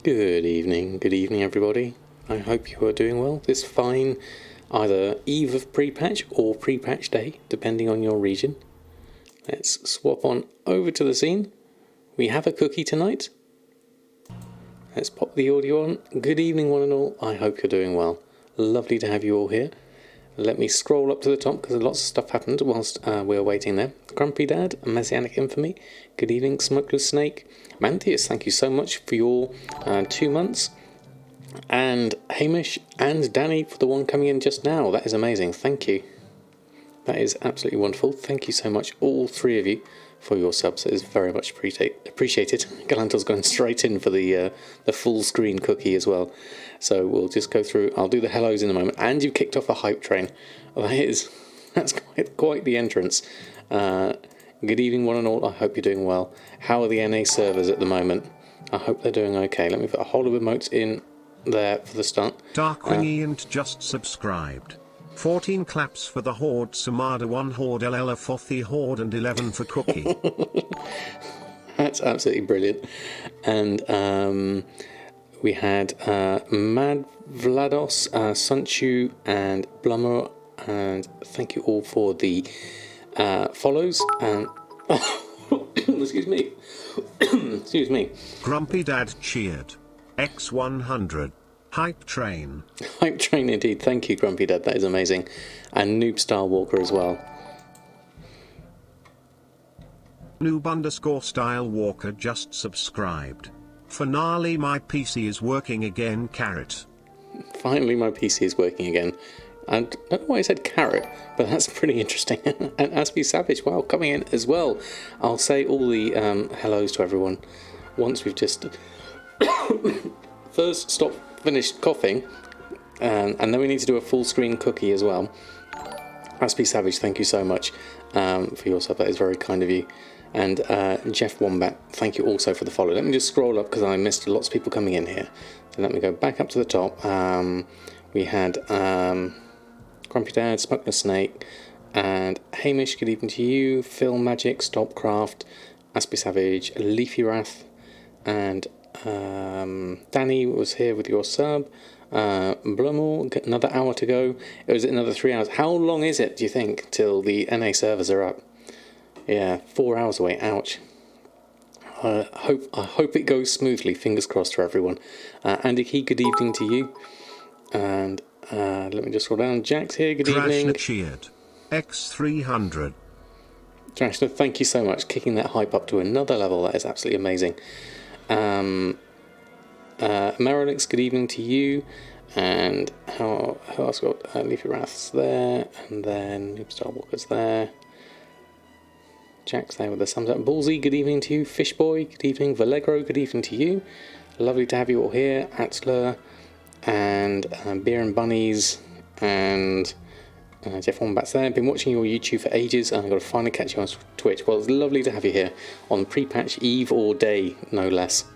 Good evening everybody. I hope you are doing well this fine either eve of pre-patch or pre-patch day, depending on your region. Let's swap on over to the scene. We have a cookie tonight. Let's pop the audio on. Good evening one and all, I hope you're doing well. Lovely to have you all here. Let me scroll up to the top because lots of stuff happened whilst we were waiting there. Grumpy Dad, Messianic Infamy, good evening. Smokeless Snake, Mantheus, thank you so much for your 2 months. And Hamish and Danny for the one coming in just now. That is amazing, thank you. That is absolutely wonderful. Thank you so much, all three of you, for your subs. It is very much appreciated. Galantor's gone straight in for the full screen cookie as well. So we'll just go through. I'll do the hellos in a moment. And you've kicked off a hype train. That's quite the entrance. Good evening, one and all. I hope you're doing well. How are the NA servers at the moment? I hope they're doing okay. Let me put a whole of emotes in there for the start. Darkwing Ian just subscribed. 14 claps for the Horde, Samadan 1 Horde, LL Fothy Horde, and 11 for Cookie. That's absolutely brilliant. And we had Mad Vlados, Sunchu, and Blummer, and thank you all for the follows. And excuse me. Excuse me. Grumpy Dad cheered. X100. Hype train. Hype train indeed. Thank you, Grumpy Dad. That is amazing. And Noob Star Walker as well. Noob_Style Walker just subscribed. Finally, my PC is working again. Carrot. Finally, my PC is working again. And I don't know why I said carrot, but that's pretty interesting. And Aspie Savage, wow, coming in as well. I'll say all the hellos to everyone once we've just first finished coughing, and then we need to do a full screen cookie as well. Aspie Savage, thank you so much for your sub. That is very kind of you. And Jeff Wombat, thank you also for the follow. Let me just scroll up because I missed lots of people coming in here. So let me go back up to the top. We had Grumpy Dad, Smokeless Snake, and Hamish, good evening to you. Phil Magic, Stopcraft, Aspie Savage, Leafy Wrath, and Danny was here with your sub. Blumel, another hour to go. It was another 3 hours. How long is it, do you think, till the NA servers are up? Yeah, 4 hours away. Ouch. I hope it goes smoothly. Fingers crossed for everyone. Andy Key, good evening to you. And let me just scroll down. Jack's here. Good evening. Cheered. X300. Trashner, thank you so much. Kicking that hype up to another level. That is absolutely amazing. Marilix, good evening to you. And who else got Leafy Wrath's there, and then Noob Star Walker's there. Jack's there with the thumbs up. Ballsy, good evening to you. Fishboy, good evening. Valegro, good evening to you. Lovely to have you all here. Atzler and Beer and Bunnies and Jeff Wombat's there. Been watching your YouTube for ages and I've got to finally catch you on Twitch. Well, it's lovely to have you here on pre-patch eve or day, no less.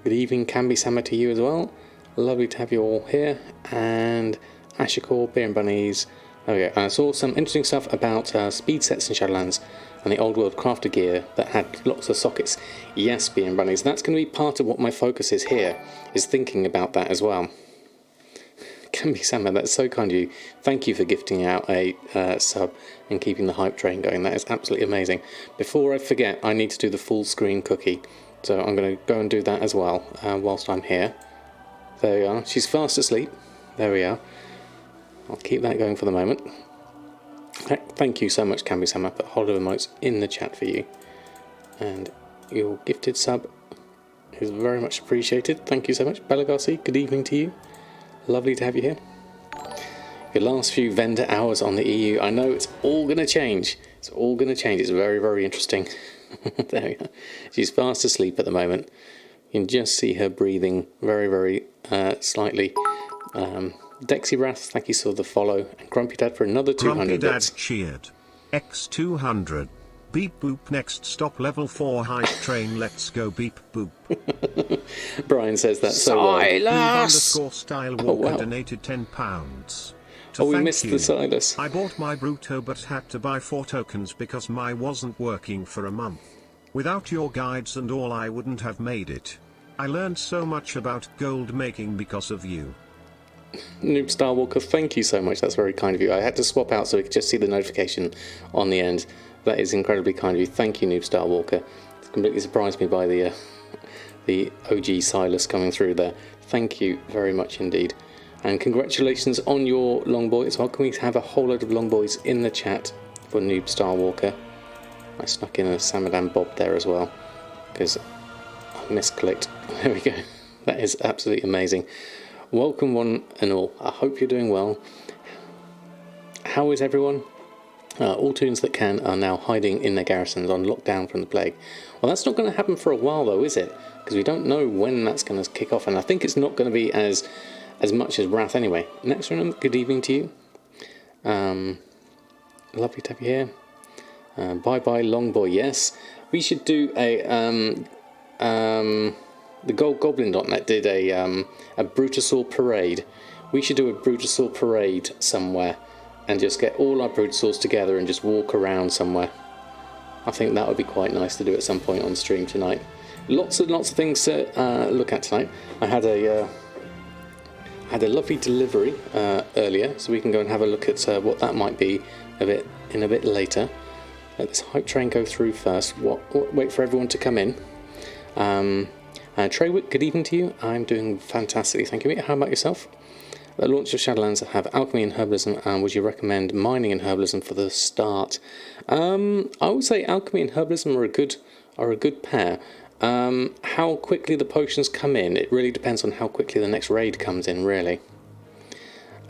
Good evening, Camby Sama to you as well. Lovely to have you all here. And Ashikor, Beer and Bunnies. There we go. And I saw some interesting stuff about speed sets in Shadowlands and the old world crafter gear that had lots of sockets. Yes, Beer and Bunnies. That's going to be part of what my focus is here, is thinking about that as well. Camby Sama, that's so kind of you. Thank you for gifting out a sub and keeping the hype train going. That is absolutely amazing. Before I forget, I need to do the full screen cookie. So I'm going to go and do that as well whilst I'm here. There we are. She's fast asleep. There we are. I'll keep that going for the moment. Thank you so much, Camby Sama. Put a whole lot of emotes in the chat for you. And your gifted sub is very much appreciated. Thank you so much. Bella Garcia, good evening to you. Lovely to have you here. Your last few vendor hours on the EU. I know it's all going to change. It's all going to change. It's very, very interesting. There we go. She's fast asleep at the moment. You can just see her breathing very, very slightly. Dexy Wrath, thank you for the follow. And Grumpy Dad for another 200 Grumpy Dad bits. cheered. X200. Beep boop, next stop level 4 hype train, let's go beep boop. Brian says that so well. Style Walker donated £10. We missed the Silas. I bought my Bruto but had to buy 4 tokens because my wasn't working for a month. Without your guides and all I wouldn't have made it. I learned so much about gold making because of you. Noob Starwalker, thank you so much. That's very kind of you. I had to swap out so we could just see the notification on the end. That is incredibly kind of you. Thank you, Noob Starwalker. It's completely surprised me by the OG Silas coming through there. Thank you very much indeed. And congratulations on your Longboy as well. Can we have a whole load of Longboys in the chat for Noob Starwalker? I snuck in a Samadan Bob there as well because I misclicked. There we go. That is absolutely amazing. Welcome one and all. I hope you're doing well. How is everyone? All toons that can are now hiding in their garrisons on lockdown from the plague. Well, that's not going to happen for a while though, is it? Because we don't know when that's going to kick off, and I think it's not going to be as much as Wrath anyway. Next one, good evening to you. Lovely to have you here. Bye bye Longboy. Yes, we should do a the goblin.net did a Brutosaur parade. We should do a Brutosaur parade somewhere and just get all our Brutosaurs together and just walk around somewhere. I think that would be quite nice to do at some point on stream tonight. Lots of things to look at tonight. I had a lovely delivery earlier, so we can go and have a look at what that might be a bit later. Let this hype train go through first. Wait for everyone to come in. Treywick, good evening to you. I'm doing fantastically, thank you. How about yourself? The launch of Shadowlands have alchemy and herbalism, and would you recommend mining and herbalism for the start? I would say alchemy and herbalism are a good pair. How quickly the potions come in, it really depends on how quickly the next raid comes in, really.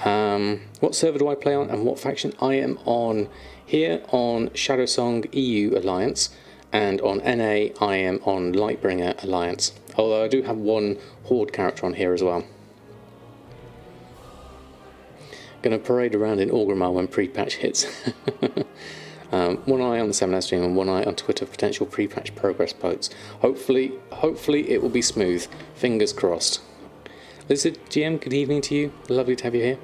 What server do I play on and what faction? I am on here on Shadowsong EU Alliance, and on NA I am on Lightbringer Alliance, although I do have one Horde character on here as well. Going to parade around in Orgrimmar when pre-patch hits. One eye on the Samadan stream and one eye on Twitter for potential pre-patch progress posts. Hopefully it will be smooth. Fingers crossed. Lizard GM, good evening to you. Lovely to have you here.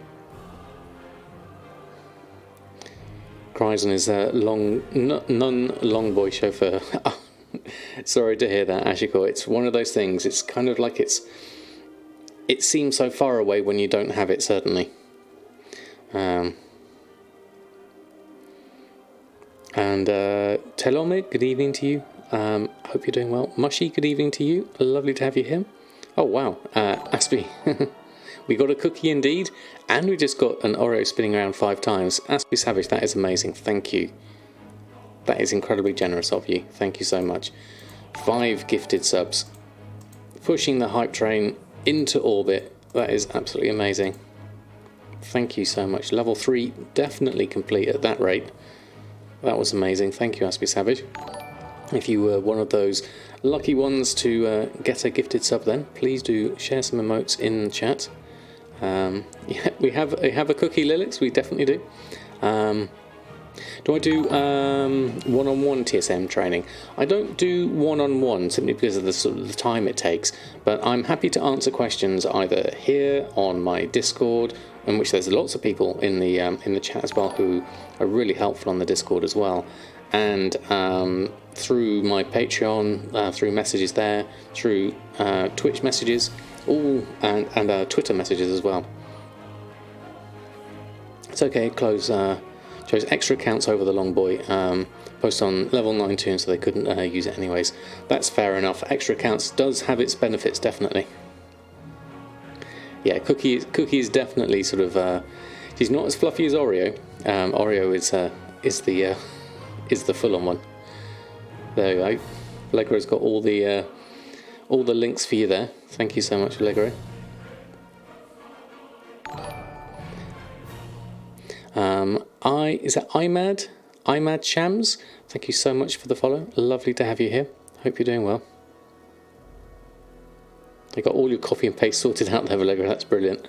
Cries on his non-Longboy chauffeur. Sorry to hear that, Ashiko. It's one of those things. It's kind of like it seems so far away when you don't have it, certainly. Telome, good evening to you. Hope you're doing well. Mushy, good evening to you. Lovely to have you here. Oh wow, Aspie, we got a cookie indeed, and we just got an Oreo spinning around 5 times. Aspie Savage, that is amazing. Thank you. That is incredibly generous of you. Thank you so much. 5 gifted subs, pushing the hype train into orbit. That is absolutely amazing. Thank you so much. Level 3 definitely complete at that rate. That was amazing. Thank you, Aspie Savage. If you were one of those lucky ones to get a gifted sub, then please do share some emotes in the chat. Yeah, we have a cookie, Lilix. We definitely do. Do I do one-on-one TSM training? I don't do one-on-one simply because of the sort of the time it takes. But I'm happy to answer questions either here on my Discord, in which there's lots of people in the chat as well who are really helpful on the Discord as well, and through my Patreon, through messages there, through Twitch messages, all and Twitter messages as well. It's okay. Chose extra accounts over the Longboy. Post on level 9 toon, so they couldn't use it anyways. That's fair enough. Extra accounts does have its benefits, definitely. Yeah, Cookie is definitely sort of. She's not as fluffy as Oreo. Oreo is the full-on one. There we go. Allegro's got all the links for you there. Thank you so much, Allegro. Is that IMAD? IMAD Shams? Thank you so much for the follow. Lovely to have you here. Hope you're doing well. You got all your copy and paste sorted out there, Allegro. That's brilliant.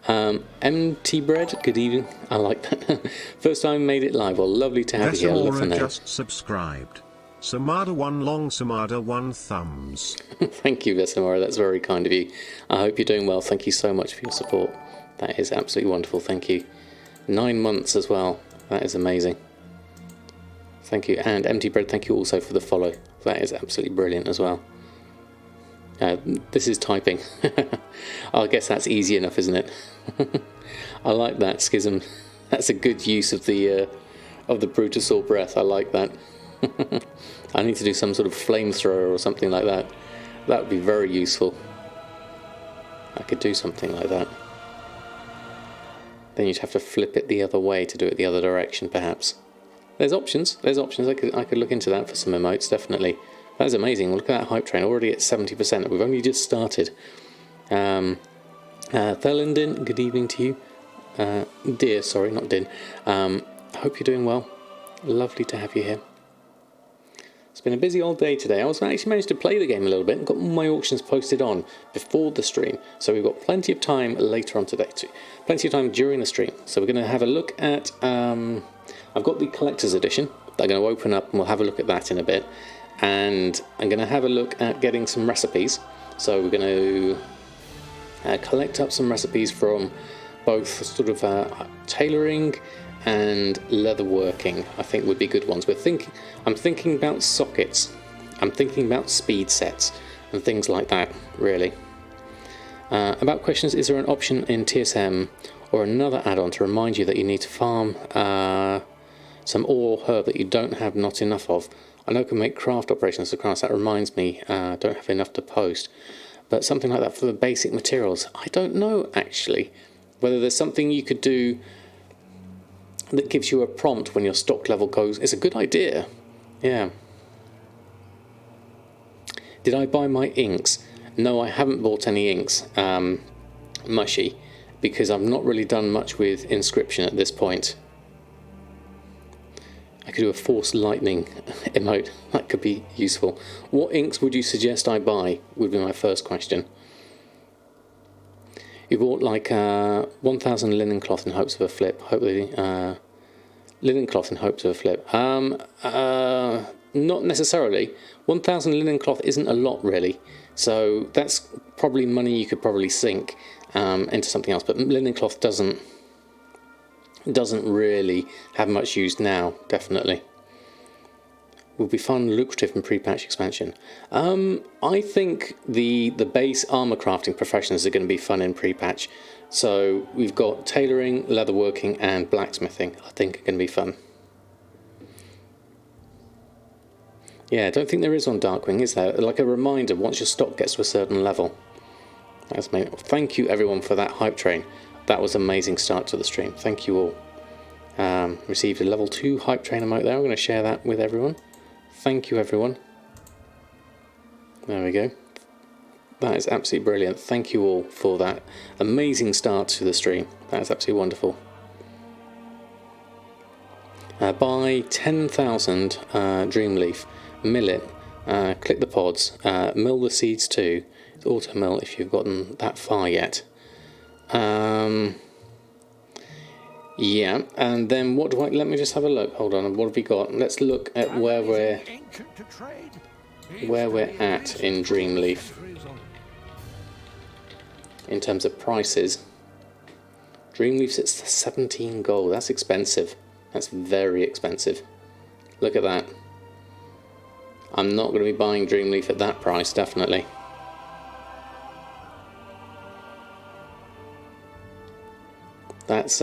MT Bread, good evening. I like that. First time made it live. Well, lovely to have you here. I love the name. Just subscribed. Samada 1 long, Samada 1 thumbs. Thank you, Vesamora. That's very kind of you. I hope you're doing well. Thank you so much for your support. That is absolutely wonderful. Thank you. 9 months as well. That is amazing. Thank you. And MT Bread, thank you also for the follow. That is absolutely brilliant as well. This is typing. I guess that's easy enough, isn't it? I like that, Schism. That's a good use of the Brutosaur breath. I like that. I need to do some sort of flamethrower or something like that. That would be very useful. I could do something like that. Then you'd have to flip it the other way to do it the other direction, perhaps. There's options. There's options. I could look into that for some emotes, definitely. That is amazing. Look at that hype train, already at 70%. We've only just started. Thelindin, good evening to you. Dear, sorry, not Din. Hope you're doing well. Lovely to have you here. It's been a busy old day today. I actually managed to play the game a little bit and got all my auctions posted on before the stream. So we've got plenty of time later on today too. Plenty of time during the stream. So we're going to have a look at... I've got the collector's edition that I'm going to open up and we'll have a look at that in a bit. And I'm going to have a look at getting some recipes. So we're going to collect up some recipes from both sort of tailoring and leatherworking. I think would be good ones. I'm thinking about sockets. I'm thinking about speed sets and things like that, really. About questions, is there an option in TSM or another add-on to remind you that you need to farm some ore or herb that you don't have not enough of? I know I can make craft operations to craft. That reminds me, I don't have enough to post. But something like that for the basic materials. I don't know, actually, whether there's something you could do that gives you a prompt when your stock level goes. It's a good idea. Yeah. Did I buy my inks? No, I haven't bought any inks, Mushy, because I've not really done much with inscription at this point. I could do a force lightning emote. That could be useful. What inks would you suggest I buy? Would be my first question. You bought like 1,000 linen cloth in hopes of a flip. Hopefully, linen cloth in hopes of a flip. Not necessarily. 1,000 linen cloth isn't a lot, really. So that's probably money you could probably sink into something else. But linen cloth doesn't really have much use now, definitely. Will be fun, lucrative and pre-patch expansion. I think the base armor crafting professions are going to be fun in pre-patch. So we've got tailoring, leatherworking and blacksmithing. I think are going to be fun. Yeah, I don't think there is on Darkwing, is there? Like a reminder once your stock gets to a certain level. That's amazing. Thank you everyone for that hype train. That was an amazing start to the stream. Thank you all. Received a level 2 hype train emote there. I'm going to share that with everyone. Thank you everyone. There we go. That is absolutely brilliant. Thank you all for that amazing start to the stream. That is absolutely wonderful. Buy 10,000 Dreamleaf. Mill it. Click the pods. Mill the seeds too. It's auto mill if you've gotten that far yet. Yeah, and then what do I... Let me just have a look. Hold on, what have we got? Let's look at where we're at in Dreamleaf in terms of prices. Dreamleaf sits to 17 gold. That's expensive. That's very expensive. Look at that. I'm not going to be buying Dreamleaf at that price, definitely. That's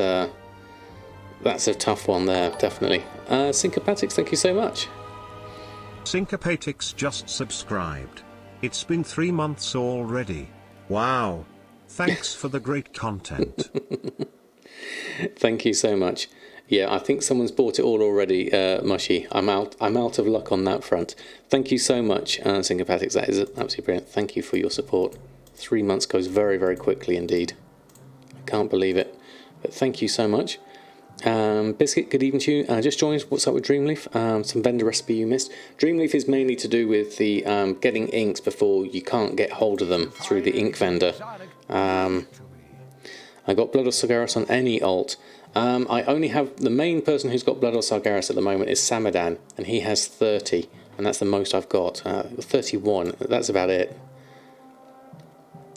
a tough one there, definitely. Syncopatics, thank you so much. Syncopatics just subscribed. It's been 3 months already. Wow. Thanks for the great content. Thank you so much. Yeah, I think someone's bought it all already, Mushy. I'm out of luck on that front. Thank you so much, Syncopatics. That is absolutely brilliant. Thank you for your support. 3 months goes very, very quickly indeed. I can't believe it. But thank you so much. Biscuit, good evening to you. Just joined. What's up with Dreamleaf? Some vendor recipe you missed. Dreamleaf is mainly to do with the getting inks before you can't get hold of them through the ink vendor. I got Blood of Sargeras on any alt. I only have... The main person who's got Blood of Sargeras at the moment is Samadan, and he has 30, and that's the most I've got. 31, that's about it.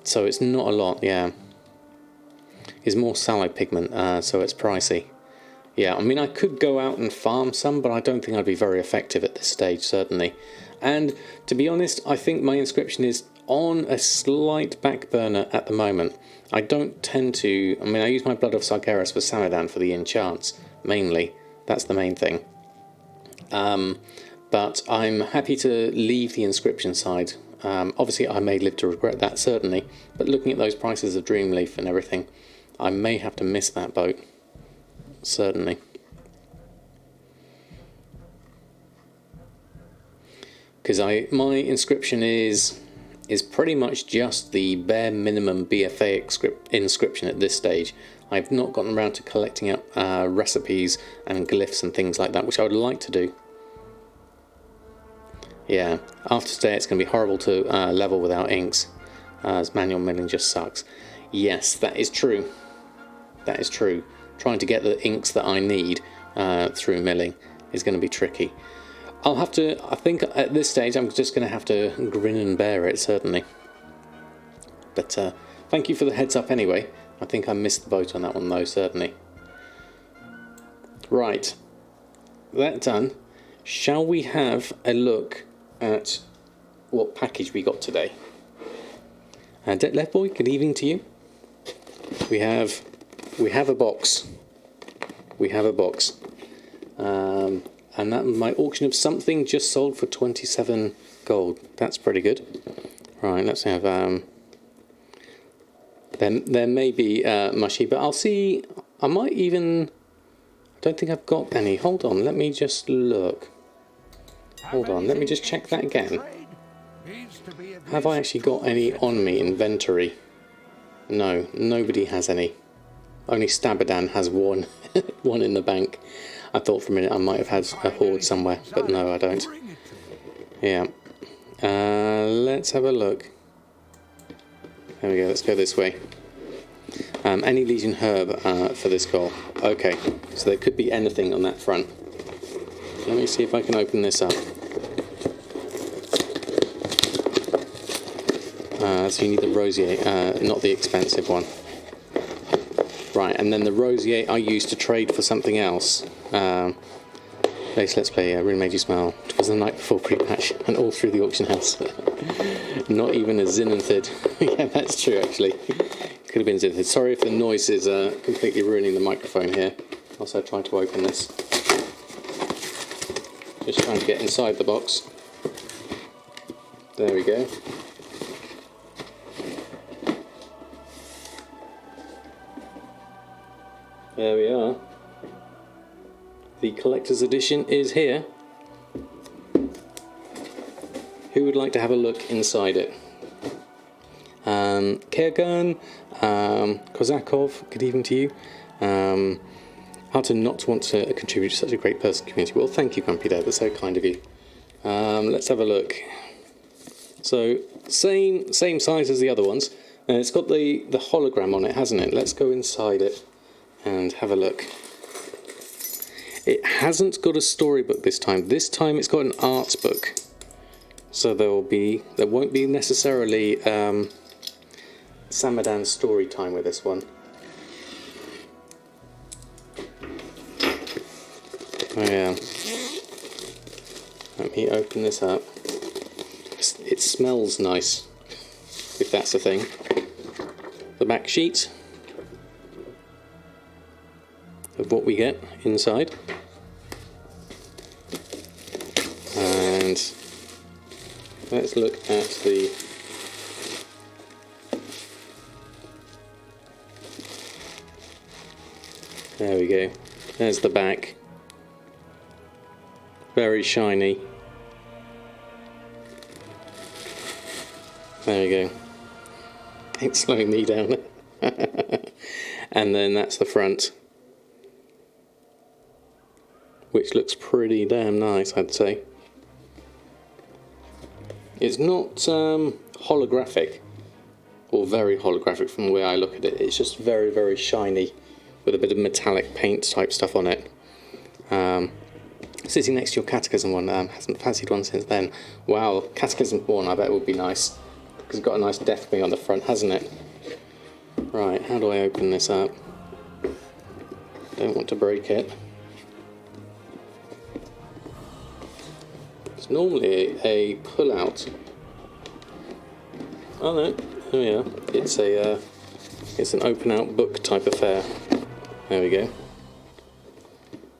So it's not a lot, yeah. It's more sallow pigment, so it's pricey. Yeah, I mean, I could go out and farm some, but I don't think I'd be very effective at this stage, certainly. And to be honest, I think my inscription is on a slight back burner at the moment. I don't tend to... I mean, I use my Blood of Sargeras for Samadan for the enchants, mainly. That's the main thing. But I'm happy to leave the inscription side. Obviously, I may live to regret that, certainly. But looking at those prices of Dreamleaf and everything, I may have to miss that boat. Certainly. Because my inscription is pretty much just the bare minimum BFA inscription at this stage. I've not gotten around to collecting up recipes and glyphs and things like that, which I would like to do. Yeah, after today it's going to be horrible to level without inks, as manual milling just sucks. Yes, that is true. That is true. Trying to get the inks that I need through milling is going to be tricky. I'll have to, I think at this stage I'm just going to have to grin and bear it, certainly. But thank you for the heads up anyway. I think I missed the boat on that one though, certainly. Right, that done. Shall we have a look at what package we got today? Detlef Boy, good evening to you. We have a box. We have a box. And that my auction of something just sold for 27 gold. That's pretty good. Right, let's have there may be mushy, but I'll see. I might even, I don't think I've got any. Hold on, let me just look. Hold on, let me just check that again. Have I actually got any on me, inventory? No, nobody has any. Only Samadan has one, one in the bank. I thought for a minute I might have had a hoard somewhere, but no, I don't. Yeah. Let's have a look. There we go, let's go this way. Any Legion Herb for this goal. Okay, so there could be anything on that front. Let me see if I can open this up. So you need the Rosier, not the expensive one. Right, and then the Rosier I used to trade for something else. Let's play Rune Made You Smile. It was the night before pre-patch and all through the auction house. Not even a Zinanthid. Yeah, that's true actually. Could have been Zinanthid. Sorry if the noise is completely ruining the microphone here. Also trying to open this. Just trying to get inside the box. There we go. There we are. The collector's edition is here. Who would like to have a look inside it? Kergun, Kozakov, good evening to you. Hard to not want to contribute to such a great person community. Well, thank you, Grumpy Dad, that's so kind of you. Let's have a look. So, same size as the other ones. It's got the hologram on it, hasn't it? Let's go inside it and have a look. It hasn't got a storybook this time. This time it's got an art book. So there won't be necessarily Samadan story time with this one. Oh yeah. Let me open this up. It smells nice, if that's a thing. The back sheet of what we get inside. And let's look at the there we go. There's the back. Very shiny. There we go. It's slowing me down. And then that's the front, which looks pretty damn nice, I'd say. It's not holographic, or very holographic from the way I look at it. It's just very, very shiny, with a bit of metallic paint type stuff on it. Sitting next to your Catechism one, hasn't fancied one since then. Wow, Catechism 1 I bet would be nice, because it's got a nice death wing on the front, hasn't it? Right, how do I open this up? Don't want to break it. It's normally a pull-out. Oh no, there we are. It's an open out book type affair. There we go.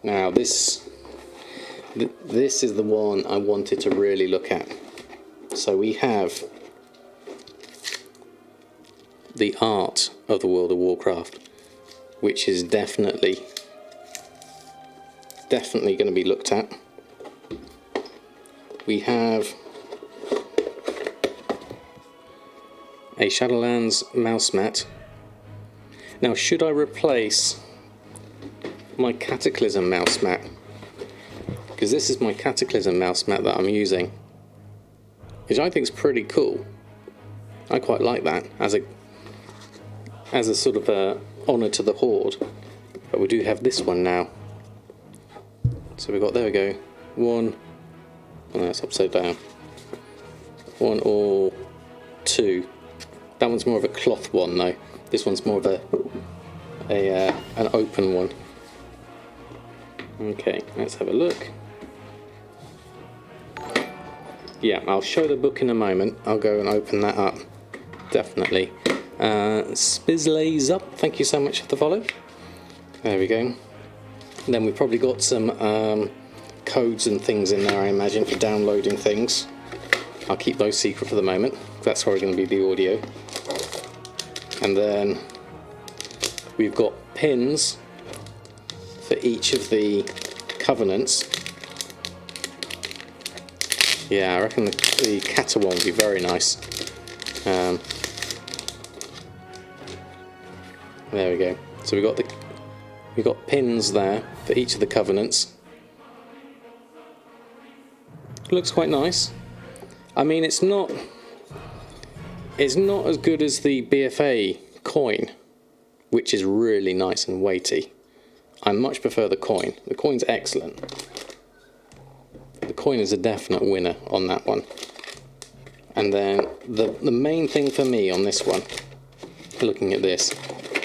Now this is the one I wanted to really look at. So we have the art of the World of Warcraft, which is definitely going to be looked at. We have a Shadowlands mouse mat. Now, should I replace my Cataclysm mouse mat? Because this is my Cataclysm mouse mat that I'm using, which I think is pretty cool. I quite like that as a sort of honour to the Horde. But we do have this one now. So we've got, there we go, one, oh no, it's upside down. One or two. That one's more of a cloth one though. This one's more of an open one. Okay, let's have a look. Yeah, I'll show the book in a moment. I'll go and open that up. Definitely. Spizlays up, thank you so much for the follow. There we go. And then we've probably got some codes and things in there, I imagine, for downloading things. I'll keep those secret for the moment. That's probably going to be the audio. And then we've got pins for each of the covenants. Yeah, I reckon the Kata one would be very nice. There we go. So we've got pins there for each of the covenants. Looks quite nice. I mean, it's not as good as the BFA coin, which is really nice and weighty. I much prefer the coin. The coin's excellent. The coin is a definite winner on that one. And then the main thing for me on this one, looking at this,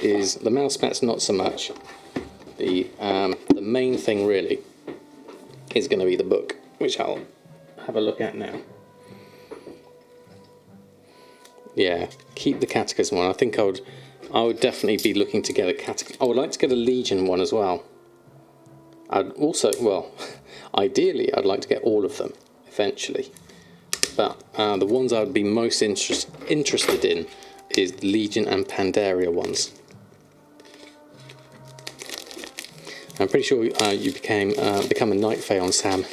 is the mouse mat's not so much. The main thing really is going to be the book, which I'll have a look at now. Yeah, keep the Catechism one. I think I would definitely be looking to get a Catechism. I would like to get a Legion one as well. I'd also, well, ideally I'd like to get all of them eventually. But the ones I would be most interested in is the Legion and Pandaria ones. I'm pretty sure you become a Night Fae on Sam.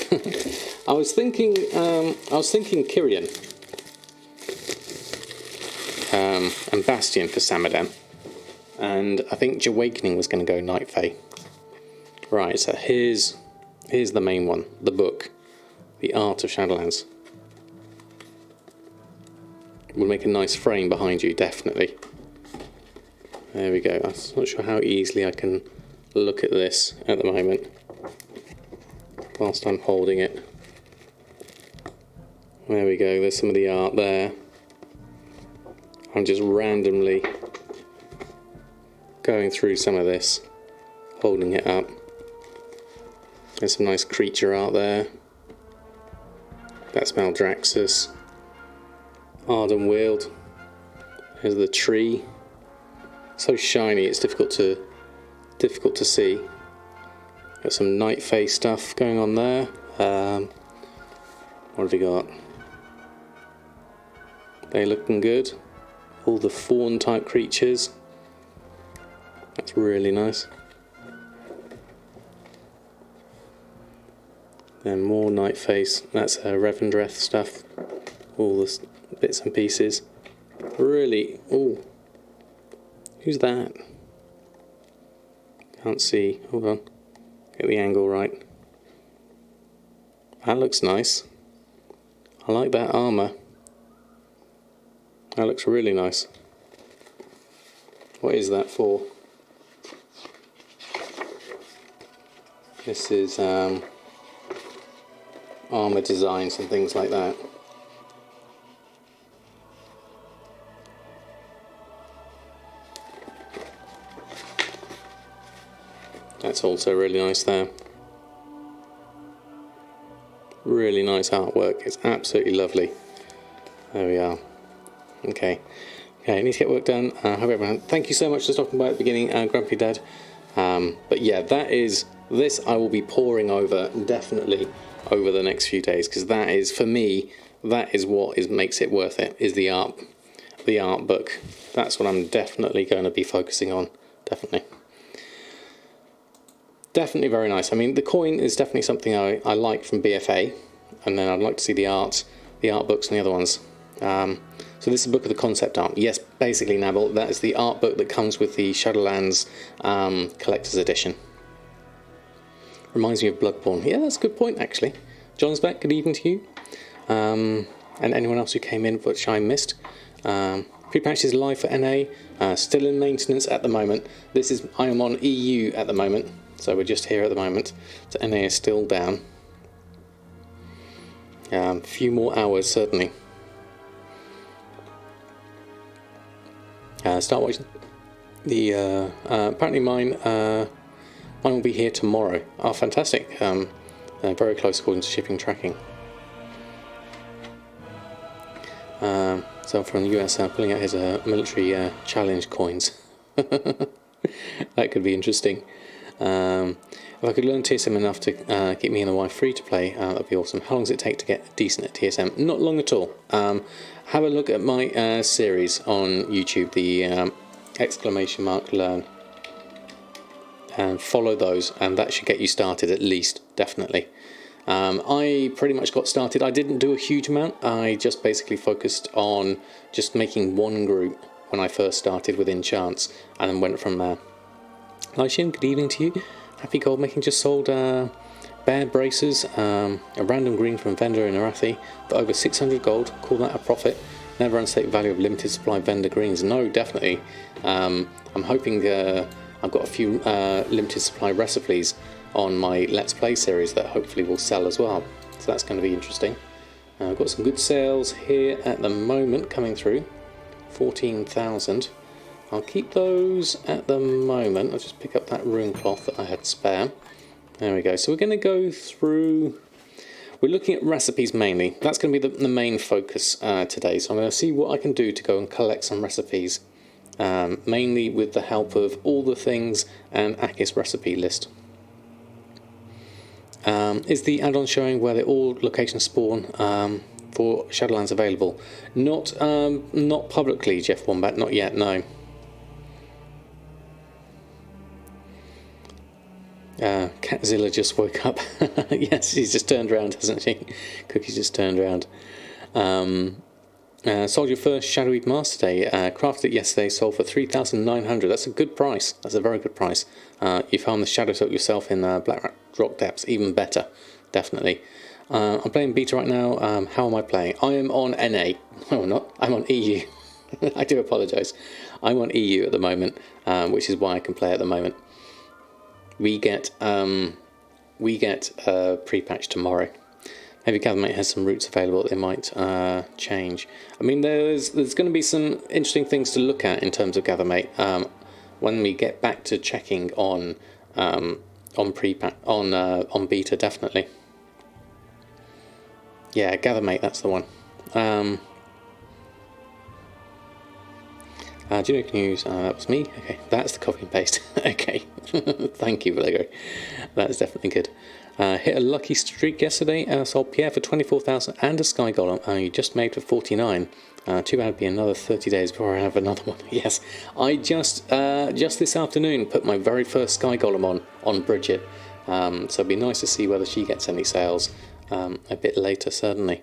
I was thinking Kyrian and Bastion for Samadan, and I think Goldmaking was going to go Night Fae. Right, so here's the main one, the book, The Art of Shadowlands. Will make a nice frame behind you, definitely. There we go. I'm not sure how easily I can look at this at the moment whilst I'm holding it. There we go, there's some of the art there. I'm just randomly going through some of this, holding it up. There's some nice creature art there. That's Maldraxxus. Arden Weald. There's the tree. So shiny, it's difficult to see. Got some Night Fae stuff going on there. What have we got? They looking good. All the fawn type creatures. That's really nice. Then more Night Fae. That's Revendreth stuff. All the bits and pieces. Really. Oh, who's that? Can't see. Hold on. Get the angle right. That looks nice. I like that armour. That looks really nice. What is that for? This is armour designs and things like that. That's also really nice there. Really nice artwork. It's absolutely lovely. There we are. Okay. Okay, I need to get work done. Hope everyone. Thank you so much for stopping by at the beginning, Grumpy Dad. But yeah, this I will be poring over definitely over the next few days, because that is, for me, that is what makes it worth it, is the art book. That's what I'm definitely going to be focusing on. Definitely very nice. I mean, the coin is definitely something I like from BFA, and then I'd like to see the art books and the other ones. So this is a book of the concept art. Yes, basically, Nabil, that is the art book that comes with the Shadowlands Collector's Edition. Reminds me of Bloodborne. Yeah, that's a good point, actually. John's back, good evening to you. And anyone else who came in, which I missed. Pre-patch is live for NA, still in maintenance at the moment. I am on EU at the moment, so we're just here at the moment. So NA is still down. A few more hours, certainly. Start watching. Apparently mine will be here tomorrow. Oh, fantastic! Very close according to shipping tracking. So from the US, pulling out his military challenge coins. That could be interesting. If I could learn TSM enough to keep me and the wife free to play, that would be awesome. How long does it take to get decent at TSM? Not long at all. Have a look at my series on YouTube, the !learn, and follow those, and that should get you started at least, definitely. I pretty much got started. I didn't do a huge amount. I just basically focused on just making one group when I first started with enchants, and then went from there. Lyshim, good evening to you. Happy Goldmaking. Just sold bear braces, a random green from vendor in Arathi for over 600 gold. Call that a profit. Never unstate value of limited supply vendor greens. No, definitely. I'm hoping I've got a few limited supply recipes on my Let's Play series that hopefully will sell as well. So that's going to be interesting. I've got some good sales here at the moment coming through. 14,000. I'll keep those at the moment. I'll just pick up that rune cloth that I had spare. There we go. So we're going to go through... We're looking at recipes mainly. That's going to be the main focus today. So I'm going to see what I can do to go and collect some recipes. Mainly with the help of all the things and Akis recipe list. Is the add-on showing where they all locations spawn for Shadowlands available? Not publicly, Jeff Wombat. Not yet, no. Catzilla just woke up. Yes, she's just turned around, hasn't she? Cookie's just turned around. Sold your first Shadowy Master today. Crafted it yesterday, sold for 3,900. That's a good price. That's a very good price. You found the Shadow Silk yourself in Black Rock Depths. Even better, definitely. I'm playing beta right now. How am I playing? I am on NA. No, I'm not. I'm on EU. I do apologise. I'm on EU at the moment, which is why I can play at the moment. We get pre-patch tomorrow. Maybe Gathermate has some routes available that they might change. I mean, there's going to be some interesting things to look at in terms of Gathermate when we get back to checking on pre-patch on beta, definitely. Yeah, Gathermate, that's the one. Juno can use, that was me. Okay, that's the copy and paste. Okay, thank you, Lego. That's definitely good. Hit a lucky streak yesterday. Sold Pierre for 24,000 and a Sky Golem. You just made for 49. Too bad it'd be another 30 days before I have another one. Yes, I just this afternoon put my very first Sky Golem on Bridget. So it'd be nice to see whether she gets any sales a bit later, certainly.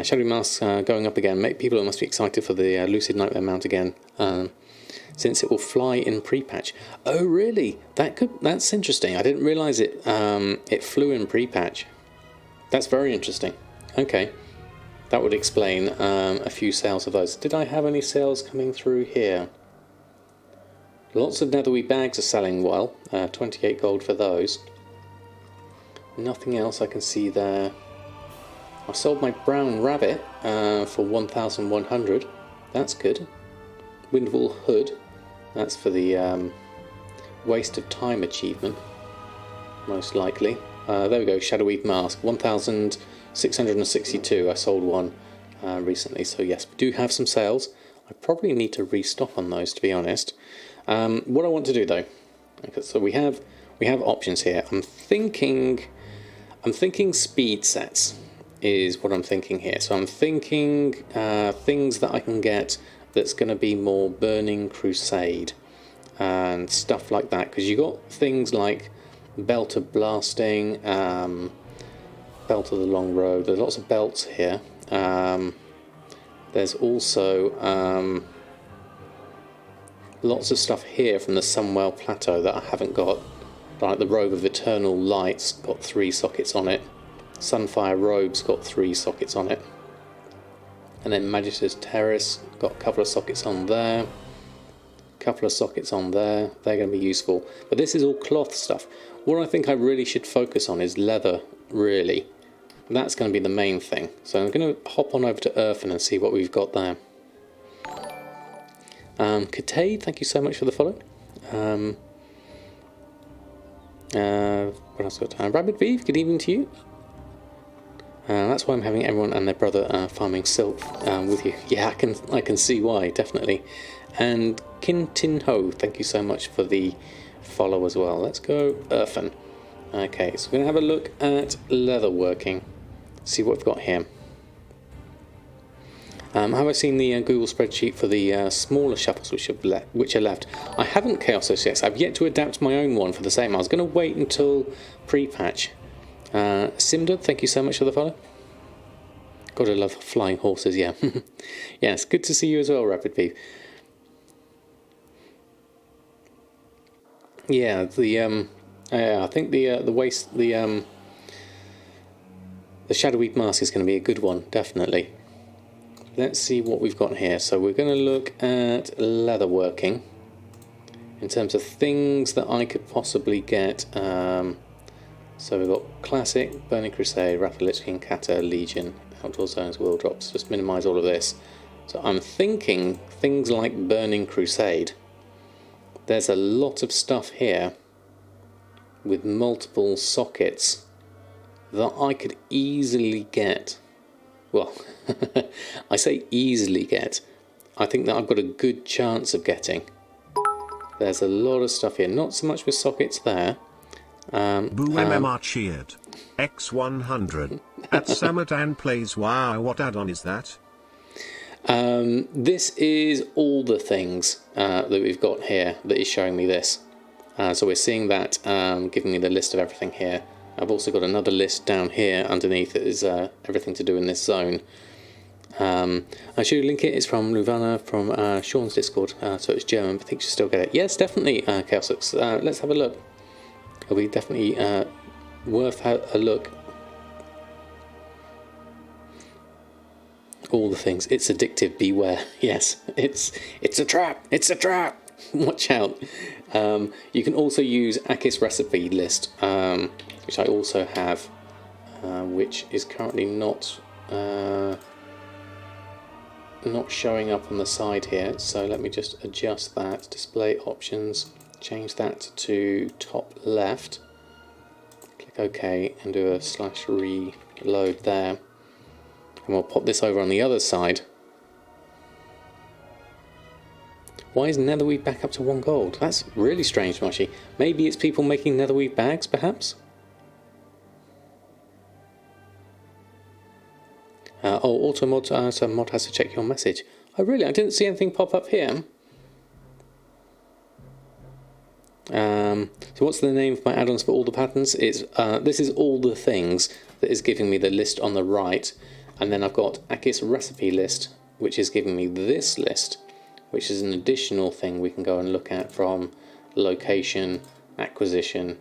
Shadowy Mask going up again. People must be excited for the Lucid Nightmare mount again, since it will fly in pre-patch. Oh, really? That's interesting. I didn't realise it flew in pre-patch. That's very interesting. Okay, that would explain a few sales of those. Did I have any sales coming through here? Lots of Netherweed bags are selling well. 28 gold for those. Nothing else I can see there. I sold my brown rabbit for 1,100. That's good. Windwall hood. That's for the waste of time achievement, most likely. There we go. Shadowy mask. 1,662. I sold one. recently. So yes, we do have some sales. I probably need to restock on those, to be honest. What I want to do though, okay, so we have options here. I'm thinking speed sets is what I'm thinking here. So I'm thinking things that I can get that's going to be more Burning Crusade and stuff like that, because you got things like Belt of Blasting, Belt of the Long Road. There's lots of belts here. There's also lots of stuff here from the Sunwell Plateau that I haven't got, like the Robe of Eternal Light's got 3 sockets on it. Sunfire Robe's got 3 sockets on it. And then Magister's Terrace got a couple of sockets on there. Couple of sockets on there. They're going to be useful. But this is all cloth stuff. What I think I really should focus on is leather, really. That's going to be the main thing. So I'm going to hop on over to Earthen and see what we've got there. Katade, thank you so much for the follow. What else got? Rabbit Beef, good evening to you. That's why I'm having everyone and their brother farming silk with you. Yeah, I can see why, definitely. And Kintin Ho, thank you so much for the follow as well. Let's go Earthen. Okay, so we're going to have a look at leatherworking. See what we've got here. Have I seen the Google spreadsheet for the smaller shuffles which are left? I haven't Chaos OCS. I've yet to adapt my own one for the same. I was going to wait until pre-patch. Simdud, thank you so much for the follow. Gotta love flying horses, yeah. Yes, good to see you as well, Rapid Beef. Yeah, I think the Shadowweed Mask is going to be a good one, definitely. Let's see what we've got here. So we're going to look at leatherworking in terms of things that I could possibly get. So we've got Classic, Burning Crusade, Wrath of Lich King, Kata, Legion, Outdoor Zones, Will Drops. Just minimise all of this. So I'm thinking things like Burning Crusade. There's a lot of stuff here with multiple sockets that I could easily get. Well, I say easily get. I think that I've got a good chance of getting. There's a lot of stuff here. Not so much with sockets there. Boo MMR cheered. X100. At Samadan plays WoW. What add-on is that? This is all the things that we've got here that is showing me this. So we're seeing that giving me the list of everything here. I've also got another list down here underneath that is everything to do in this zone. I should link it. It's from Luvana from Sean's Discord, so it's German, but I think you should still get it. Yes, definitely, Chaosix. Let's have a look. It'll be definitely worth a look. All the things. It's addictive. Beware. Yes, it's a trap. It's a trap. Watch out. You can also use Akis recipe list, which I also have, which is currently not showing up on the side here. So let me just adjust that. Display options. Change that to top left. Click OK and do a / reload there. And we'll pop this over on the other side. Why is netherweave back up to 1 gold? That's really strange, Mashi. Maybe it's people making netherweave bags, perhaps? Auto mod, so mod has to check your message. Oh, really? I didn't see anything pop up here. So what's the name of my add-ons for all the patterns? It's this is all the things that is giving me the list on the right, and then I've got Akis recipe list, which is giving me this list, which is an additional thing we can go and look at from location, acquisition,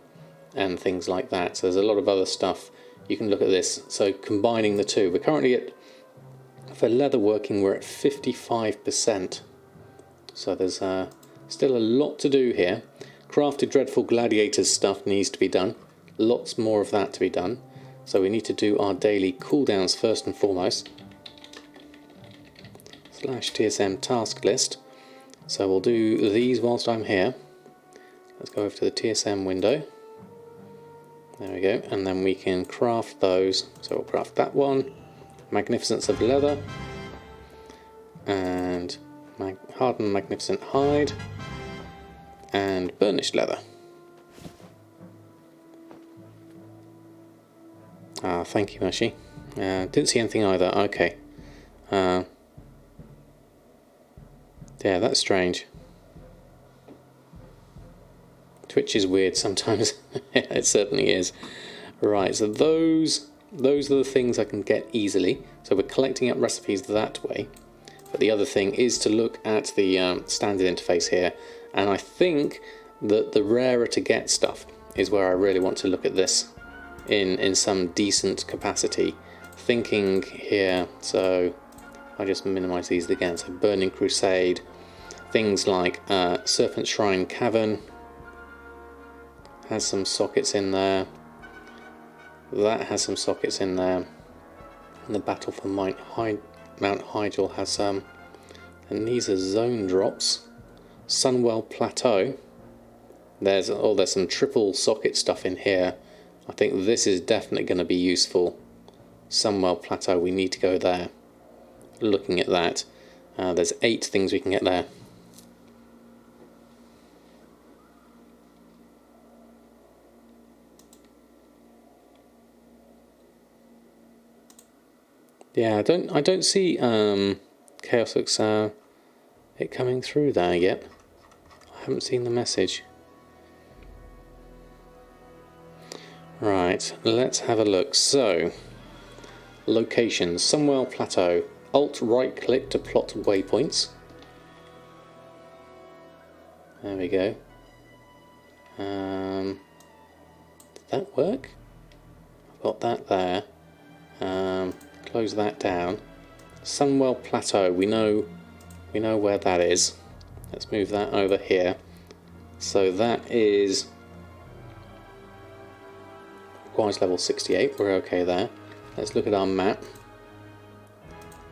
and things like that. So there's a lot of other stuff. You can look at this. So combining the two, we're currently at, for leatherworking, we're at 55%. So there's still a lot to do here. Crafted Dreadful Gladiators stuff needs to be done. Lots more of that to be done. So we need to do our daily cooldowns first and foremost. /TSM task list. So we'll do these whilst I'm here. Let's go over to the TSM window. There we go, and then we can craft those. So we'll craft that one. Magnificence of Leather. and hardened magnificent hide, and burnished leather. Ah, thank you, Mashi. Didn't see anything either. Okay. Yeah, that's strange. Twitch is weird sometimes. It certainly is. Right, so those are the things I can get easily. So we're collecting up recipes that way. But the other thing is to look at the standard interface here. And I think that the rarer to get stuff is where I really want to look at this in some decent capacity. Thinking here, so I just minimize these again. So Burning Crusade, things like Serpent Shrine Cavern has some sockets in there. That has some sockets in there. And the Battle for Mount Hyjal has some. And these are zone drops. Sunwell Plateau. There's some triple socket stuff in here. I think this is definitely going to be useful. Sunwell Plateau, we need to go there. Looking at that, there's 8 things we can get there. Yeah, I don't see Chaosix it coming through there yet. I haven't seen the message. Right, let's have a look. So, locations: Sunwell Plateau. Alt right click to plot waypoints. There we go. Did that work? I've got that there. Close that down. Sunwell Plateau, we know where that is. Let's move that over here. So that is requires level 68, we're okay there. Let's look at our map.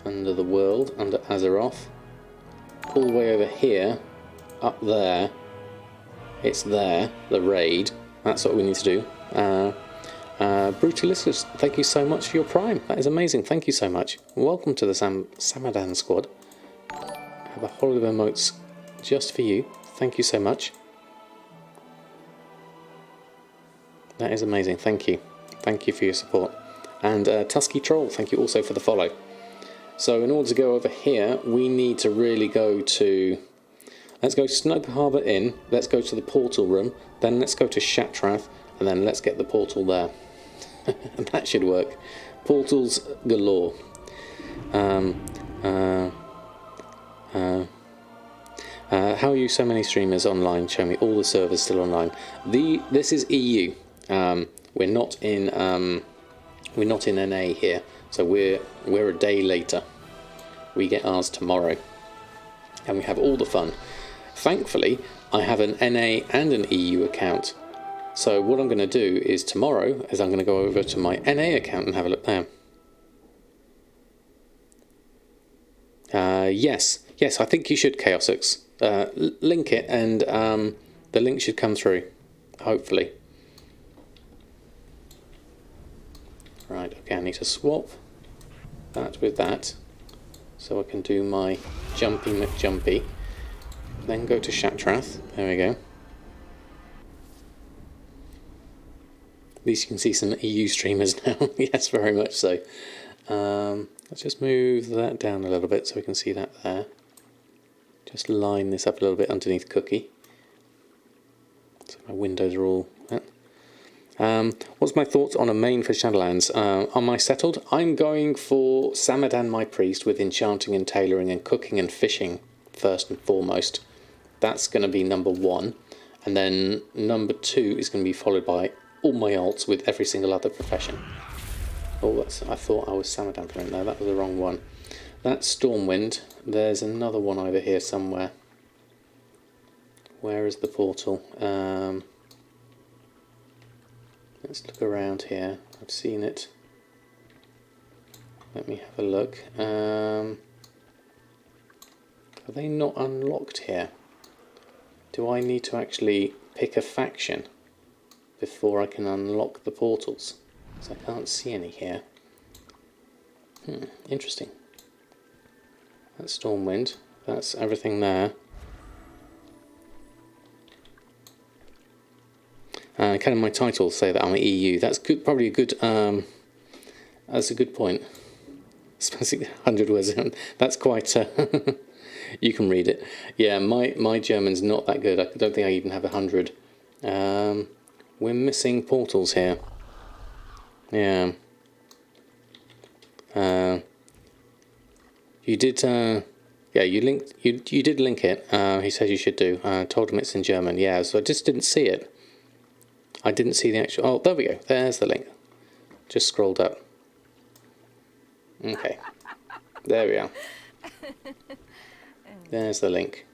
Under the world, under Azeroth. All the way over here, up there, it's there, the raid. That's what we need to do. Brutalistus, thank you so much for your Prime. That is amazing. Thank you so much. Welcome to the Samadan squad. I have a whole lot of emotes just for you. Thank you so much. That is amazing. Thank you. Thank you for your support. And Tusky Troll, thank you also for the follow. So in order to go over here, we need to really go to... Let's go Snug Harbour Inn. Let's go to the portal room. Then let's go to Shatrath. And then let's get the portal there. And that should work. Portals galore. How are you? So many streamers online. Show me all the servers still online. This is EU. We're not in NA here, so we're a day later. We get ours tomorrow, and we have all the fun. Thankfully, I have an NA and an EU account. So what I'm going to do is tomorrow is I'm going to go over to my NA account and have a look there. Yes, I think you should, Chaosix. Link it, and the link should come through, hopefully. Right, okay, I need to swap that with that, so I can do my Jumpy McJumpy. Then go to Shatrath. There we go. At least you can see some EU streamers now. Yes, very much so. Let's just move that down a little bit so we can see that there. Just line this up a little bit underneath Cookie. So my windows are all... what's my thoughts on a main for Shadowlands? Am I settled? I'm going for Samadan my priest with enchanting and tailoring and cooking and fishing first and foremost. That's going to be number 1. And then number 2 is going to be followed by all my alts with every single other profession. Oh, I thought I was Samadan for a minute there. That was the wrong one. That's Stormwind. There's another one over here somewhere. Where is the portal? Let's look around here. I've seen it. Let me have a look. Are they not unlocked here? Do I need to actually pick a faction before I can unlock the portals? Because I can't see any here. Interesting. That's Stormwind. That's everything there. Kind of my title say that I'm an EU. That's good. Probably a good. That's a good point. Especially 100 words. That's quite. You can read it. Yeah, my German's not that good. I don't think I even have 100. We're missing portals here. Yeah. You did. Yeah, you linked. You did link it. He says you should do. Told him it's in German. Yeah, so I just didn't see it. I didn't see the actual. Oh, there we go. There's the link. Just scrolled up. Okay. There we are. There's the link.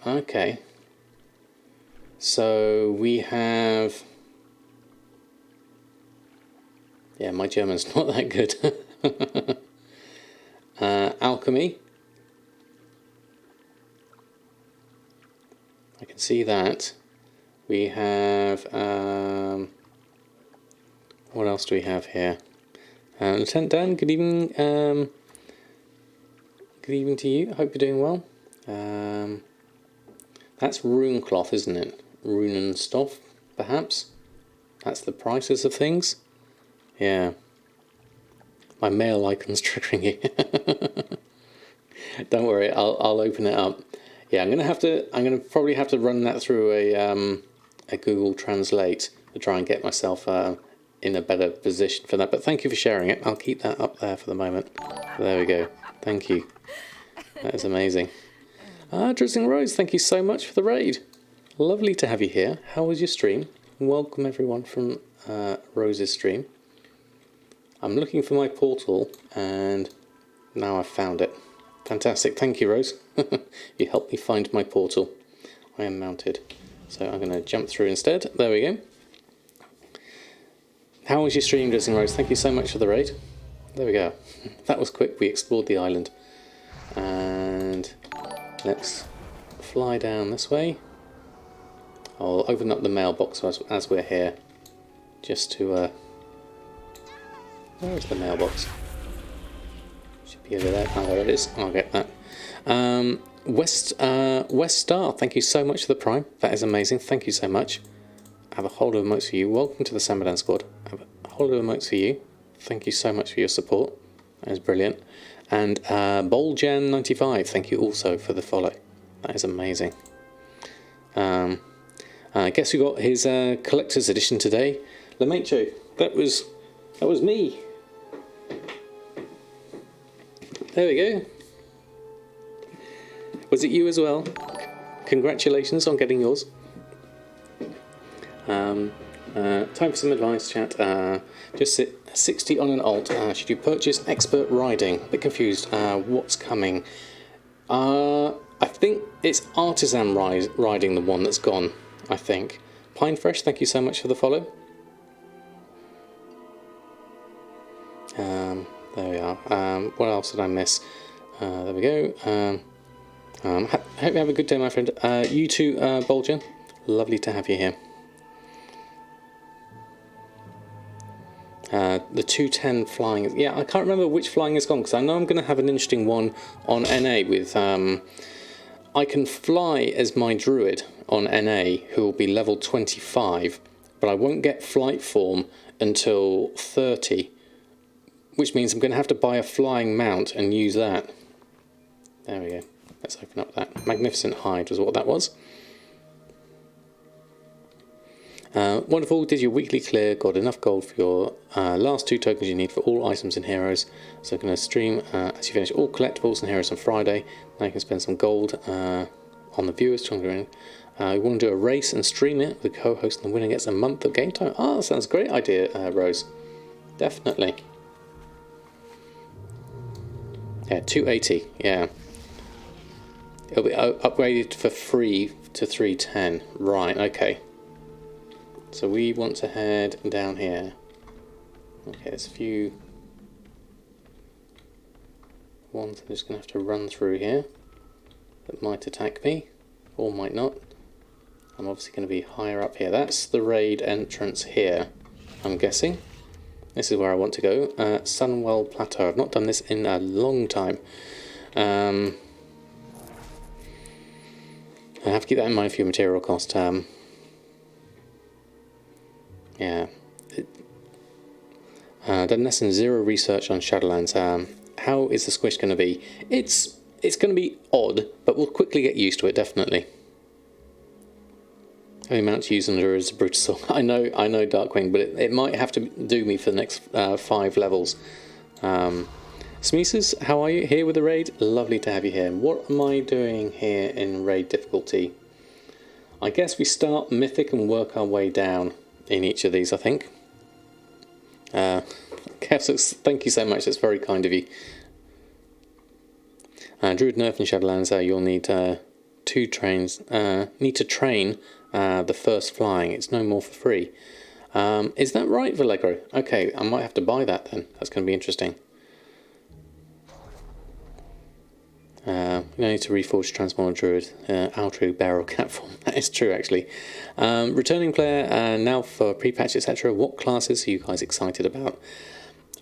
Okay. So we have. Yeah, my German's not that good. Alchemy. I can see that. We have. What else do we have here? Lieutenant Dan, good evening. Good evening to you. I hope you're doing well. That's rune cloth, isn't it? Runenstoff, perhaps. That's the prices of things. Yeah. My mail icon's triggering you. Don't worry, I'll open it up. Yeah, I'm gonna probably have to run that through a Google Translate to try and get myself in a better position for that. But thank you for sharing it. I'll keep that up there for the moment. There we go. Thank you. That is amazing. Drizzling Rose, thank you so much for the raid. Lovely to have you here. How was your stream? Welcome everyone from Rose's stream. I'm looking for my portal and now I've found it. Fantastic. Thank you, Rose. You helped me find my portal. I am mounted. So I'm going to jump through instead. There we go. How was your stream, Dressing Rose? Thank you so much for the raid. There we go. That was quick. We explored the island. And let's fly down this way. I'll open up the mailbox as we're here. Just to... where's the mailbox? Should be over there. Oh, there it is. I'll get that. West Star, thank you so much for the prime. That is amazing. Thank you so much. Have a whole lot of emotes for you. Welcome to the Samadan squad. Have a whole lot of emotes for you. Thank you so much for your support. That is brilliant. And Boljan95, thank you also for the follow. That is amazing. I guess we got his collector's edition today. Lamecho, that was me. There we go. Was it you as well? Congratulations on getting yours. Time for some advice, chat. Just sit 60 on an alt. Should you purchase expert riding? A bit confused. What's coming? I think it's artisan riding, the one that's gone. I think. Pinefresh, thank you so much for the follow. There we are. What else did I miss? There we go. Hope you have a good day, my friend. You too, Bolger. Lovely to have you here. The 210 flying. Yeah, I can't remember which flying is gone because I know I'm going to have an interesting one on NA with. I can fly as my druid on NA, who will be level 25, but I won't get flight form until 30, which means I'm going to have to buy a flying mount and use that. There we go. Let's open up that. Magnificent Hide was what that was. Wonderful, did your weekly clear, got enough gold for your last 2 tokens you need for all items and heroes. So I'm going to stream as you finish all collectibles and heroes on Friday. Now you can spend some gold on the viewers. You want to do a race and stream it with a co-host, and the winner gets a month of game time. Oh, that sounds a great idea, Rose. Definitely. Yeah, 280, yeah. It'll be upgraded for free to 310. Right, okay. So we want to head down here. Okay, there's a few ones I'm just going to have to run through here that might attack me, or might not. I'm obviously going to be higher up here. That's the raid entrance here, I'm guessing. This is where I want to go. Sunwell Plateau. I've not done this in a long time. I have to keep that in mind for your material cost. Yeah. Done less than 0 research on Shadowlands. How is the squish going to be? It's going to be odd, but we'll quickly get used to it, definitely. The amount to use under is brutal. I know, Darkwing, but it might have to do me for the next 5 levels. Smeeses, how are you? Here with the raid? Lovely to have you here. What am I doing here in raid difficulty? I guess we start mythic and work our way down in each of these, I think. Kevsix, thank you so much. That's very kind of you. Druid Nerf and Shadowlands. You'll need 2 trains. Need to train the first flying. It's no more for free. Is that right, Vallegro? Okay, I might have to buy that then. That's going to be interesting. You need to reforge Transformer Druid, Altru, Barrel, Cat form. That is true, actually. Returning player, now for pre-patch, etc. What classes are you guys excited about?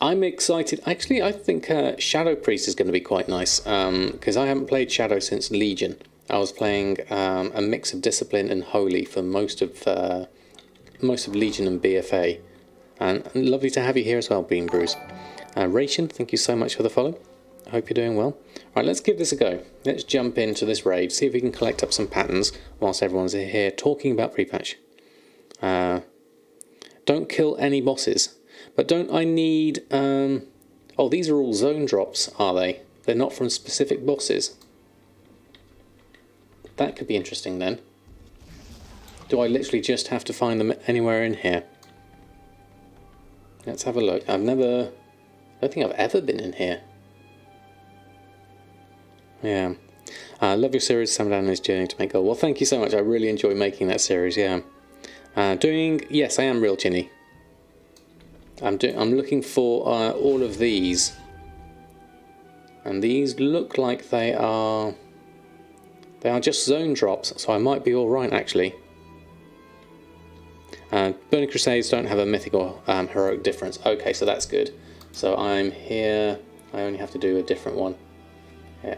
I'm excited. Actually, I think Shadow Priest is going to be quite nice, because I haven't played Shadow since Legion. I was playing a mix of Discipline and Holy for most of Legion and BFA. And lovely to have you here as well, Bean Bruce. Ration, thank you so much for the follow. I hope you're doing well. Right, let's give this a go. Let's jump into this raid, see if we can collect up some patterns whilst everyone's here talking about pre-patch. Don't kill any bosses. But don't I need... oh, these are all zone drops, are they? They're not from specific bosses. That could be interesting then. Do I literally just have to find them anywhere in here? Let's have a look. I don't think I've ever been in here. Yeah. Love your series, Samadan is Journey to Make Gold. Well, thank you so much. I really enjoy making that series, yeah. Yes, I am real Ginny. I'm looking for all of these. And these look like they are just zone drops, so I might be alright actually. Burning Crusades don't have a mythic or heroic difference. Okay, so that's good. So I'm here. I only have to do a different one. Yeah.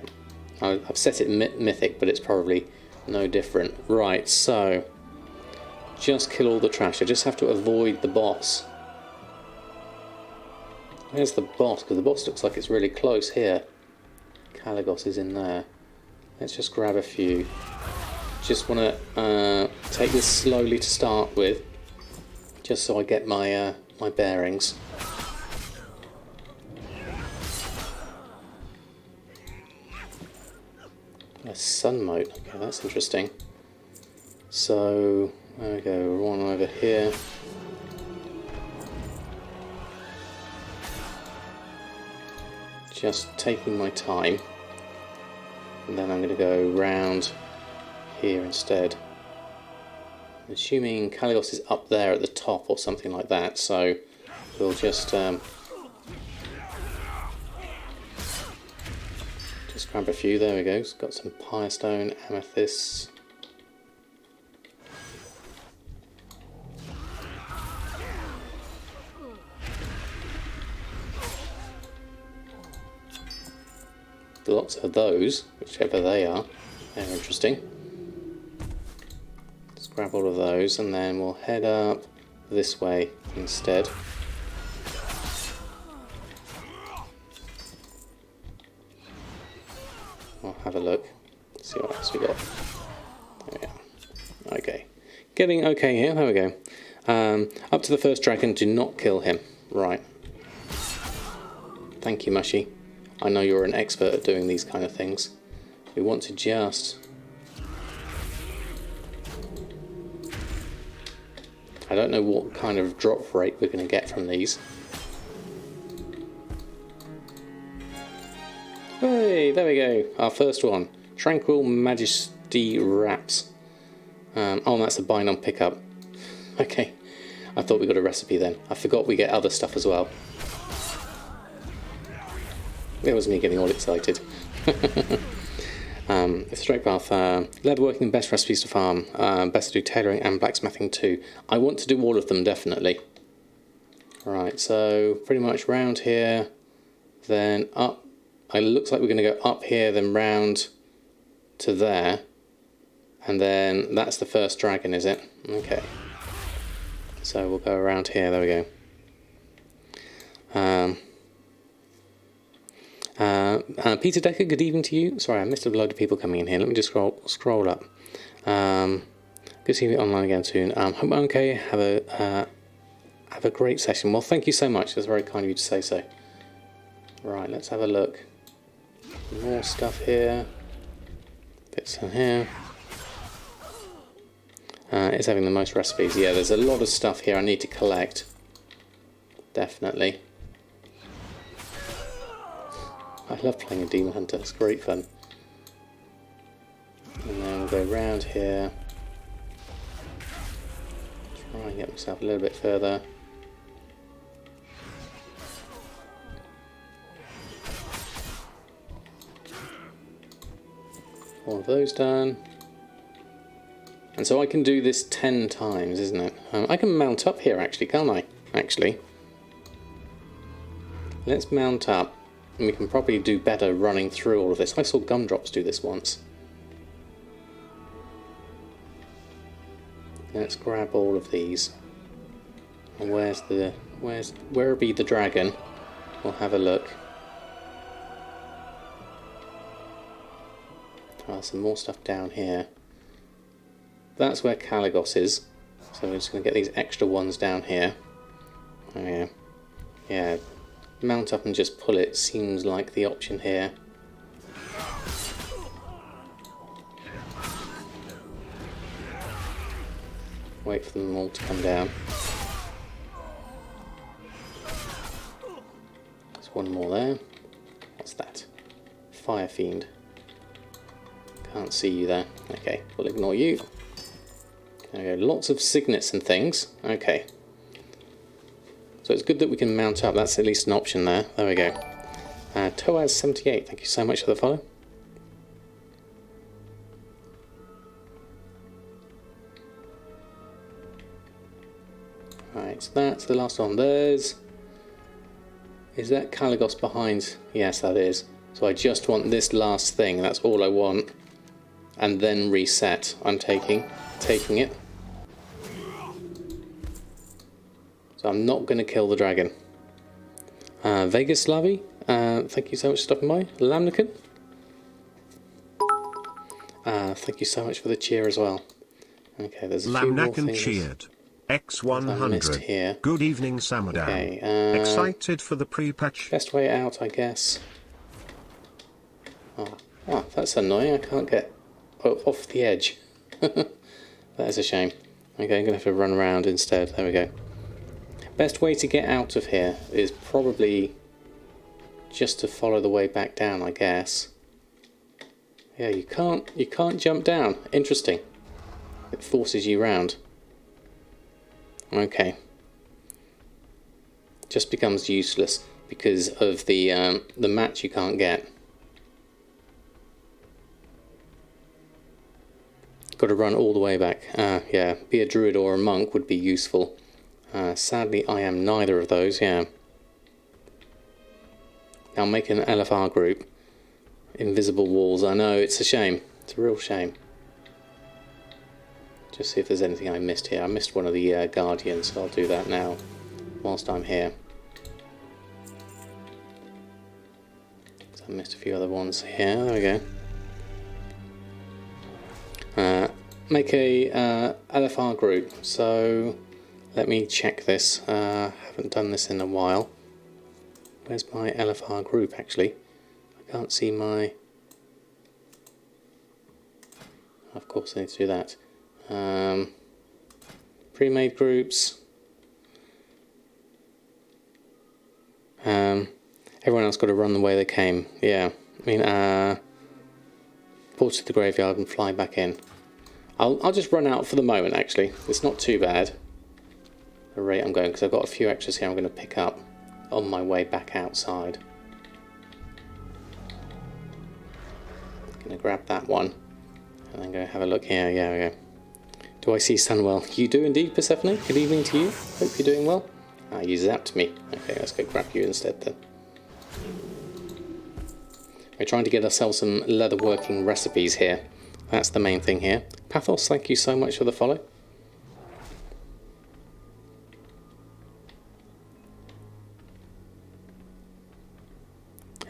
I've set it mythic, but it's probably no different. Right, so just kill all the trash. I just have to avoid the boss. Where's the boss? Because the boss looks like it's really close here. Caligos is in there. Let's just grab a few. Just want to take this slowly to start with, just so I get my my bearings. A sun mote. Okay, that's interesting. So there we go. One over here. Just taking my time, and then I'm going to go round here instead. I'm assuming Caligos is up there at the top or something like that, so we'll just grab a few. There we go. It's got some Pyrestone, Amethyst. Lots of those, whichever they are. They're interesting. Let's grab all of those and then we'll head up this way instead. I'll have a look, see what else we got. There we are. Okay. Getting okay here, there we go. Up to the first dragon, do not kill him. Right. Thank you, Mushy. I know you're an expert at doing these kind of things. We want to just... I don't know what kind of drop rate we're going to get from these. Hey, there we go. Our first one. Tranquil Majesty Wraps. Oh, that's a bind on pickup. Okay. I thought we got a recipe then. I forgot we get other stuff as well. It was me getting all excited. Straight path. Leatherworking, best recipes to farm. Best to do tailoring and blacksmithing too. I want to do all of them, definitely. Right, so pretty much round here, then up. It looks like we're going to go up here, then round to there. And then that's the first dragon, is it? Okay. So we'll go around here, there we go. Peter Decker, good evening to you. Sorry, I missed a load of people coming in here. Let me just scroll up. Good to see you online again soon. Hope I'm okay. Have a great session. Well, thank you so much. That's very kind of you to say so. Right, let's have a look. More stuff here. Bits in here. It's having the most recipes. Yeah, there's a lot of stuff here I need to collect. Definitely. I love playing a Demon Hunter, it's great fun. And then we'll go round here. Try and get myself a little bit further. All of those done. And so I can do this 10 times, isn't it? I can mount up here actually, can't I? Actually. Let's mount up. And we can probably do better running through all of this. I saw Gumdrops do this once. Let's grab all of these. And where be the dragon? We'll have a look. Oh, some more stuff down here. That's where Caligos is. So we're just going to get these extra ones down here. Oh yeah. Yeah. Mount up and just pull it seems like the option here. Wait for them all to come down. There's one more there. What's that? Fire Fiend. Can't see you there. Okay, we'll ignore you. There we go. Lots of signets and things. Okay. So it's good that we can mount up. That's at least an option there. There we go. Toaz78, thank you so much for the follow. Right, so that's the last one. Is that Caligos behind? Yes, that is. So I just want this last thing. That's all I want. And then reset. I'm taking it. So I'm not going to kill the dragon. Vegas Slavi, thank you so much for stopping by. Lamnican, thank you so much for the cheer as well. Okay, there's a few more things. Cheered. X100 here. Good evening, Samadan. Okay, excited for the pre-patch. Best way out, I guess. Oh, that's annoying. I can't get off the edge. That is a shame. Okay, I'm going to have to run around instead. There we go. Best way to get out of here is probably just to follow the way back down, I guess. Yeah, you can't jump down. Interesting. It forces you round. Okay. Just becomes useless because of the match you can't get. Got to run all the way back. Yeah, be a druid or a monk would be useful. Sadly, I am neither of those, yeah. Now make an LFR group. Invisible walls, I know, it's a shame. It's a real shame. Just see if there's anything I missed here. I missed one of the guardians, so I'll do that now, whilst I'm here. So I missed a few other ones here, there we go. Make a LFR group, so... Let me check this. Haven't done this in a while. Where's my LFR group actually? I can't see my... Of course I need to do that. Pre-made groups. Everyone else got to run the way they came. Yeah. I mean, port to the graveyard and fly back in. I'll just run out for the moment actually. It's not too bad. The rate I'm going, because I've got a few extras here I'm going to pick up on my way back outside. Going to grab that one and then go have a look here. Yeah, we go. Do I see Sunwell? You do indeed, Persephone. Good evening to you. Hope you're doing well. Ah, you zapped me. Okay, let's go grab you instead then. We're trying to get ourselves some leatherworking recipes here. That's the main thing here. Pathos, thank you so much for the follow.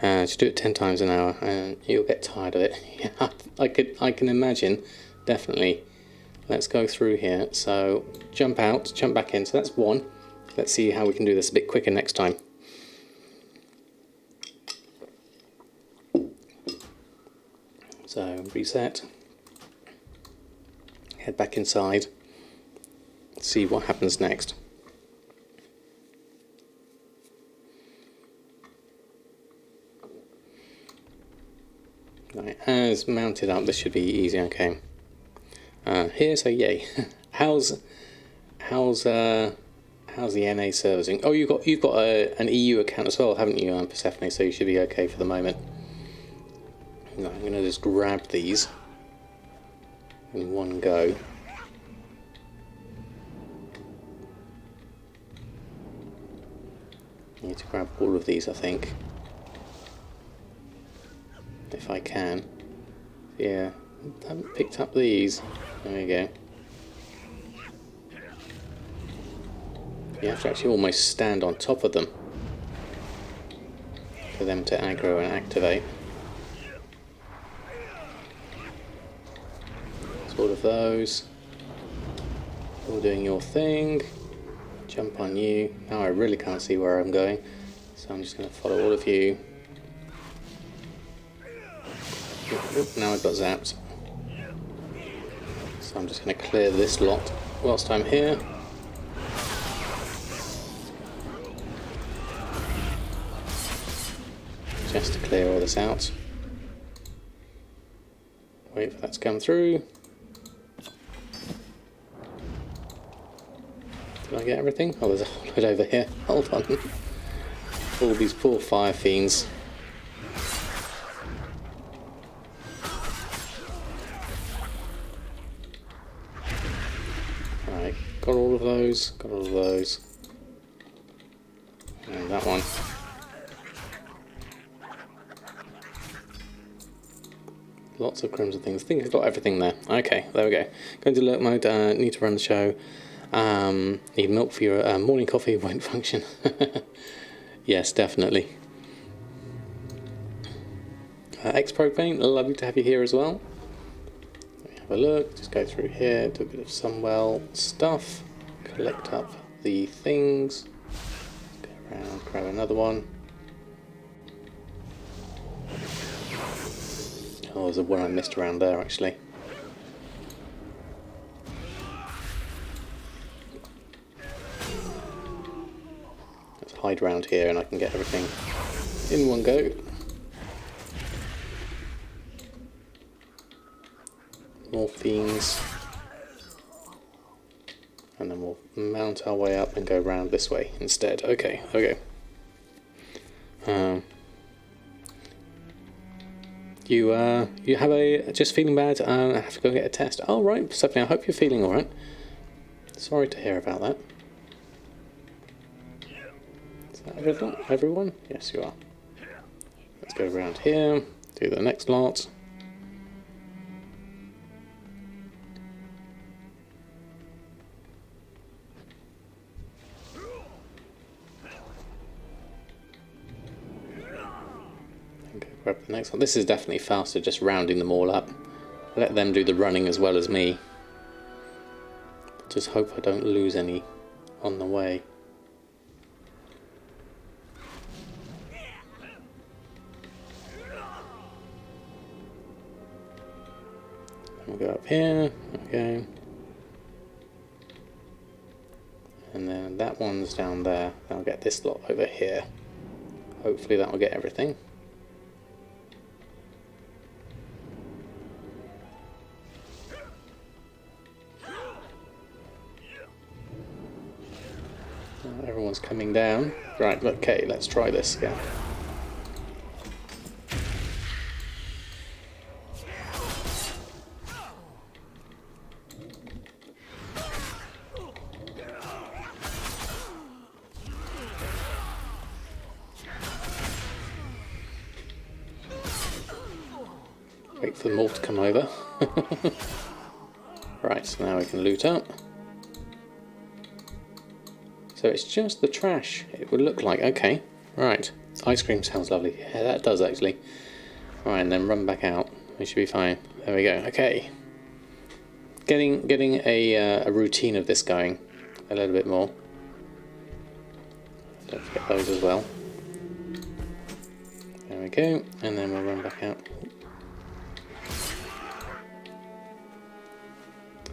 Just do it 10 times an hour and you'll get tired of it. Yeah, I can imagine, definitely. Let's go through here. So jump out, jump back in. So that's one. Let's see how we can do this a bit quicker next time. So reset. Head back inside. See what happens next. Right, as mounted up, this should be easy. Okay. Here, so yay. how's the NA servers doing? Oh, you've got an EU account as well, haven't you, Persephone? So you should be okay for the moment. No, I'm gonna just grab these in one go. I need to grab all of these, I think, if I can. Yeah, I haven't picked up these. There we go. You have to actually almost stand on top of them for them to aggro and activate. So all of those. All doing your thing. Jump on you. Now I really can't see where I'm going, so I'm just going to follow all of you. Oop, now I've got zapped. So I'm just going to clear this lot whilst I'm here. Just to clear all this out. Wait for that to come through. Did I get everything? Oh, there's a whole load over here. Hold on. All these poor fire fiends. Right, got all of those. Got all of those. And that one. Lots of crimson things. I think I've got everything there. Okay, there we go. Going to alert mode. Need to run the show. Need milk for your morning coffee. Won't function. Yes, definitely. X-Propane, lovely to have you here as well. Let me have a look. Just go through here. Do a bit of Sunwell stuff. Collect up the things. Go around, grab another one. Oh, there's one I missed around there actually. Let's hide around here and I can get everything in one go. More fiends. And then we'll mount our way up and go round this way instead. Okay, okay. You have just feeling bad? I have to go get a test. Oh, right, Stephanie, I hope you're feeling alright. Sorry to hear about that. Is that everyone? Yes, you are. Let's go around here, do the next lot. Grab the next one. This is definitely faster, just rounding them all up. Let them do the running as well as me. Just hope I don't lose any on the way. We'll go up here, okay. And then that one's down there. I'll get this lot over here. Hopefully that will get everything. Everyone's coming down. Right, okay, let's try this again. Wait for them all to come over. Right, so now we can loot up. So it's just the trash, it would look like. Okay, right. Ice cream sounds lovely. Yeah, that does actually. Right, and then run back out. We should be fine. There we go. Okay. Getting a routine of this going a little bit more. Don't forget those as well. There we go, and then we'll run back out.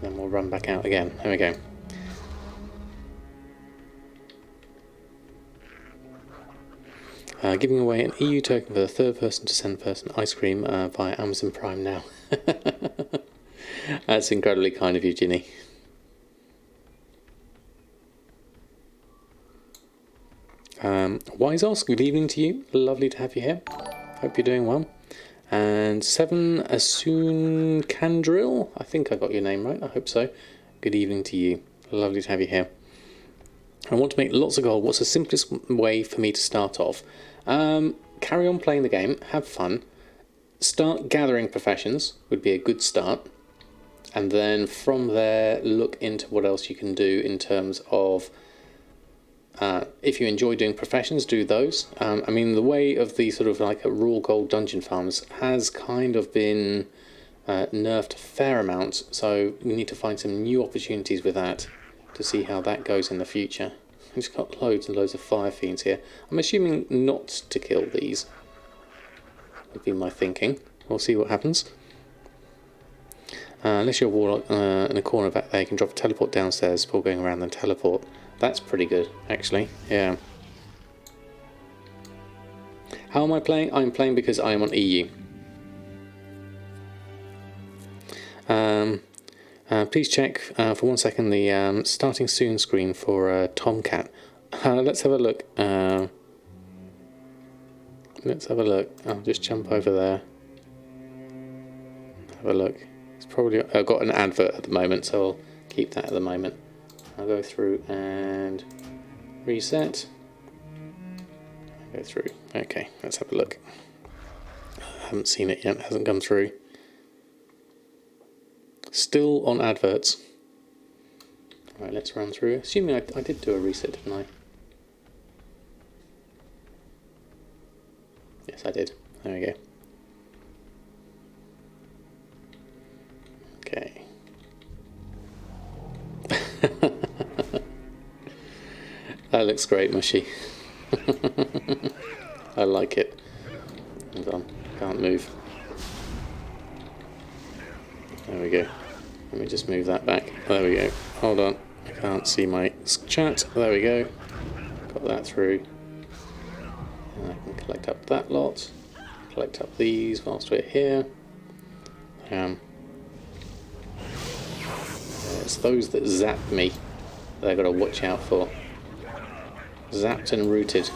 Then we'll run back out again. There we go. Giving away an EU token for the third person to send person ice cream via Amazon Prime now. That's incredibly kind of you, Ginny. Wise Os, good evening to you. Lovely to have you here. Hope you're doing well. And Seven Asun Kandril, I think I got your name right. I hope so. Good evening to you. Lovely to have you here. I want to make lots of gold. What's the simplest way for me to start off? Carry on playing the game. Have fun. Start gathering professions would be a good start. And then from there, look into what else you can do in terms of if you enjoy doing professions, do those. I mean, the way of the sort of like a raw gold dungeon farms has kind of been nerfed a fair amount, so we need to find some new opportunities with that to see how that goes in the future. We've just got loads and loads of fire fiends here. I'm assuming not to kill these, would be my thinking. We'll see what happens. Unless you're a warlock in a corner back there, you can drop a teleport downstairs before going around and teleport. That's pretty good, actually. Yeah. How am I playing? I'm playing because I am on EU. Please check for 1 second the starting soon screen for Tomcat. Let's have a look. Let's have a look. I'll just jump over there. Have a look. It's probably I've got an advert at the moment, so I'll keep that at the moment. I'll go through and reset. Go through. Okay, let's have a look. I haven't seen it yet. It hasn't come through. Still on adverts. Right, let's run through. Assuming I did do a reset, didn't I? Yes, I did. There we go. Okay. That looks great, Mushy. I like it. Hold on, can't move. There we go. Let me just move that back. There we go. Hold on, I can't see my chat. There we go. Got that through. And I can collect up that lot. Collect up these whilst we're here. It's those that zap me that I've got to watch out for. Zapped and rooted.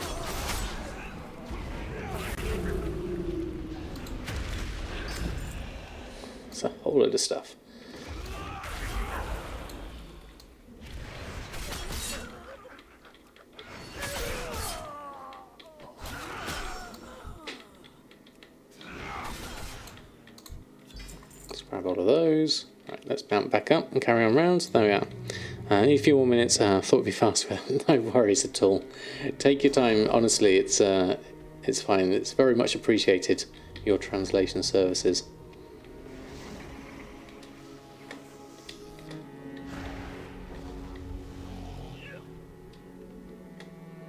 It's a whole load of stuff. Let's grab all of those. Right, let's bounce back up and carry on round. There we are. Need a few more minutes. Thought it'd be faster. No worries at all. Take your time. Honestly, it's fine. It's very much appreciated, your translation services.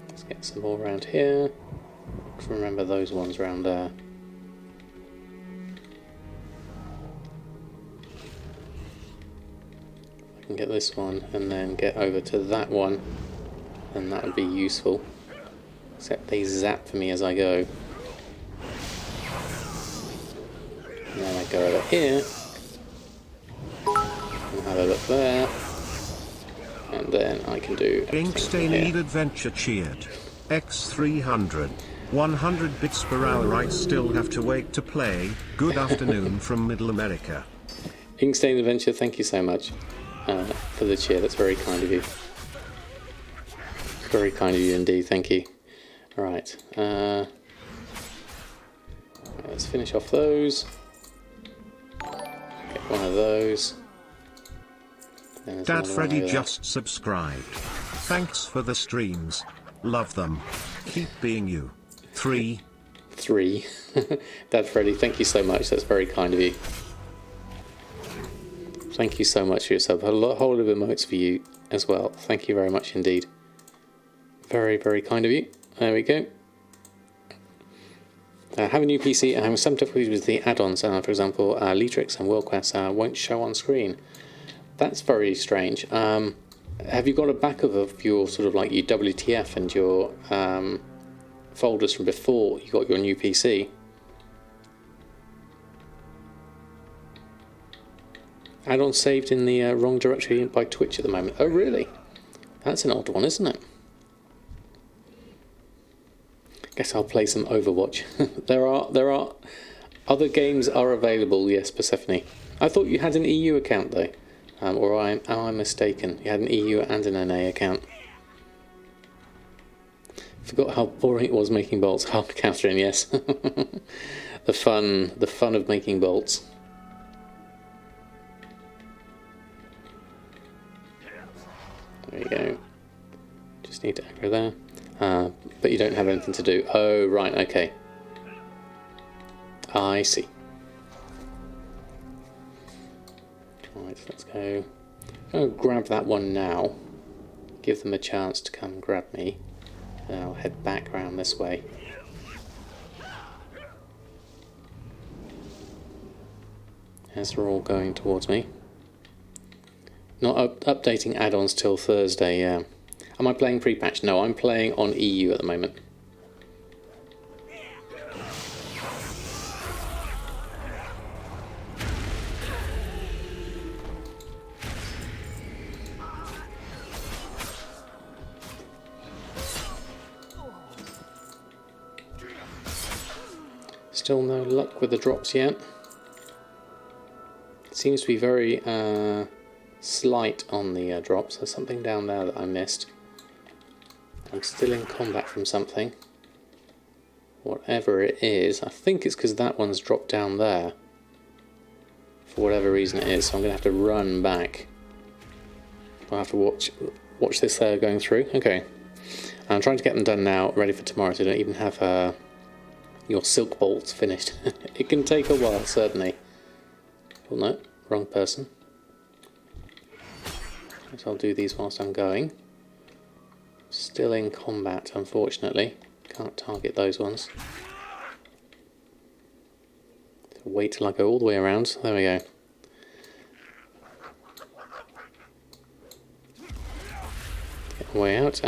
Let's get some more around here. Remember those ones around there. And get this one and then get over to that one, and that would be useful, except they zap me as I go. And then I go over here and have a look there, and then I can do Inkstain Lead Adventure cheered. X300. 100 bits per hour. I still have to wait to play. Good afternoon from Middle America. Inkstain Adventure, thank you so much for the cheer. That's very kind of you. Very kind of you indeed, thank you. Right, let's finish off those. one of those. Then there's Dad another one Freddy over there. just subscribed. Thanks for the streams. Love them. Keep being you. 3. 3. Dad Freddy, thank you so much. That's very kind of you. Thank you so much for your sub. A whole lot of emotes for you as well. Thank you very much indeed. Very, very kind of you. There we go. Have a new PC and having some difficulties with the add-ons. For example, Leatrix and WorldQuest won't show on screen. That's very strange. Have you got a backup of your sort of like your WTF and your folders from before you got your new PC? Add-on saved in the wrong directory by Twitch at the moment. Oh, really? That's an odd one, isn't it? Guess I'll play some Overwatch. there are other games are available. Yes, Persephone. I thought you had an EU account though, or am I mistaken? You had an EU and an NA account. Forgot how boring it was making bolts. Hard countering, yes. the fun of making bolts. There you go. Just need to aggro there. But you don't have anything to do. Oh, right, okay. I see. Right, let's go. I'm going to grab that one now. Give them a chance to come grab me. And I'll head back around this way. As they're all going towards me. Not updating add-ons till Thursday, yeah. Am I playing pre-patch? No, I'm playing on EU at the moment. Still no luck with the drops yet. It seems to be very slight on the drops. There's something down there that I missed. I'm still in combat from something. Whatever it is. I think it's because that one's dropped down there. For whatever reason it is. So I'm going to have to run back. I'll have to watch this going through. Okay. I'm trying to get them done now, ready for tomorrow, so you don't even have your silk bolts finished. It can take a while, certainly. Oh no, wrong person. So I'll do these whilst I'm going. Still in combat, unfortunately. Can't target those ones. So wait till I go all the way around. There we go. Get the way out.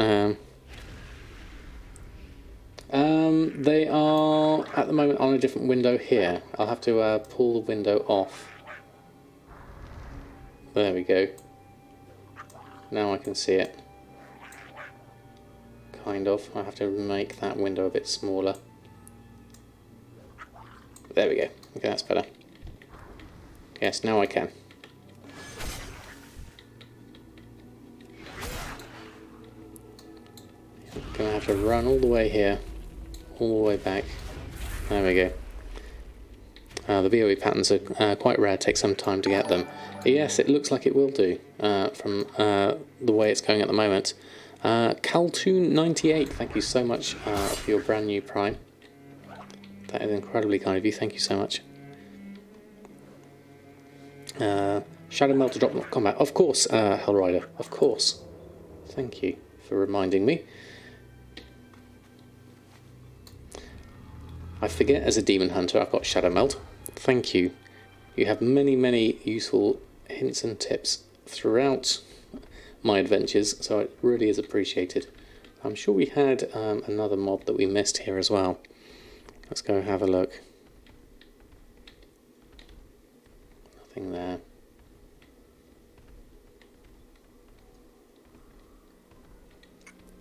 They are at the moment on a different window here. I'll have to pull the window off. There we go. Now I can see it. Kind of. I have to make that window a bit smaller. There we go. Okay, that's better. Yes, now I can. I'm gonna have to run all the way here, all the way back. There we go. The VOE patterns are quite rare, take some time to get them. Yes, it looks like it will do from the way it's going at the moment. Caltoon98, thank you so much for your brand new Prime. That is incredibly kind of you, thank you so much. Shadow Melter drop not combat, of course, Hellrider, of course. Thank you for reminding me. I forget as a demon hunter I've got Shadow Melt. Thank you. You have many, many useful hints and tips throughout my adventures, so it really is appreciated. I'm sure we had another mob that we missed here as well. Let's go have a look. Nothing there.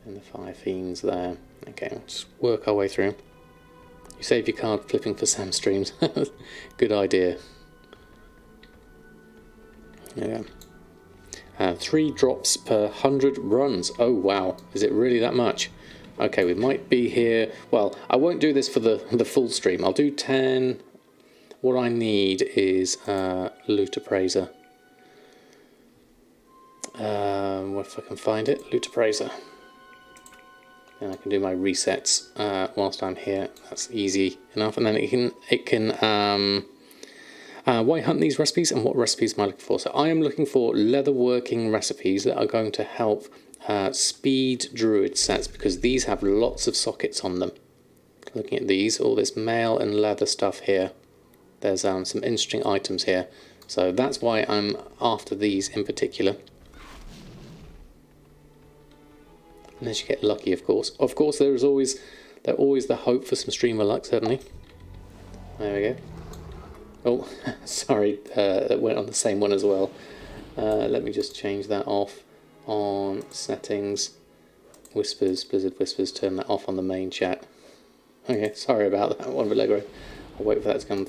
And the 5 fiends there. Okay, we'll just work our way through. You save your card flipping for Sam streams. Good idea. Yeah. 3 drops per 100 runs. Oh wow, is it really that much? Okay, we might be here. Well, I won't do this for the full stream. I'll do 10. What I need is loot appraiser. If I can find it, loot appraiser. And I can do my resets whilst I'm here. That's easy enough. And then it can why hunt these recipes, and what recipes am I looking for? So I am looking for leatherworking recipes that are going to help speed druid sets, because these have lots of sockets on them. Looking at these, all this mail and leather stuff here. There's some interesting items here. So that's why I'm after these in particular. Unless you get lucky, of course. Of course, there's always the hope for some streamer luck, certainly. There we go. Oh, sorry, that went on the same one as well. Let me just change that off on settings. Whispers, Blizzard Whispers, turn that off on the main chat. Okay, sorry about that one, Allegro. I'll wait for that to come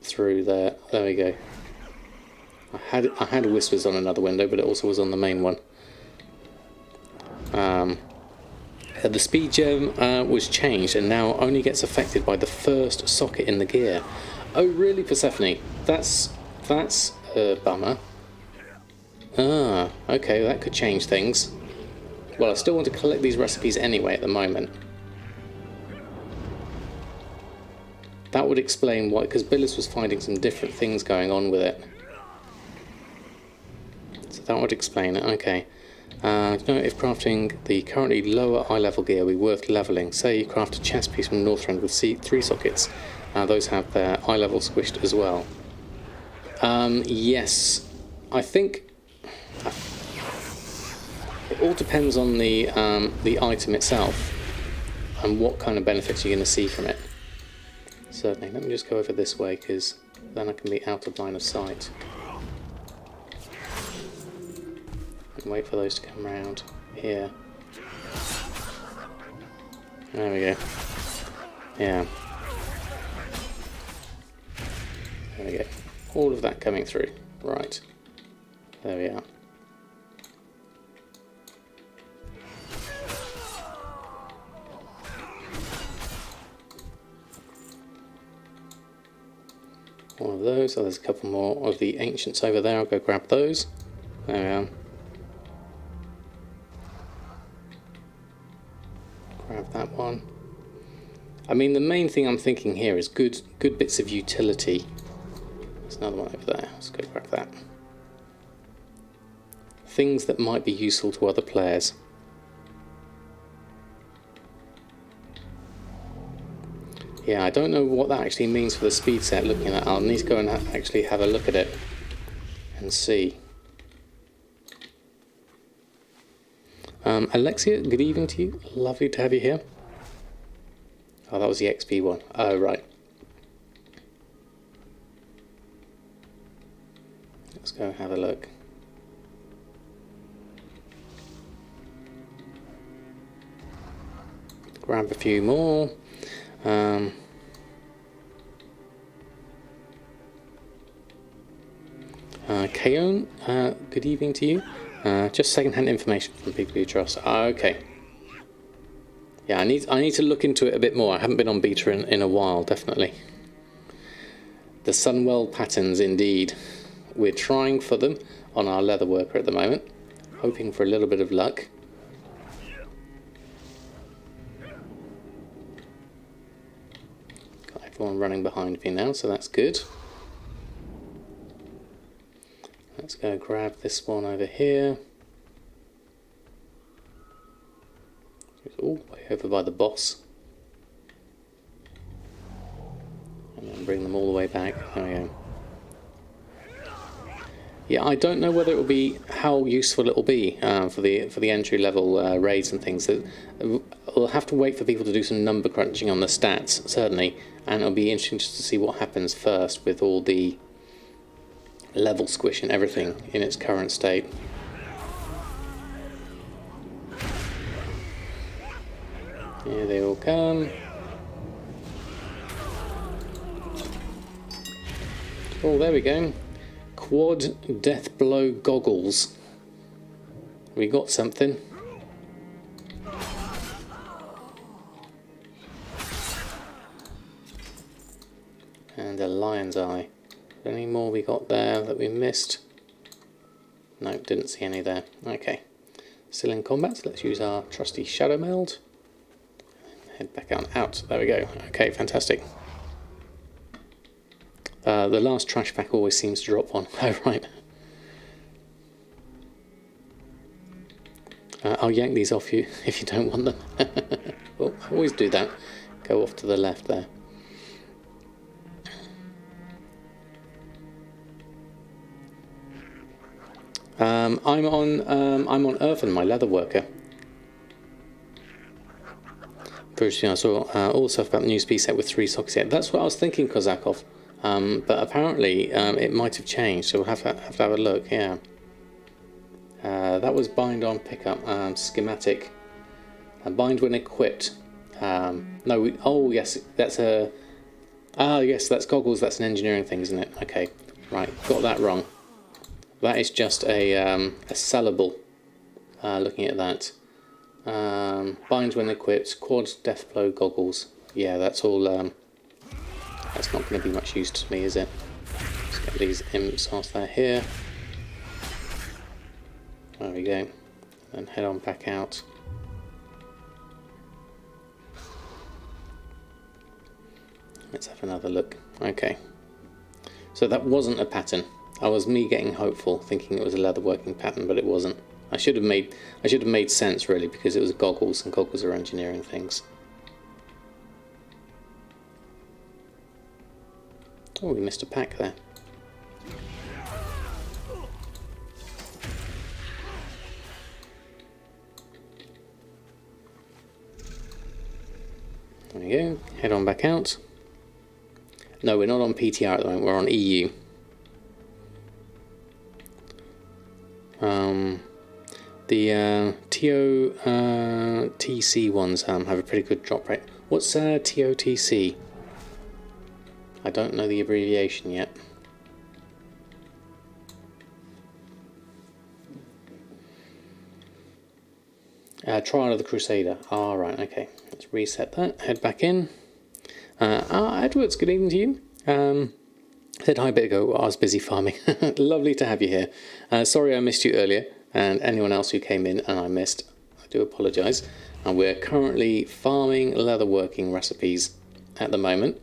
through there. There we go. I had Whispers on another window, but it also was on the main one. The speed gem was changed and now only gets affected by the first socket in the gear. Oh really, Persephone? That's a bummer. Ah, okay, that could change things. Well, I still want to collect these recipes anyway at the moment. That would explain why, because Billis was finding some different things going on with it. So that would explain it, okay. To know if crafting the currently lower eye level gear will be worth levelling. Say you craft a chest piece from Northrend with 3 sockets. Those have their eye level squished as well. Yes, I think it all depends on the item itself and what kind of benefits you're going to see from it. Certainly, let me just go over this way, because then I can be out of line of sight. And wait for those to come around here. There we go. Yeah. There we go. All of that coming through. Right. There we are. One of those. Oh, there's a couple more of the ancients over there. I'll go grab those. There we are. Grab that one. I mean, the main thing I'm thinking here is good bits of utility. There's another one over there. Let's go grab that. Things that might be useful to other players. Yeah, I don't know what that actually means for the speed set. Looking at that, I'll need to go and actually have a look at it and see. Alexia, good evening to you. Lovely to have you here. Oh, that was the XP one. Oh, right. Let's go have a look. Grab a few more. Kaon, good evening to you. Just second-hand information from people you trust. Okay. Yeah, I need to look into it a bit more. I haven't been on beta in a while, definitely. The Sunwell patterns, indeed. We're trying for them on our leatherworker at the moment, hoping for a little bit of luck. Got everyone running behind me now, so that's good. Let's go grab this one over here. It's all the way over by the boss. And then bring them all the way back. There we go. Yeah, I don't know whether it will be how useful it will be for the entry level raids and things. We'll have to wait for people to do some number crunching on the stats, certainly, and it'll be interesting just to see what happens first with all the level squish and everything in its current state. Here they all come. Oh, there we go. Quad death blow goggles. We got something. and a lion's eye. Any more we got there that we missed? No, didn't see any there. Okay, still in combat, so let's use our trusty shadow meld. Head back out. There we go. Okay, fantastic. The last trash pack always seems to drop one. Oh, right. I'll yank these off you if you don't want them. Well, I always do that. Go off to the left there. I'm on Earthen, my leather worker. I saw all the stuff about the new speed set with 3 sockets yet. That's what I was thinking, Kozakov. But apparently it might have changed, so we'll have to have a look. Yeah. That was bind on pickup, schematic. Bind when equipped. No, oh yes, that's a. Yes, that's goggles. That's an engineering thing, isn't it? Okay, right, got that wrong. That is just a sellable. Looking at that, binds when equipped. Quad death blow goggles. Yeah, that's all. That's not going to be much use to me, is it? Let's get these imps whilst they're here. There we go. And head on back out. Let's have another look. Okay. So that wasn't a pattern. That was me getting hopeful, thinking it was a leatherworking pattern, but it wasn't. I should have made sense really, because it was goggles, and goggles are engineering things. Oh, we missed a pack there. There we go. Head on back out. No, we're not on PTR at the moment. We're on EU. The TOTC ones have a pretty good drop rate. What's TOTC? I don't know the abbreviation yet. Trial of the Crusader. Ah, right, okay. Let's reset that. Head back in. Edwards, good evening to you. Said hi a bit ago, I was busy farming. Lovely to have you here. Sorry I missed you earlier, and anyone else who came in and I missed, I do apologise. And we're currently farming leatherworking recipes at the moment,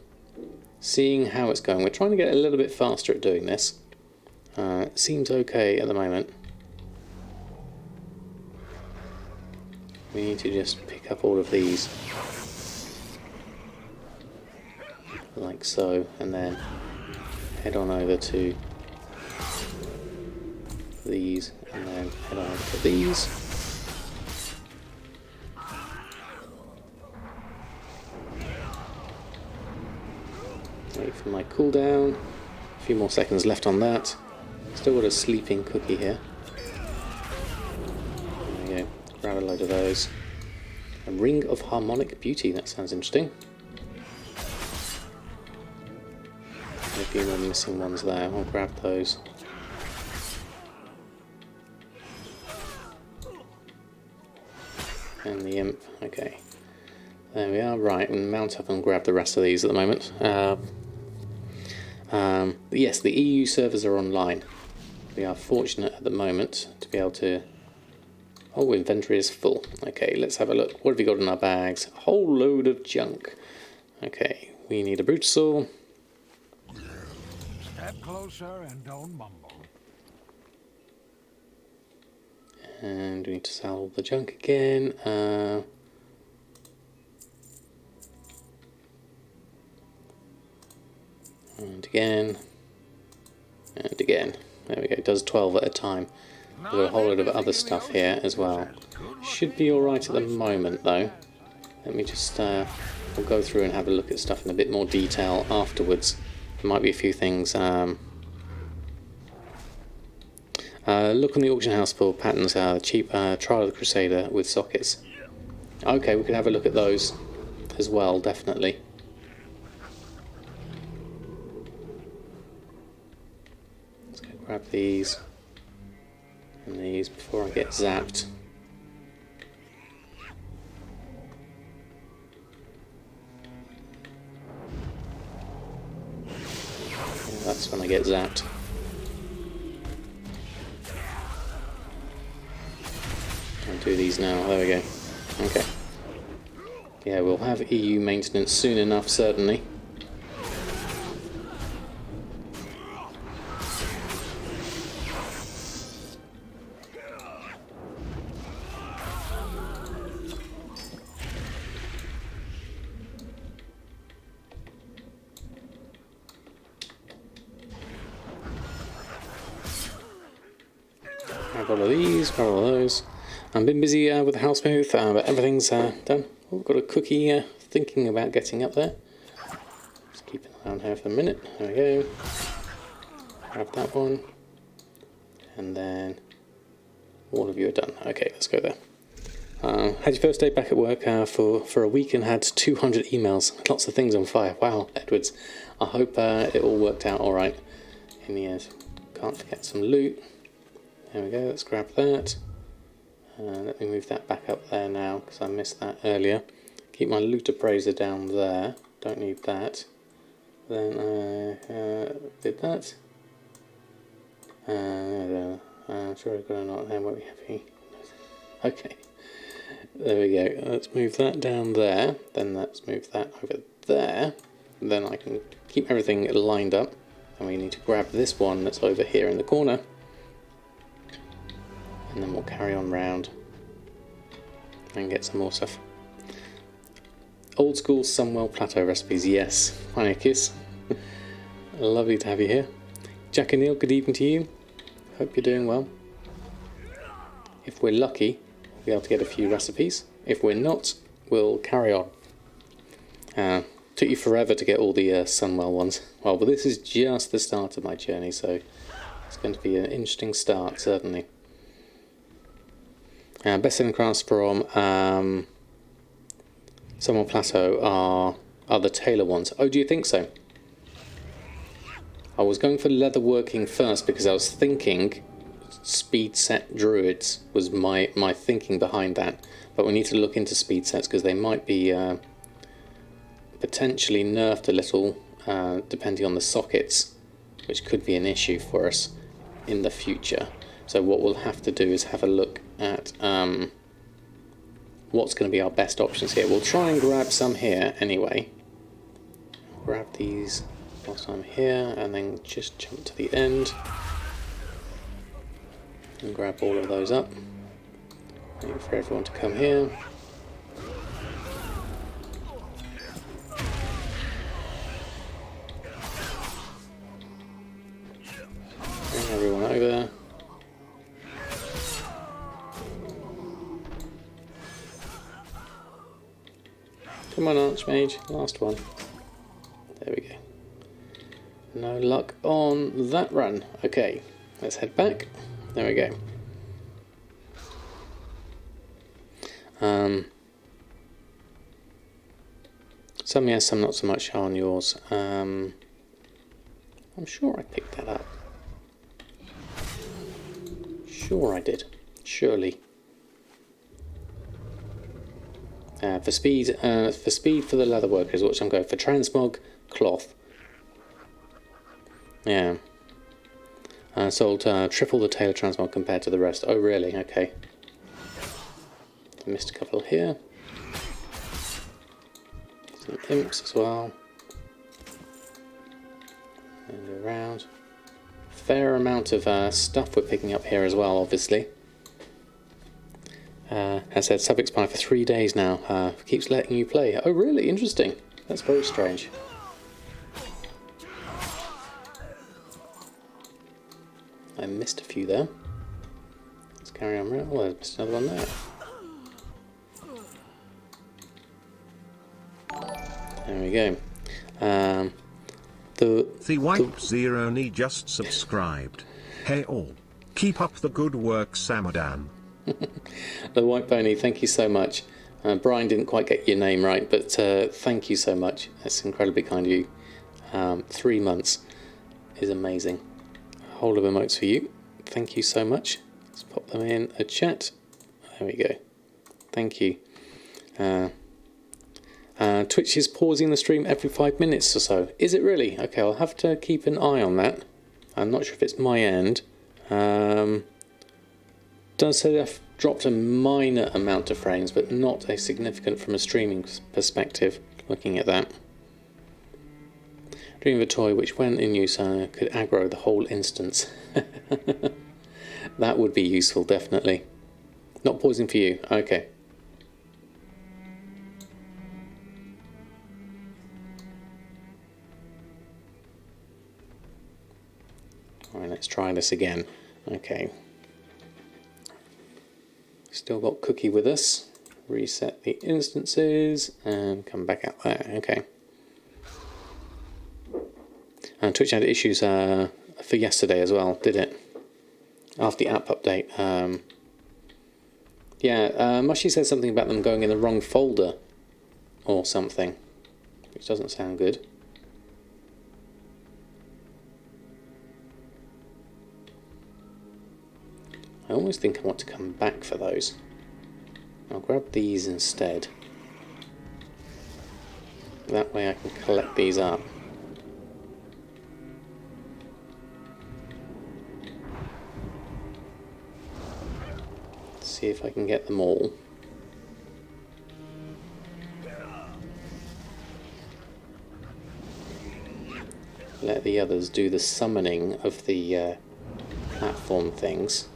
seeing how it's going. We're trying to get a little bit faster at doing this. It seems okay at the moment. We need to just pick up all of these, like so, and then head on over to these, and then head on to these. Wait for my cooldown. A few more seconds left on that. Still got a sleeping cookie here. There we go. Grab a load of those. A ring of harmonic beauty. That sounds interesting. A few more missing ones there. I'll grab those. And the imp. Okay. There we are. Right, and mount up and grab the rest of these at the moment. But yes, the EU servers are online. We are fortunate at the moment to be able to... Oh, inventory is full. Okay, let's have a look. What have we got in our bags? A whole load of junk. Okay, we need a brute saw. Step closer and don't mumble. And we need to sell all the junk again. And again. And again. There we go. It does 12 at a time. We've got a whole load of other stuff here as well. Should be alright at the moment though. Let me just... we'll go through and have a look at stuff in a bit more detail afterwards. There might be a few things... look on the auction house for patterns, cheap Trial of the Crusader with sockets. Okay, we could have a look at those as well, definitely. Let's go grab these and these before I get zapped. That's when I get zapped. I'll do these now. There we go. Okay. Yeah, we'll have EU maintenance soon enough, certainly. Grab all of these, grab all of those. I've been busy with the house move, but everything's done. Oh, we've got a cookie thinking about getting up there. Just keep it around here for a minute. There we go. Grab that one. And then all of you are done. Okay, let's go there. Had your first day back at work for a week and had 200 emails. Lots of things on fire. Wow, Edwards. I hope it all worked out alright in the end. Can't forget some loot. There we go, let's grab that. Let me move that back up there now because I missed that earlier. Keep my loot appraiser down there. Don't need that. Then I did that. Sure I got a knot there, won't be happy. Okay. There we go. Let's move that down there. Then let's move that over there. Then I can keep everything lined up. And we need to grab this one that's over here in the corner. And then we'll carry on round and get some more stuff. Old school Sunwell Plateau recipes, yes. Hi Nikis. Lovely to have you here. Jack and Neil, good evening to you. Hope you're doing well. If we're lucky, we'll be able to get a few recipes. If we're not, we'll carry on. Took you forever to get all the Sunwell ones. Well, but this is just the start of my journey, so it's going to be an interesting start, certainly. Best-selling crafts from Sunwell Plateau are the tailor ones. Oh, do you think so? I was going for leatherworking first because I was thinking speed set druids was my thinking behind that. But we need to look into speed sets because they might be potentially nerfed a little depending on the sockets, which could be an issue for us in the future. So what we'll have to do is have a look at what's going to be our best options here. We'll try and grab some here anyway. Grab these whilst I'm here and then just jump to the end and grab all of those up. Wait for everyone to come here. Bring everyone over. Come on, Archmage, last one. There we go. No luck on that run. Okay, let's head back. There we go. Some yes, some not so much on yours. I'm sure I picked that up. Sure I did. Surely. For speed for the leather workers, which I'm going for transmog cloth. Yeah. Sold triple the tailor transmog compared to the rest. Oh really? Okay. I missed a couple here. Some imps as well. And around. Fair amount of stuff we're picking up here as well, obviously. Has said sub expire for 3 days now. Keeps letting you play. Oh really? Interesting. That's very strange. I missed a few there. Let's carry on around. Oh, I missed another one there. There we go. The White Zeroni just subscribed. Hey all. Keep up the good work, Samadan. The White Pony, thank you so much. Brian didn't quite get your name right, but thank you so much. That's incredibly kind of you. 3 months is amazing. A whole of emotes for you. Thank you so much. Let's pop them in a chat. There we go. Thank you. Twitch is pausing the stream every 5 minutes or so. Is it really? Okay, I'll have to keep an eye on that. I'm not sure if it's my end. Does say they've dropped a minor amount of frames, but not a significant from a streaming perspective, looking at that. Dream of a toy which, when in use, could aggro the whole instance. That would be useful, definitely. Not pausing for you. Okay. Alright, let's try this again. Okay. Still got Cookie with us. Reset the instances and come back out there. Okay. And Twitch had issues for yesterday as well, did it? After the app update. Yeah, Mushy said something about them going in the wrong folder or something, which doesn't sound good. I almost think I want to come back for those. I'll grab these instead. That way I can collect these up. See if I can get them all. Let the others do the summoning of the platform things.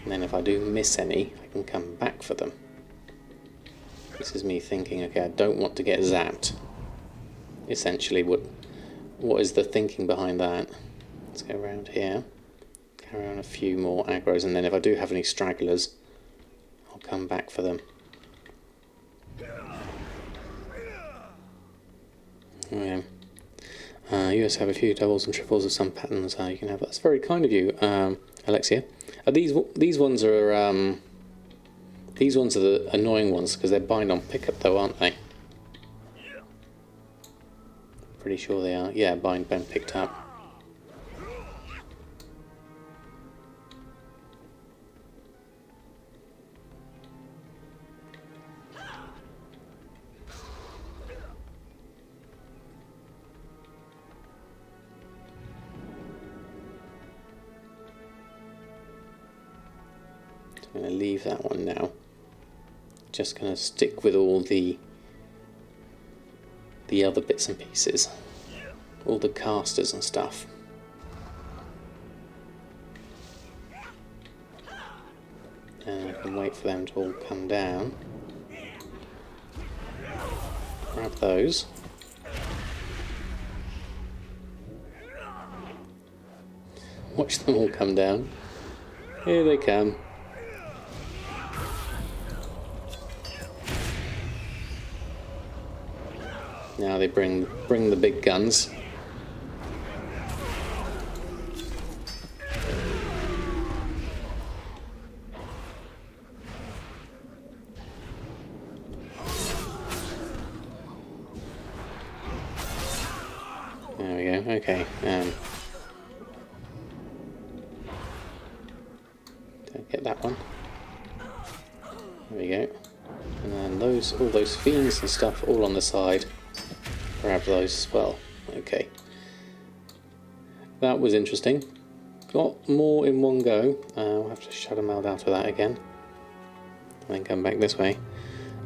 And then if I do miss any, I can come back for them. This is me thinking, okay, I don't want to get zapped. Essentially, what is the thinking behind that? Let's go around here. Carry on a few more aggros, and then if I do have any stragglers, I'll come back for them. Oh, yeah. You also have a few doubles and triples of some patterns you can have. That's very kind of you, Alexia. These ones are the annoying ones because they're bind on pickup though, aren't they? Pretty sure they are. Yeah, bind when picked up. I'm going to leave that one now. Just going to stick with all the other bits and pieces. All the casters and stuff. And I can wait for them to all come down. Grab those. Watch them all come down. Here they come. Now they bring the big guns. There we go. Okay. Don't get that one. There we go. And then all those fiends and stuff all on the side. Grab those as well. Okay. That was interesting. Got more in one go. I'll have to shut them out of that again. And then come back this way.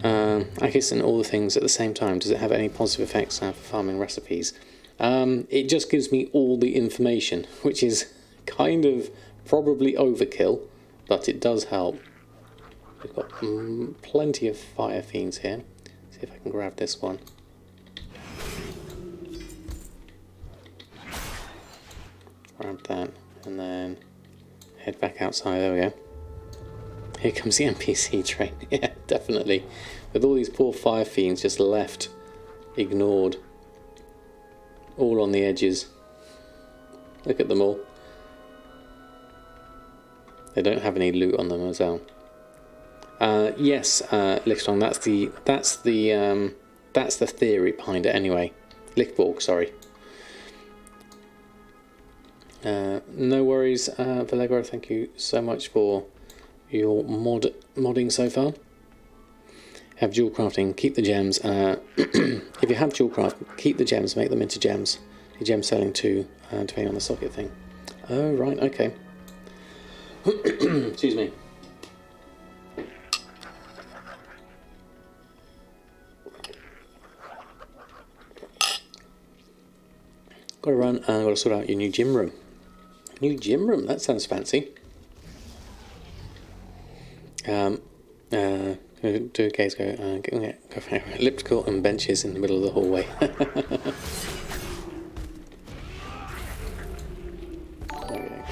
I guess in all the things at the same time, does it have any positive effects for farming recipes? It just gives me all the information, which is kind of probably overkill, but it does help. We've got plenty of fire fiends here. See if I can grab this one. Grab that, and then head back outside. There we go. Here comes the NPC train. Yeah, definitely. With all these poor fire fiends just left, ignored, all on the edges. Look at them all. They don't have any loot on them as well. Yes, Lichtong, that's the theory behind it anyway. Lichtborg, sorry. No worries, Vallegro, thank you so much for your modding so far. have dual crafting, keep the gems. If you have dual craft, keep the gems, make them into gems. The gem selling too, depending on the socket thing. Oh, right, okay. Excuse me. Got to run and got to sort out your new gym room. New gym room, that sounds fancy. Do guys go for elliptical and benches in the middle of the hallway.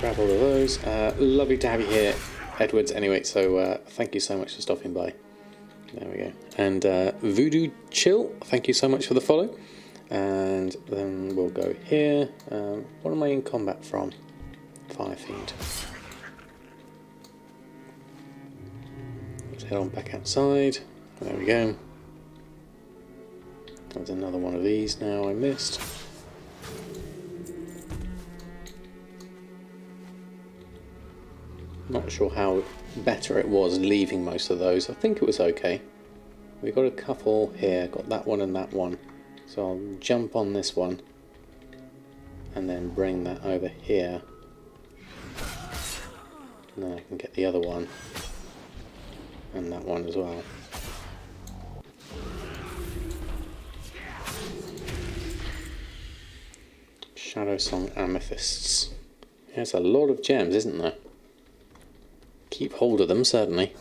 Grab all of those. Lovely to have you here, Edwards. Anyway, so thank you so much for stopping by. There we go. And Voodoo Chill, thank you so much for the follow. And then we'll go here. What am I in combat from? Fire Fiend. Let's head on back outside. There we go. There's another one of these now I missed. Not sure how better it was leaving most of those. I think it was okay. We got a couple here. Got that one and that one. So I'll jump on this one and then bring that over here. And then I can get the other one and that one as well. Shadow Song Amethysts. There's a lot of gems, isn't there? Keep hold of them, certainly.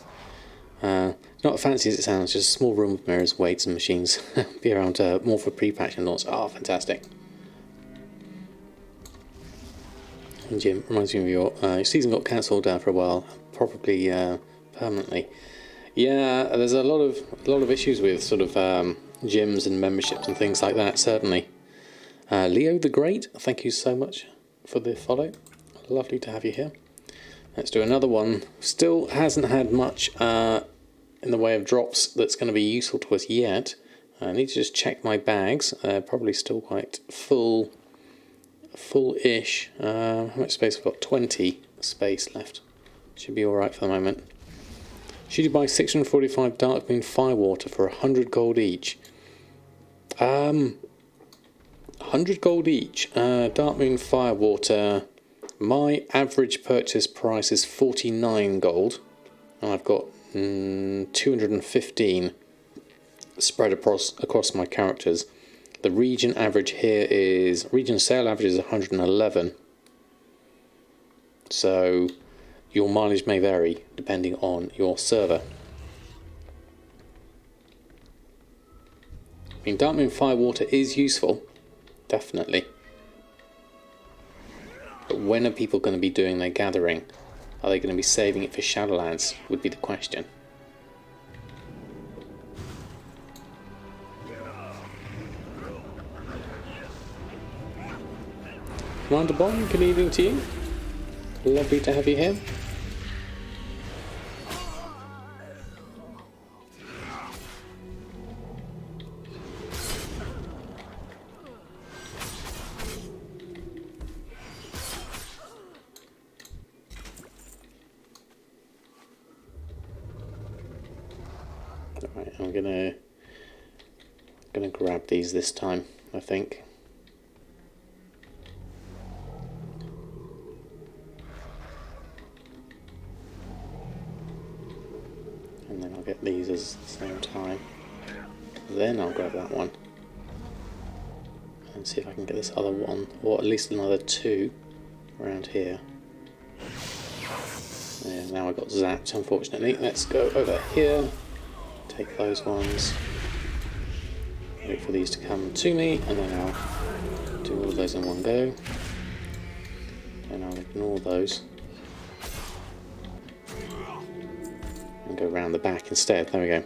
Not as fancy as it sounds, just a small room with mirrors, weights and machines. Be around more for pre-patch and launch. Oh, fantastic. And Jim, reminds me of your season got cancelled for a while, probably permanently. Yeah, there's a lot of issues with sort of gyms and memberships and things like that, certainly. Leo the Great, thank you so much for the follow. Lovely to have you here. Let's do another one. Still hasn't had much in the way of drops that's going to be useful to us yet. I need to just check my bags. Probably still quite full-ish. How much space? I've got 20 space left. Should be alright for the moment. Should you buy 645 Darkmoon Firewater for 100 gold each? 100 gold each. Darkmoon Firewater. My average purchase price is 49 gold. And I've got 215 spread across my characters. The region average here is, region sale average is 111. So your mileage may vary depending on your server. I mean, Darkmoon Firewater is useful, definitely. But when are people going to be doing their gathering? Are they going to be saving it for Shadowlands, would be the question. Commander Bond, good evening to you. Lovely to have you here. Right, I'm gonna grab these this time, I think. And then I'll get these at the same time. Then I'll grab that one. And see if I can get this other one, or at least another two around here. Yeah, now I got zapped, unfortunately. Let's go over here. Take those ones. Wait for these to come to me, and then I'll do all of those in one go. And I'll ignore those. And go around the back instead. There we go.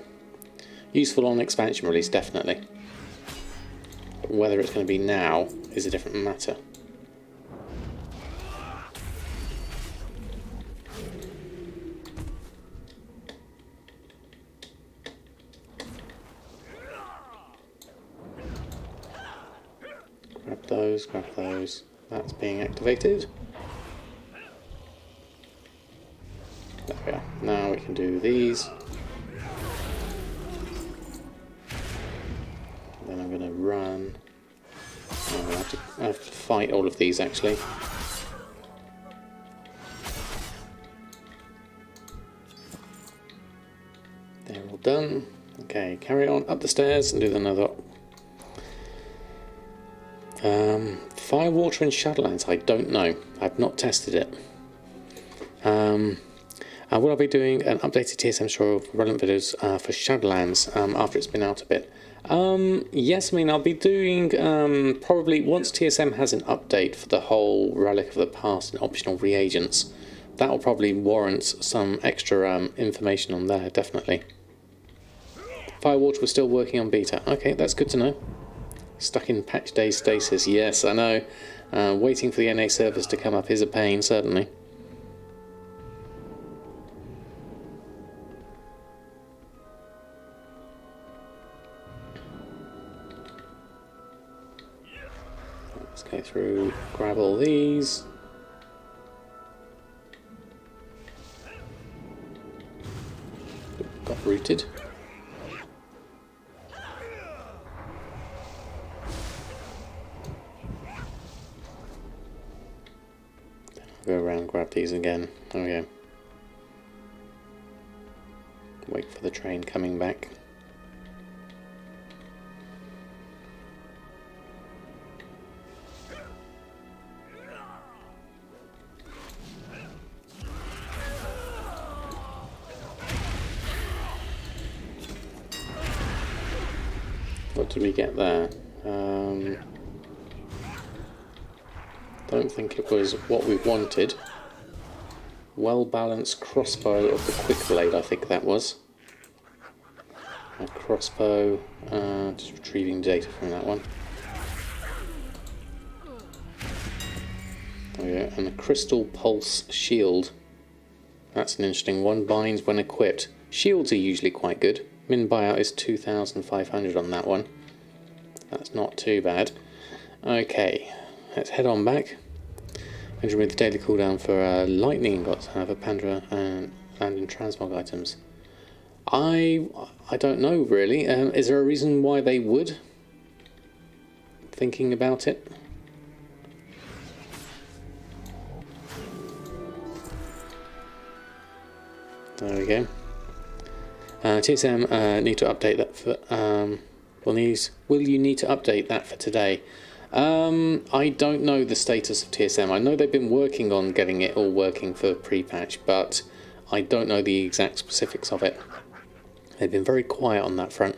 Useful on expansion release, definitely. But whether it's going to be now is a different matter. Grab those. That's being activated. There we are. Now we can do these. then I'm going to run. I have to fight all of these actually. They're all done. Okay, carry on up the stairs and do another. Fire, water and Shadowlands, I don't know. I've not tested it. Will I be doing an updated TSM story of relevant videos for Shadowlands after it's been out a bit? Yes, I mean, I'll be doing probably once TSM has an update for the whole Relic of the Past and optional reagents. That will probably warrant some extra information on there, definitely. Firewater was still working on beta. Okay, that's good to know. Stuck in patch day stasis. Yes, I know. Waiting for the NA servers to come up is a pain, certainly. Let's go through, grab all these. Got rooted. Go around, grab these again. There we go. Wait for the train coming back. What did we get there? Don't think it was what we wanted. Well-balanced crossbow of the quick blade, I think that was. A crossbow, just retrieving data from that one. There we go. And the crystal pulse shield. That's an interesting one. Binds when equipped. Shields are usually quite good. Min buyout is 2,500 on that one. That's not too bad. Okay, let's head on back. And remove the daily cooldown for lightning ingots, for Pandora and landing transmog items. I don't know really. Is there a reason why they would? Thinking about it. There we go. TSM need to update that for. Will you need to update that for today? I don't know the status of TSM. I know they've been working on getting it all working for pre-patch, but I don't know the exact specifics of it. They've been very quiet on that front.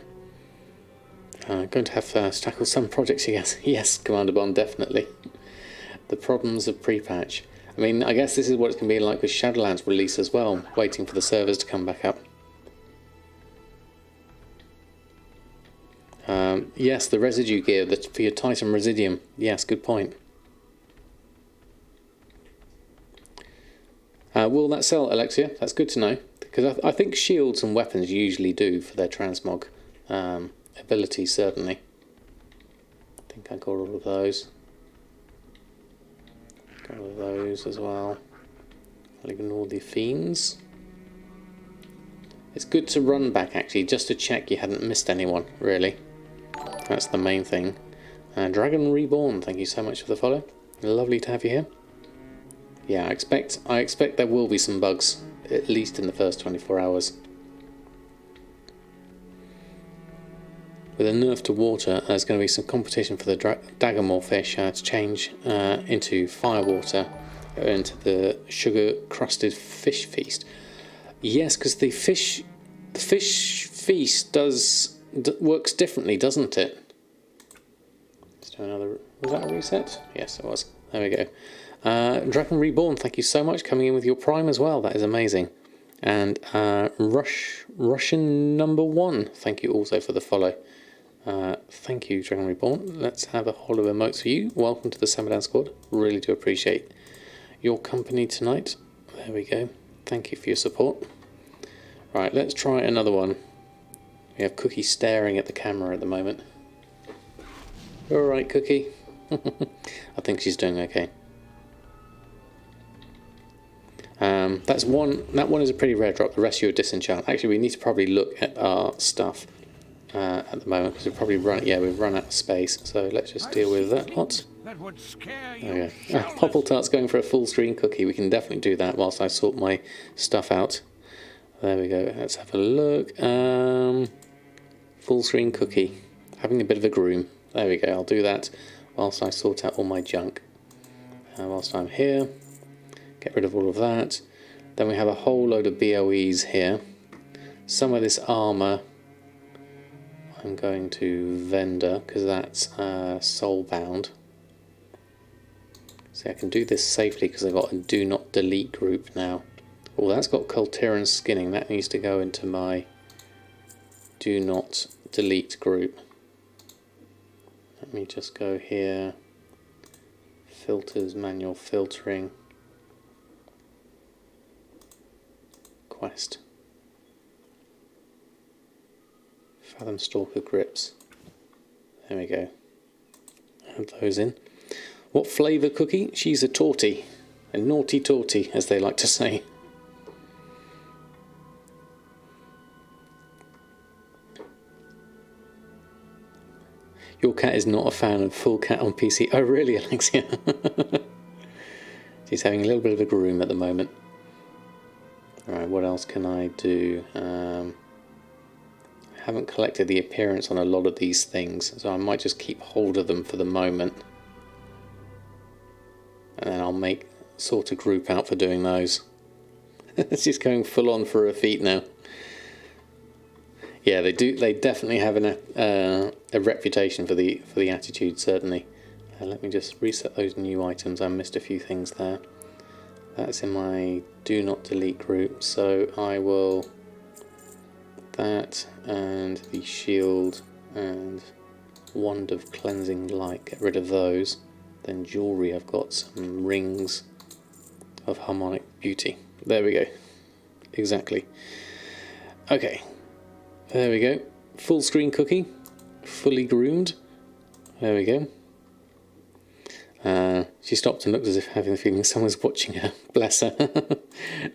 Going to have to tackle some projects, yes. Yes, Commander Bond, definitely. The problems of pre-patch. I mean, I guess this is what it's going to be like with Shadowlands release as well, waiting for the servers to come back up. Yes, the residue gear for your Titan Residium. Yes, good point. Will that sell, Alexia? That's good to know. Because I think shields and weapons usually do for their transmog abilities, certainly. I think I got all of those. Got all of those as well. I'll ignore the fiends. It's good to run back, actually, just to check you hadn't missed anyone, really. That's the main thing. Dragon Reborn, thank you so much for the follow. Lovely to have you here. Yeah, I expect there will be some bugs, at least in the first 24 hours. With a nerf to water, there's going to be some competition for the Daggermore fish to change into firewater, into the sugar-crusted fish feast. Yes, because the fish feast works differently, doesn't it? Let's do another. Was that a reset? Yes, it was. There we go. Dragon Reborn, thank you so much, coming in with your Prime as well. That is amazing. And Russian number 1, thank you also for the follow. Thank you, Dragon Reborn. Let's have a whole of emotes for you. Welcome to the Samadan squad. Really do appreciate your company tonight. There we go. Thank you for your support. Right, let's try another one. We have Cookie staring at the camera at the moment. You alright, Cookie? I think she's doing okay. That one is a pretty rare drop. The rest of you are disenchant. Actually, we need to probably look at our stuff. at the moment because we've probably we've run out of space. So let's just deal with that lot. That would scare you. There we go. Popple Tart's going for a full screen cookie. We can definitely do that whilst I sort my stuff out. There we go. Let's have a look. Full screen cookie. Having a bit of a groom. There we go. I'll do that whilst I sort out all my junk. Whilst I'm here, get rid of all of that. Then we have a whole load of BOEs here. Some of this armour I'm going to vendor because that's soulbound. See, I can do this safely because I've got a do not delete group now. Oh, that's got Kultiran skinning. That needs to go into my do not delete group. Let me just go here. Filters, manual filtering. Quest. Fathom Stalker grips. There we go. Add those in. What flavour cookie? She's a torty. A naughty torty, as they like to say. Your cat is not a fan of full cat on PC. Oh really, Alexia? She's having a little bit of a groom at the moment. Alright, what else can I do? I haven't collected the appearance on a lot of these things, so I might just keep hold of them for the moment. And then I'll make sort of group out for doing those. She's going full on for her feet now. Yeah, they do. They definitely have a reputation for the attitude. Certainly. Let me just reset those new items. I missed a few things there. That's in my do not delete group. So I will that and the shield and wand of cleansing light. Get rid of those. Then jewelry. I've got some rings of harmonic beauty. There we go. Exactly. Okay. There we go. Full screen cookie. Fully groomed. There we go. She stopped and looked as if having the feeling someone's watching her. Bless her.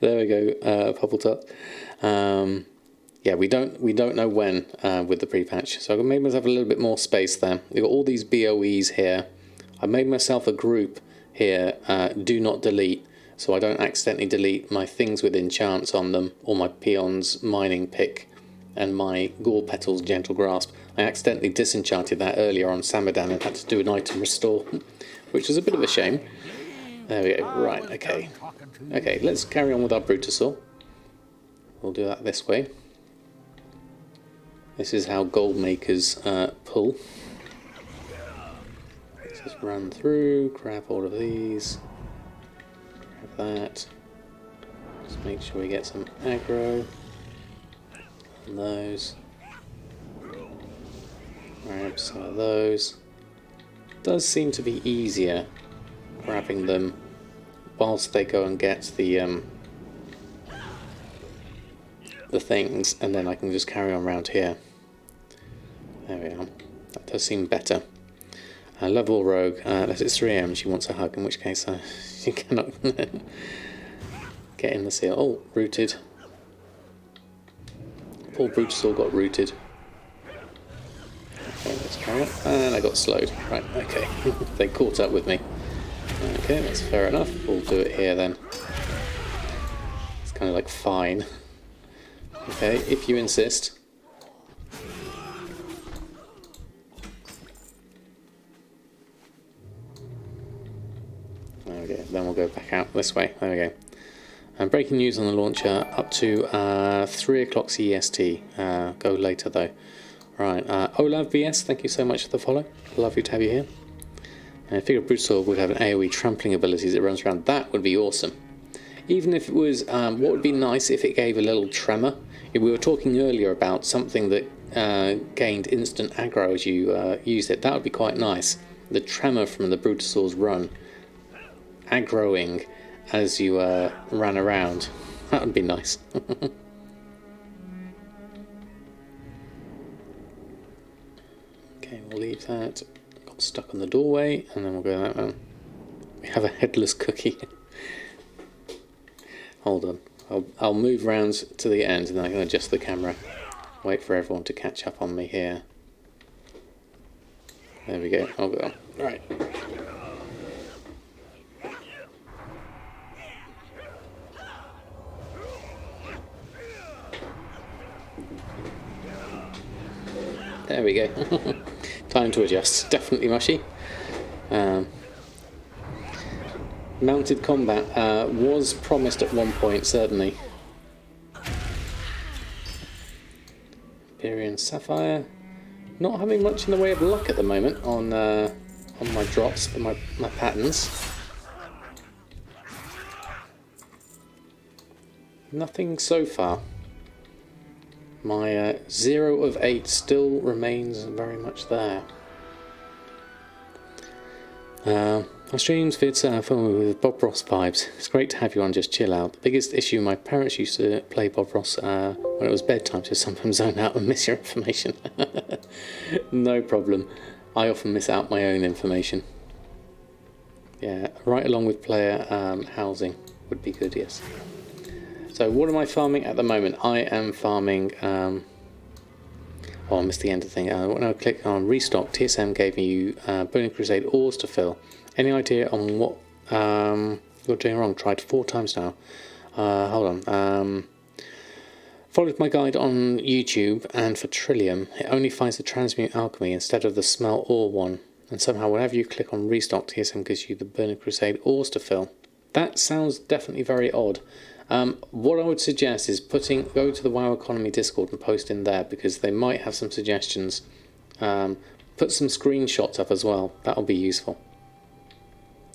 There we go. Popple Tot. Yeah, we don't know when with the pre-patch. So I made myself a little bit more space there. We've got all these BOEs here. I made myself a group here. Do not delete. So I don't accidentally delete my things with enchants on them, or my peon's mining pick and my Gore Petal's Gentle Grasp. I accidentally disenchanted that earlier on Samadan and had to do an item restore, which was a bit of a shame. There we go. Right, okay. Okay, let's carry on with our Brutosaur. We'll do that this way. This is how Goldmakers pull. Let's just run through, grab all of these. Grab that. Just make sure we get some aggro. And those. Grab some of those. Does seem to be easier grabbing them whilst they go and get the things, and then I can just carry on around here. There we are. That does seem better. Level Rogue, unless it's 3 AM, she wants a hug, in which case she cannot get in the seal. Oh, rooted. Poor Brutosaur got rooted. Okay, let's carry on. And I got slowed. Right, okay. They caught up with me. Okay, that's fair enough. We'll do it here then. It's kind of like fine. Okay, if you insist. There we go. Then we'll go back out this way. There we go. And breaking news on the launcher up to 3 o'clock CEST. Go later though. Right, Olav BS, thank you so much for the follow. Lovely to have you here. And I figured Brutosaur would have an AoE trampling abilities that runs around. That would be awesome. Even if it was, what would be nice if it gave a little tremor. We were talking earlier about something that gained instant aggro as you used it. That would be quite nice. The tremor from the Brutosaur's run. Aggroing as you ran around. That would be nice. Okay, we'll leave that. Got stuck on the doorway, and then we'll go that one. We have a headless cookie. Hold on. I'll move round to the end, and then I can adjust the camera. Wait for everyone to catch up on me here. There we go. I'll go. Right. There we go. Time to adjust. Definitely mushy. Mounted combat was promised at one point, certainly. Empyrean Sapphire. Not having much in the way of luck at the moment on my drops, my patterns. Nothing so far. My 0 of 8 still remains very much there. My streams, vids, film with Bob Ross vibes. It's great to have you on, just chill out. The biggest issue, my parents used to play Bob Ross when it was bedtime, so sometimes zone out and miss your information. No problem. I often miss out my own information. Yeah, right along with player housing would be good, yes. So what am I farming at the moment? I am farming... oh, I missed the end of the thing. When I click on restock, TSM gave me Burning Crusade ores to fill. Any idea on what you're doing wrong? Tried 4 times now. Hold on. Followed my guide on YouTube, and for Trillium, it only finds the Transmute Alchemy instead of the Smell Ore one. And somehow, whenever you click on restock, TSM gives you the Burning Crusade ores to fill. That sounds definitely very odd. What I would suggest is go to the WoW Economy Discord and post in there, because they might have some suggestions. Put some screenshots up as well. That'll be useful.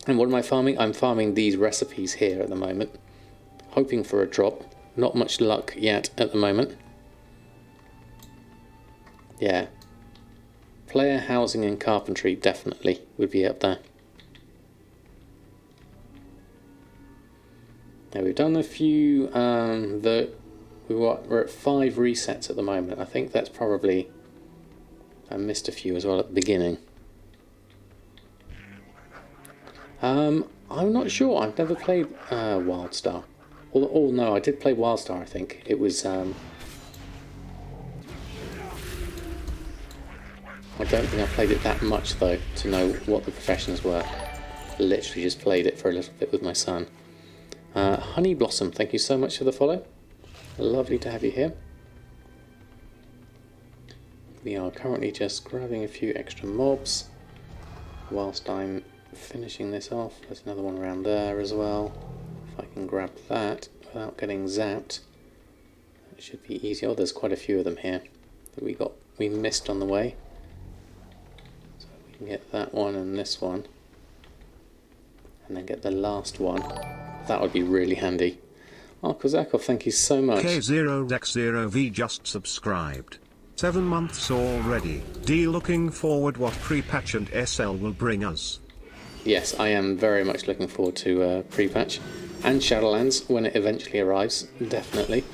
And what am I farming? I'm farming these recipes here at the moment, hoping for a drop. Not much luck yet at the moment. Yeah. Player housing and carpentry definitely would be up there. Now we've done a few, we're at 5 resets at the moment. I think that's probably, I missed a few as well at the beginning. I'm not sure. I've never played WildStar. Oh no, I did play WildStar. I think it was. I don't think I played it that much though to know what the professions were. Literally just played it for a little bit with my son. Honey Blossom, thank you so much for the follow. Lovely to have you here. We are currently just grabbing a few extra mobs whilst I'm finishing this off. There's another one around there as well. If I can grab that without getting zapped, that should be easy. Oh, there's quite a few of them here that we missed on the way. So we can get that one and this one, and then get the last one. That would be really handy. Oh, Kozakov, thank you so much. K0x0V just subscribed. 7 months already. D looking forward what pre-patch and SL will bring us. Yes, I am very much looking forward to pre-patch and Shadowlands when it eventually arrives, definitely.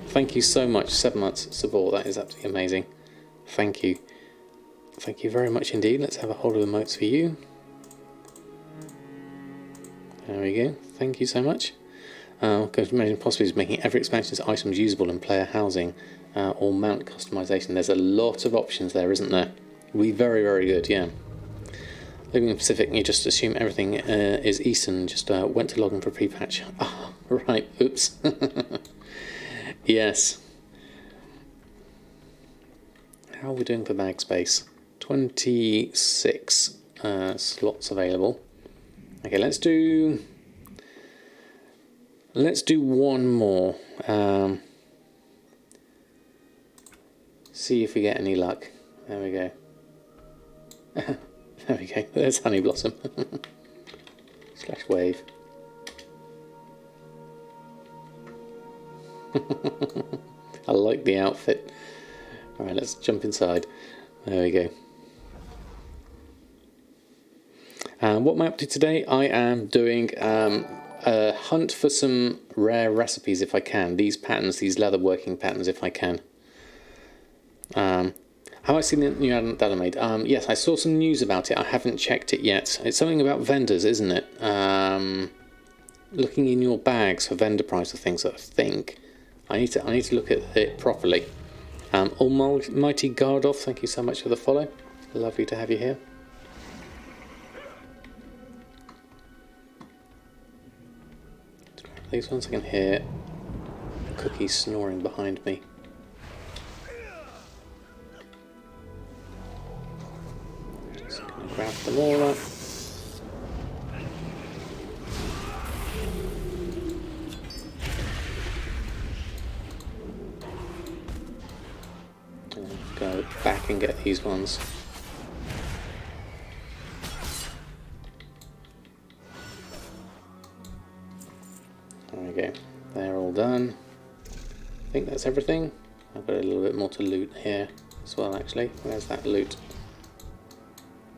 Thank you so much, 7 months support, that is absolutely amazing. Thank you. Thank you very much indeed. Let's have a hold of emotes for you. There we go, thank you so much. Imagine possibly making every expansion's items usable in player housing or mount customization. There's a lot of options there, isn't there? Be very, very good, yeah. Living in Pacific, you just assume everything is Eastern, just went to log in for pre-patch. Ah, right, oops. Yes. How are we doing for bag space? 26 slots available. Okay, let's do one more. See if we get any luck. There we go. There we go. There's Honey Blossom. / wave. I like the outfit. Alright, let's jump inside. There we go. What am I up to today? I am doing a hunt for some rare recipes if I can. These patterns, these leather working patterns if I can. Have I seen the new add-on that I made? Yes, I saw some news about it. I haven't checked it yet. It's something about vendors, isn't it? Looking in your bags for vendor price of things. I think I need to look at it properly. Almighty Gardoff, thank you so much for the follow. Lovely to have you here. These ones, I can hear Cookie snoring behind me. Just gonna grab them all up. And then go back and get these ones. There we go. They're all done. I think that's everything. I've got a little bit more to loot here as well, actually. Where's that loot?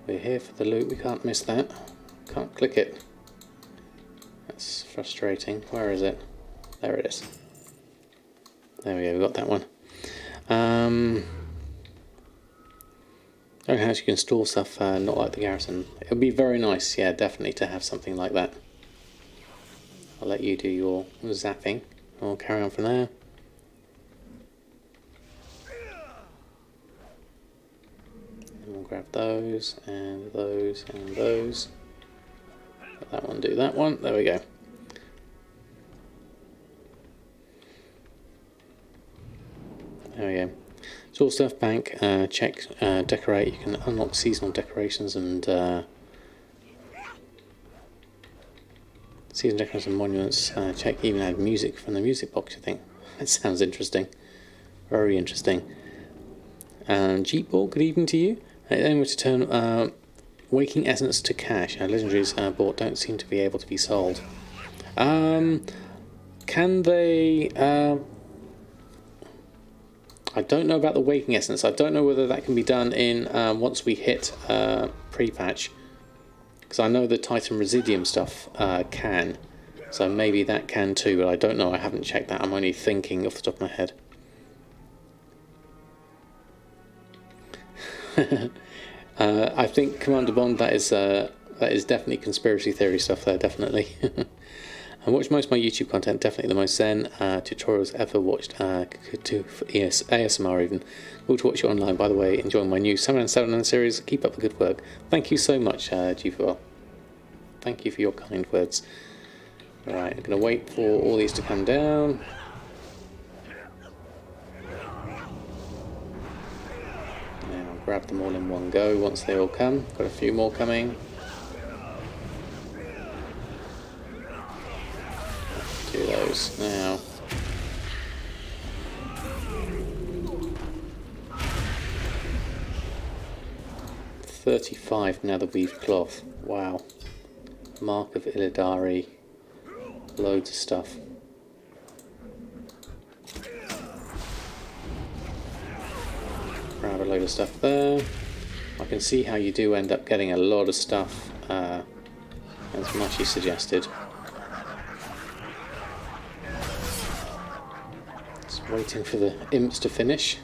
We're here for the loot. We can't miss that. Can't click it. That's frustrating. Where is it? There it is. There we go. We got that one. Oh, how you can store stuff not like the garrison. It would be very nice, yeah, definitely, to have something like that. I'll let you do your zapping. I'll carry on from there. And we'll grab those, and those, and those. Let that one do that one. There we go. There we go. Store stuff, bank, check, decorate. You can unlock seasonal decorations and seasonal decorations and monuments. Check, even add music from the music box. I think that sounds interesting. Very interesting. Jeep ball. Good evening to you. Then we're to turn waking essence to cash. Legendaries bought don't seem to be able to be sold. Can they? I don't know about the waking essence. I don't know whether that can be done in once we hit pre-patch, because I know the Titan Residium stuff can, so maybe that can too, but I don't know. I haven't checked that. I'm only thinking off the top of my head. I think Commander Bond, that is definitely conspiracy theory stuff there, definitely. I watch most of my YouTube content, definitely the most Zen tutorials ever watched, ASMR even. Cool to watch you online, by the way. Enjoying my new Samadan series. Keep up the good work. Thank you so much, G4L. Thank you for your kind words. Right, I'm going to wait for all these to come down. And I'll grab them all in one go once they all come. Got a few more coming. Do those now. $35 nether weave cloth. Wow. Mark of Illidari. Loads of stuff. Grab a load of stuff there. I can see how you do end up getting a lot of stuff, as Machi suggested. Waiting for the imps to finish.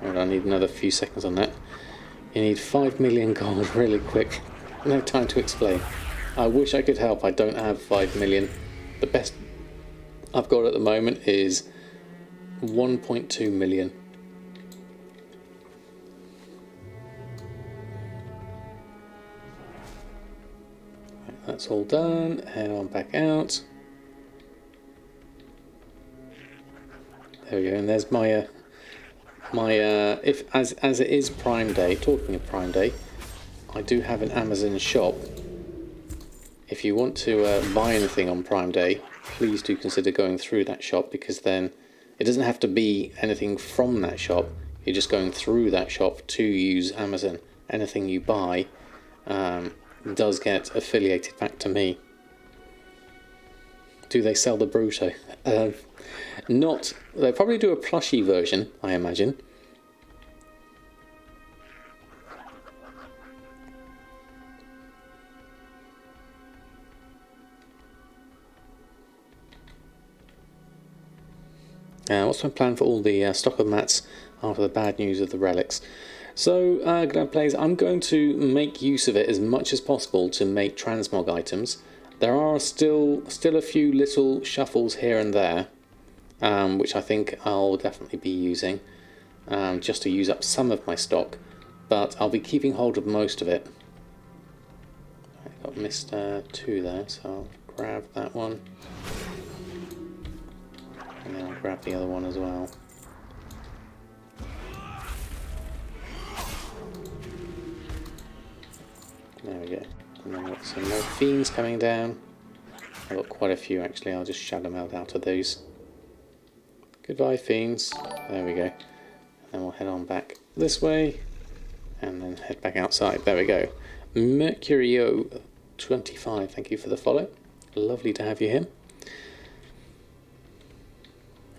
I need another few seconds on that. You need 5 million gold really quick. No time to explain. I wish I could help. I don't have 5 million. The best I've got at the moment is 1.2 million. Right, that's all done. Head on back out. There we go, and there's my if as it is Prime Day. Talking of Prime Day, I do have an Amazon shop. If you want to buy anything on Prime Day, please do consider going through that shop, because then it doesn't have to be anything from that shop. You're just going through that shop to use Amazon. Anything you buy does get affiliated back to me. Do they sell the Bruto? Not. They'll probably do a plushie version, I imagine. What's my plan for all the stock of mats after the bad news of the relics? So, Glad Plays, I'm going to make use of it as much as possible to make transmog items. There are still a few little shuffles here and there, which I think I'll definitely be using. just to use up some of my stock, but I'll be keeping hold of most of it. I got missed 2 there, so I'll grab that one, and then I'll grab the other one as well. There we go. And then I've got some more fiends coming down. I've got quite a few actually, I'll just shadow meld out of those. Goodbye fiends. There we go. And then we'll head on back this way and then head back outside. There we go. Mercurio25, thank you for the follow. Lovely to have you here.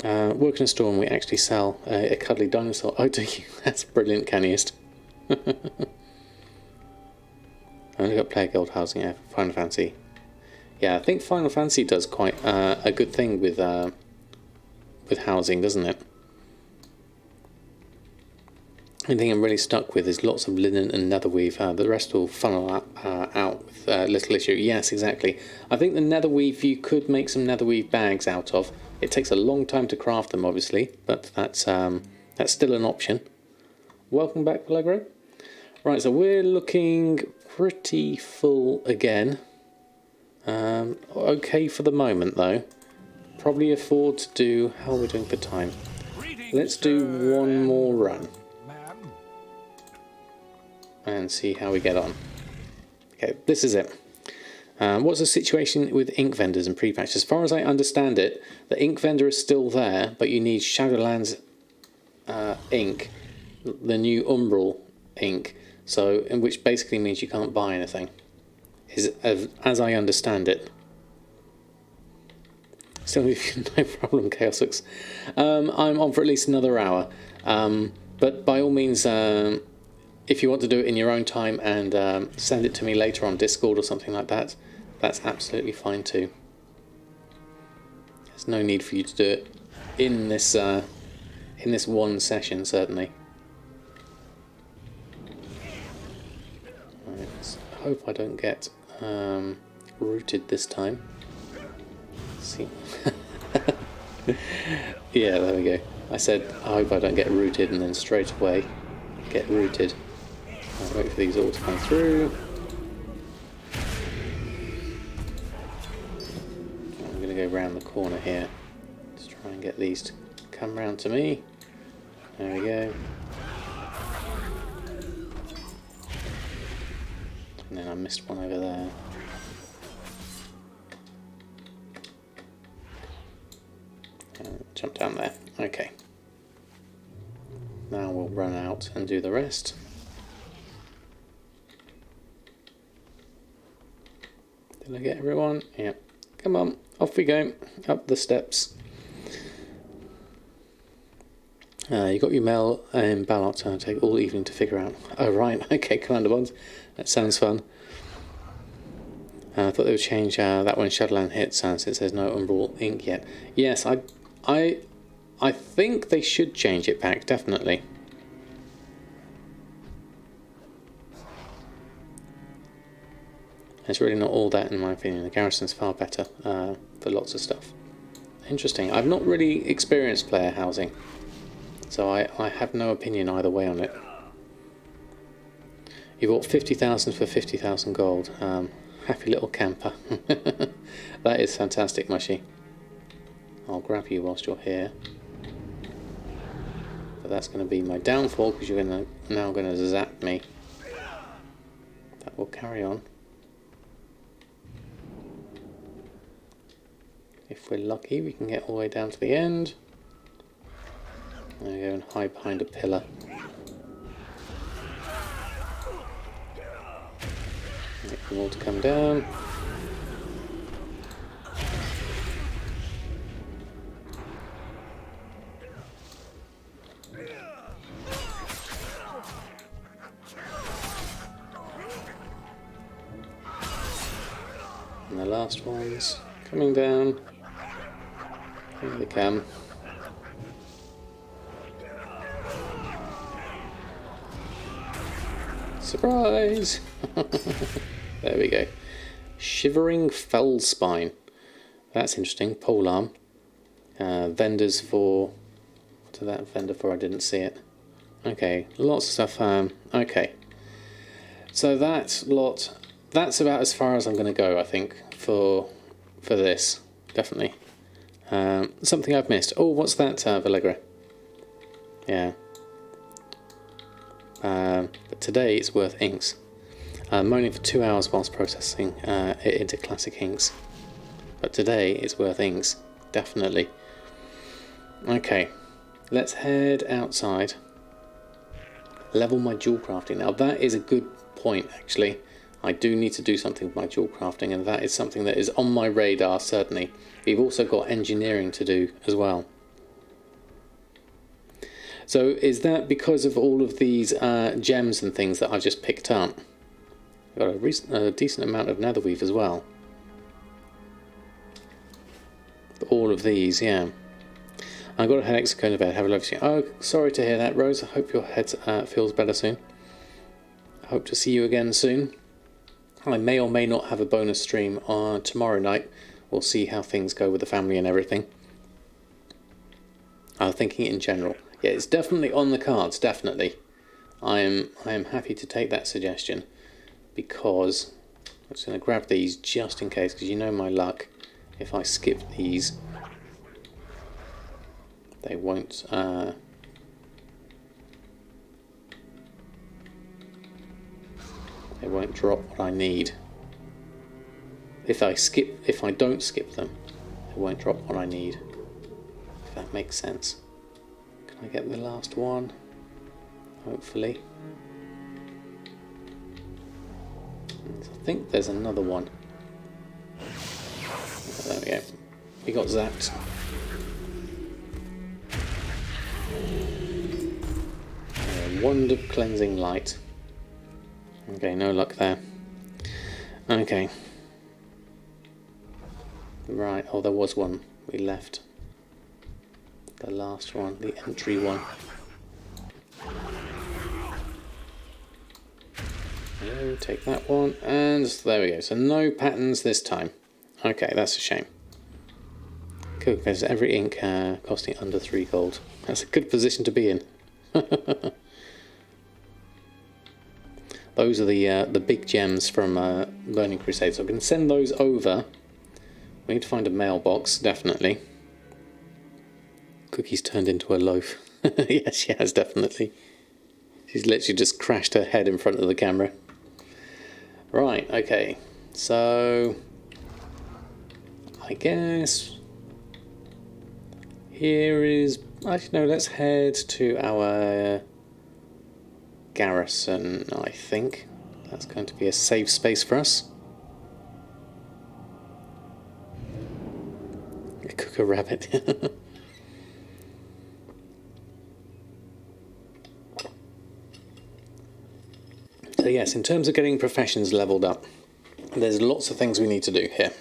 Work in a store and we actually sell a cuddly dinosaur. Oh, do you? That's brilliant, Canniest. I only got player guild housing, yeah, Final Fantasy. Yeah, I think Final Fantasy does quite a good thing with housing, doesn't it? The thing I'm really stuck with is lots of linen and netherweave. The rest will funnel out with little issue. Yes, exactly. I think the netherweave you could make some netherweave bags out of. It takes a long time to craft them, obviously, but that's still an option. Welcome back, Pellegro. Right, so we're looking pretty full again. Okay for the moment, though. Probably afford to do... How are we doing for time? Let's do one more run. And see how we get on. Okay, this is it. What's the situation with ink vendors and pre-patch? As far as I understand it, the ink vendor is still there, but you need Shadowlands ink, the new Umbral ink, so in which basically means you can't buy anything, as I understand it. Still, no problem, Chaosix. I'm on for at least another hour, but by all means, if you want to do it in your own time and send it to me later on Discord or something like that, that's absolutely fine too. There's no need for you to do it in this one session, certainly. Right, I hope I don't get rooted this time. Let's see. Yeah, there we go. I said I hope I don't get rooted, and then straight away get rooted. I'll wait for these all to come through. I'm going to go round the corner here. Just try and get these to come round to me. There we go. And then I missed one over there. And jump down there. Okay. Now we'll run out and do the rest. Did I get everyone? Yep. Come on, off we go. Up the steps. You got your mail in Ballot, and take all evening to figure out. Oh, right. Okay, Commander Bonds. That sounds fun. I thought they would change that when Shadowland hits, since it says no Umbral ink yet. Yes, I think they should change it back, definitely. It's really not all that, in my opinion. The garrison's far better for lots of stuff. Interesting. I've not really experienced player housing, so I have no opinion either way on it. You bought 50,000 for 50,000 gold. Happy little camper. That is fantastic, Mushy. I'll grab you whilst you're here. But that's going to be my downfall, because you're now going to zap me. That will carry on. If we're lucky, we can get all the way down to the end. There we go, and hide behind a pillar. Wait them all to come down. And the last one's coming down. Here they come. Surprise! There we go. Shivering Fellspine. That's interesting. Polearm. Vendors for... What is that vendor for? I didn't see it. Okay, lots of stuff. Okay, so that's about as far as I'm going to go, I think, for this, definitely. Something I've missed. Oh, what's that, Valegra? Yeah. But today it's worth inks. I'm only for 2 hours whilst processing it into classic inks. But today it's worth inks, definitely. Okay, let's head outside. Level my jewel crafting. Now that is a good point, actually. I do need to do something with my jewel crafting, and that is something that is on my radar, certainly. We've also got engineering to do as well. So is that because of all of these gems and things that I've just picked up? I've got a decent amount of netherweave as well. All of these, yeah. I've got a headache, so go to bed. Have a lovely sleep. Oh, sorry to hear that, Rose. I hope your head feels better soon. I hope to see you again soon. I may or may not have a bonus stream on tomorrow night. We'll see how things go with the family and everything. I'm thinking in general. Yeah, it's definitely on the cards, definitely. I am happy to take that suggestion, because I'm just going to grab these just in case, because you know my luck. If I skip these, they won't drop what I need. If I don't skip them, they won't drop what I need. If that makes sense. Can I get the last one? Hopefully. I think there's another one. There we go. We got zapped. Wand of cleansing light. Okay, no luck there. Okay. Right, oh, there was one we left. The last one, the entry one. So take that one, and there we go. So no patterns this time. Okay, that's a shame. Cool, because every ink costing under 3 gold. That's a good position to be in. Those are the big gems from Burning Crusade, so I can send those over. We need to find a mailbox, definitely. Cookie's turned into a loaf. Yes, she has, definitely. She's literally just crashed her head in front of the camera. Right, okay. So I guess here is... Actually, no, let's head to our garrison, I think. That's going to be a safe space for us. Cook a rabbit. So yes, in terms of getting professions leveled up, there's lots of things we need to do here.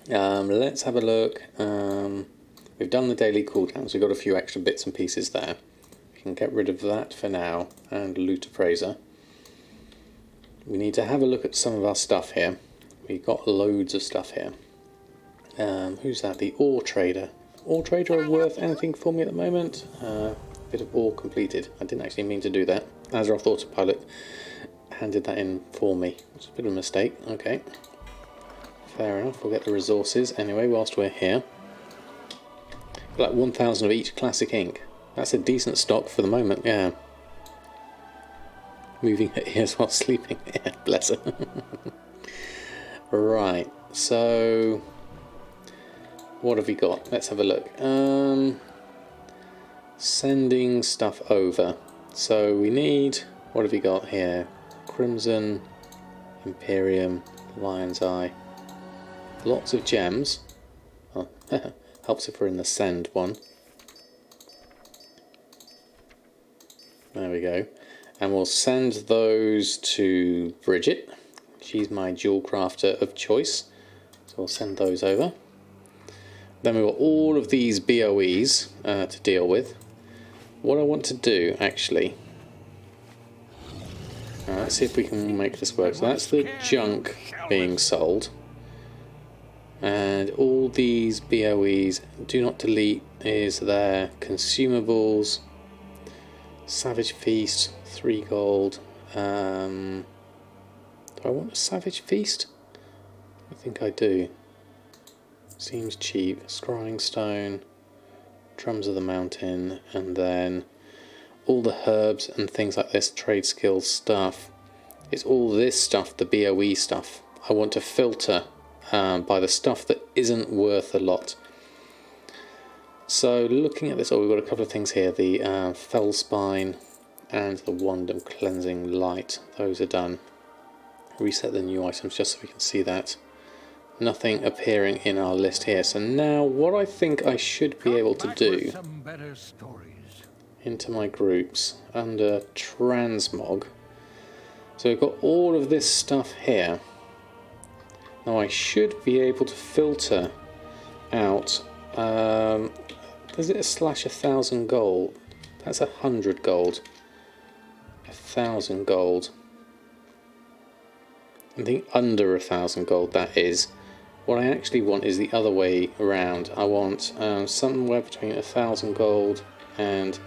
Let's have a look. We've done the daily cooldowns. We've got a few extra bits and pieces there. We can get rid of that for now and loot appraiser. We need to have a look at some of our stuff here. We've got loads of stuff here. Who's that? The ore trader. Ore trader are worth anything for me at the moment? Bit of ore completed. I didn't actually mean to do that. Azeroth Autopilot handed that in for me. It's a bit of a mistake. Okay. Fair enough. We'll get the resources anyway whilst we're here. Like 1,000 of each classic ink. That's a decent stock for the moment, yeah. Moving her ears while sleeping. Yeah, bless her. Right, so what have we got? Let's have a look. Sending stuff over. So we need, what have we got here? Crimson, Imperium, Lion's Eye. Lots of gems. Oh, helps if we're in the send one. There we go. And we'll send those to Bridget. She's my jewel crafter of choice. So we'll send those over. Then we've got all of these BOEs to deal with. What I want to do, actually... let's see if we can make this work. So that's the junk being sold. And all these BOEs, do not delete, is their consumables. Savage Feast, 3 gold. Do I want a Savage Feast? I think I do. Seems cheap. Scrying Stone, Drums of the Mountain, and then all the herbs and things like this, trade skills stuff. It's all this stuff, the BOE stuff. I want to filter by the stuff that isn't worth a lot. So looking at this, we've got a couple of things here. The Fellspine and the Wand of Cleansing Light. Those are done. Reset the new items just so we can see that. Nothing appearing in our list here. So now what I think I should be able to do into my groups under Transmog. So we've got all of this stuff here. Now I should be able to filter out, does it slash 1,000 gold? That's 100 gold. 1,000 gold. I think under 1,000 gold that is. What I actually want is the other way around. I want somewhere between 1,000 gold and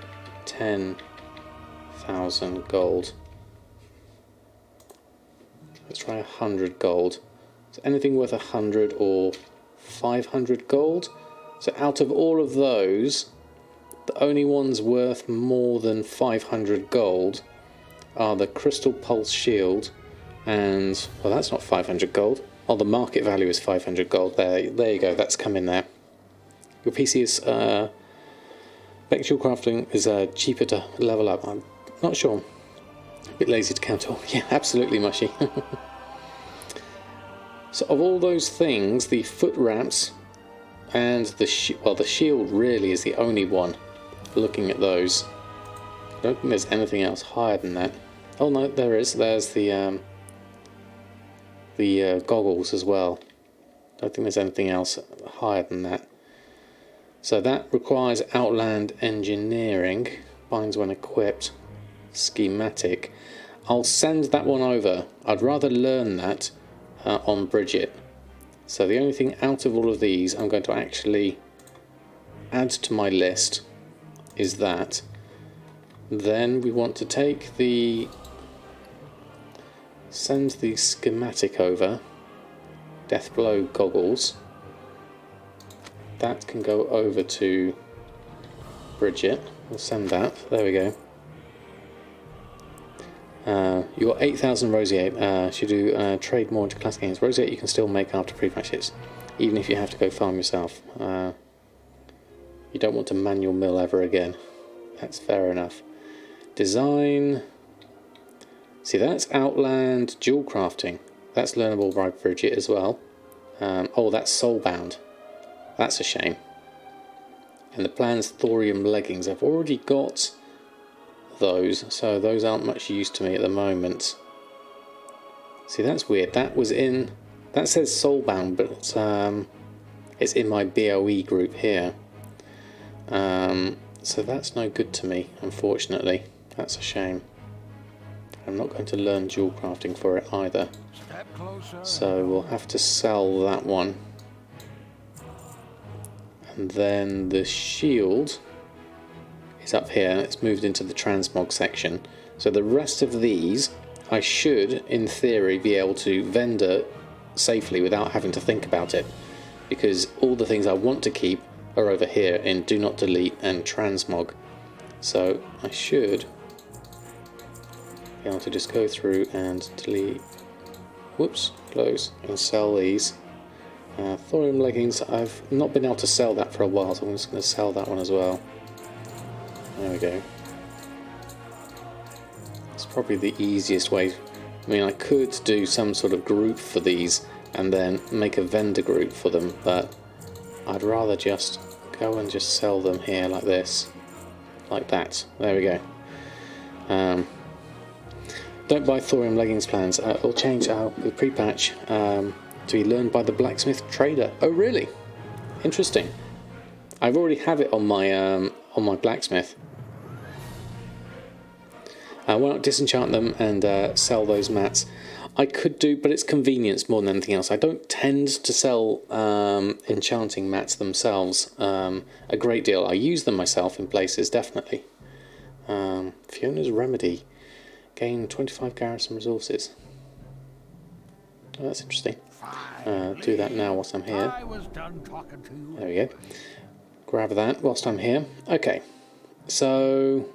10,000 gold. Let's try 100 gold. So anything worth 100 or 500 gold. So out of all of those, the only ones worth more than 500 gold are the Crystal Pulse Shield and, well, that's not 500 gold. Oh, the market value is 500 gold. There you go, that's come in there. Your PC is, Vector Crafting is cheaper to level up. I'm not sure. A bit lazy to count all. Yeah, absolutely mushy. So of all those things, the foot wraps and the shield really is the only one. Looking at those, I don't think there's anything else higher than that. Oh no, there is. There's the goggles as well. I don't think there's anything else higher than that. So that requires Outland Engineering. Binds when equipped. Schematic. I'll send that one over. I'd rather learn that on Bridget. So the only thing out of all of these I'm going to actually add to my list is that. Then we want to take send the schematic over. Deathblow goggles. That can go over to Bridget. We'll send that. There we go. You got 8,000 Roseate. Should do trade more into class games. Roseate you can still make after pre-patches, even if you have to go farm yourself. You don't want to manual mill ever again. That's fair enough. Design. See, that's Outland Dual Crafting. That's learnable by Bridget as well. Oh, that's Soulbound. That's a shame. And the Plans Thorium Leggings. I've already got those, so those aren't much use to me at the moment. See, that's weird. That says Soulbound, but it's in my BOE group here. So that's no good to me, unfortunately. That's a shame. I'm not going to learn dual crafting for it either. So we'll have to sell that one. And then the shield is up here. It's moved into the transmog section. So the rest of these I should, in theory, be able to vendor safely without having to think about it, because all the things I want to keep are over here in Do Not Delete and Transmog. So I should be able to just go through and delete, whoops, close, and sell these. Thorium Leggings, I've not been able to sell that for a while, so I'm just going to sell that one as well. There we go. It's probably the easiest way. I mean, I could do some sort of group for these and then make a vendor group for them, but I'd rather just go and just sell them here like this. Like that. There we go. Don't buy Thorium Leggings plans. It'll change the pre-patch to be learned by the blacksmith trader. Oh really? Interesting. I've already have it on my blacksmith. Why not disenchant them and sell those mats? I could do, but it's convenience more than anything else. I don't tend to sell enchanting mats themselves a great deal. I use them myself in places, definitely. Fiona's Remedy. Gain 25 garrison resources. Oh, that's interesting. Do that now whilst I'm here. I was done talking to you. There we go. Grab that whilst I'm here. Okay, so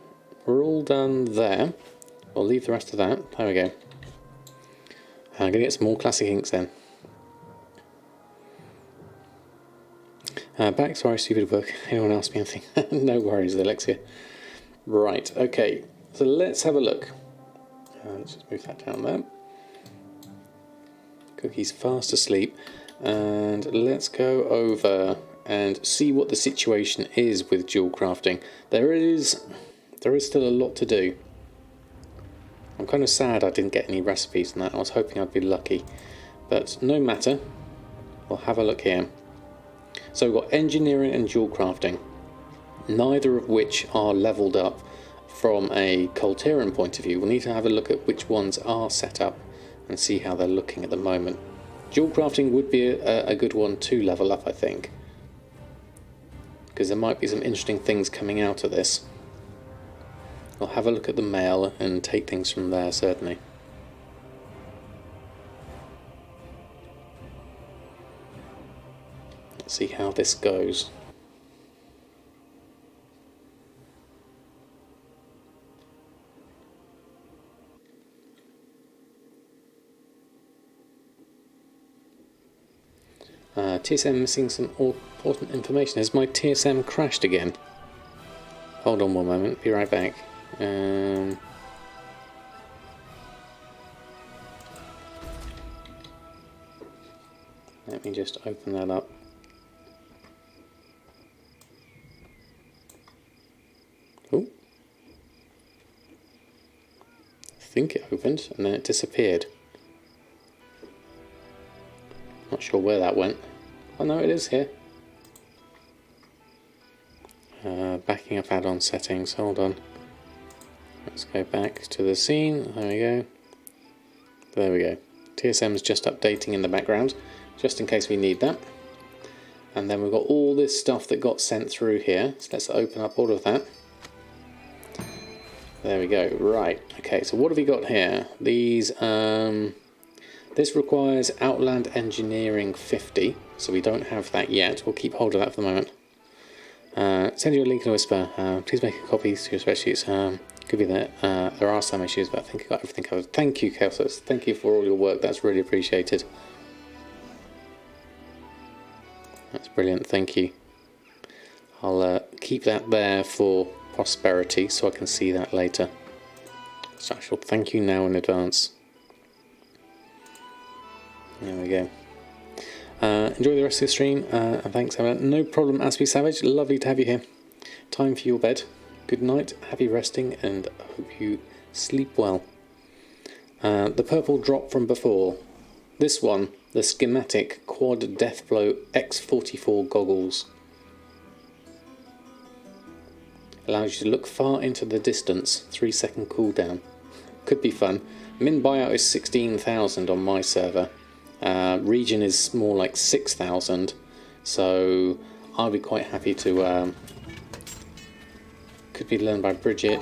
we're all done there. I'll leave the rest of that. There we go. I'm going to get some more classic inks then. Back, sorry, stupid work. Anyone ask me anything? No worries, Alexia. Right, okay, so let's have a look. Let's just move that down there. Cookie's fast asleep. And let's go over and see what the situation is with dual crafting. There is still a lot to do. I'm kind of sad I didn't get any recipes in that. I was hoping I'd be lucky. But no matter. We'll have a look here. So we've got engineering and dual crafting, neither of which are leveled up from a Colterian point of view. We'll need to have a look at which ones are set up and see how they're looking at the moment. Dual crafting would be a good one to level up, I think, because there might be some interesting things coming out of this. I'll have a look at the mail and take things from there, certainly. See how this goes. TSM missing some important information. Has my TSM crashed again? Hold on one moment, be right back. Let me just open that up. Oh, I think it opened and then it disappeared. Not sure where that went. Oh no, it is here. Backing up add-on settings, hold on. Let's go back to the scene, there we go. There we go. TSM's just updating in the background, just in case we need that. And then we've got all this stuff that got sent through here, so let's open up all of that. There we go, right, okay, so what have we got here? These, this requires Outland Engineering 50, so we don't have that yet. We'll keep hold of that for the moment. Send you a link in a whisper. Please make a copy to your spreadsheets. Could be that there are some issues, but I think I got everything covered. Thank you, Kelsos. Thank you for all your work. That's really appreciated. That's brilliant. Thank you. I'll keep that there for prosperity, so I can see that later. So I shall thank you now in advance. There we go. Enjoy the rest of the stream, and thanks, Samadan. No problem, Aspie Savage. Lovely to have you here. Time for your bed. Good night, happy resting, and I hope you sleep well. The purple drop from before. This one, the schematic quad Deathblow X44 goggles. Allows you to look far into the distance. 3-second cooldown. Could be fun. Min buyout is 16,000 on my server. Region is more like 6,000, so I'll be quite happy to. Could be learned by Bridget.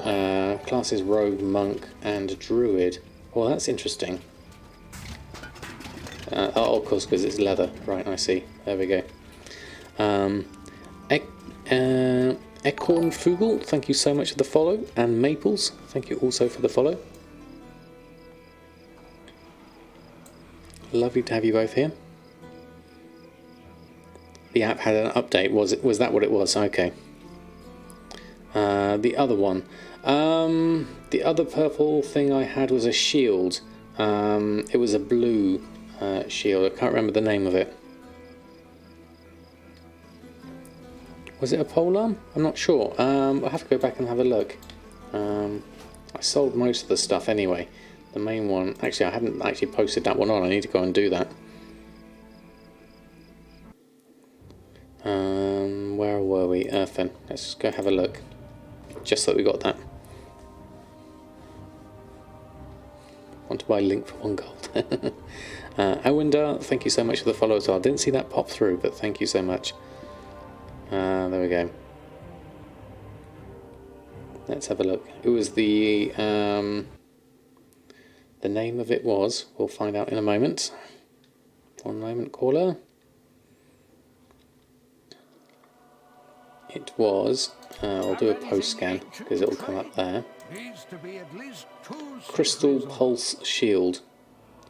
Classes Rogue, Monk, and Druid. Well, that's interesting. Oh, of course, because it's leather. Right, I see. There we go. Ekorn Fugel, thank you so much for the follow, and Maples, thank you also for the follow. Lovely to have you both here. The app had an update. Was that what it was? Okay. The other one. The other purple thing I had was a shield. It was a blue shield. I can't remember the name of it. Was it a polearm? I'm not sure. I'll have to go back and have a look. I sold most of the stuff anyway. The main one, actually I hadn't actually posted that one on, I need to go and do that. Where were we? Earthen. Let's just go have a look. Just so that we got that. Want to buy Link for 1 gold. Awindar, thank you so much for the follow as well. I didn't see that pop through, but thank you so much. There we go. Let's have a look. It was the name of it was, we'll find out in a moment. One moment, caller. It was, I'll do a post scan because it'll come up there. Crystal Pulse Shield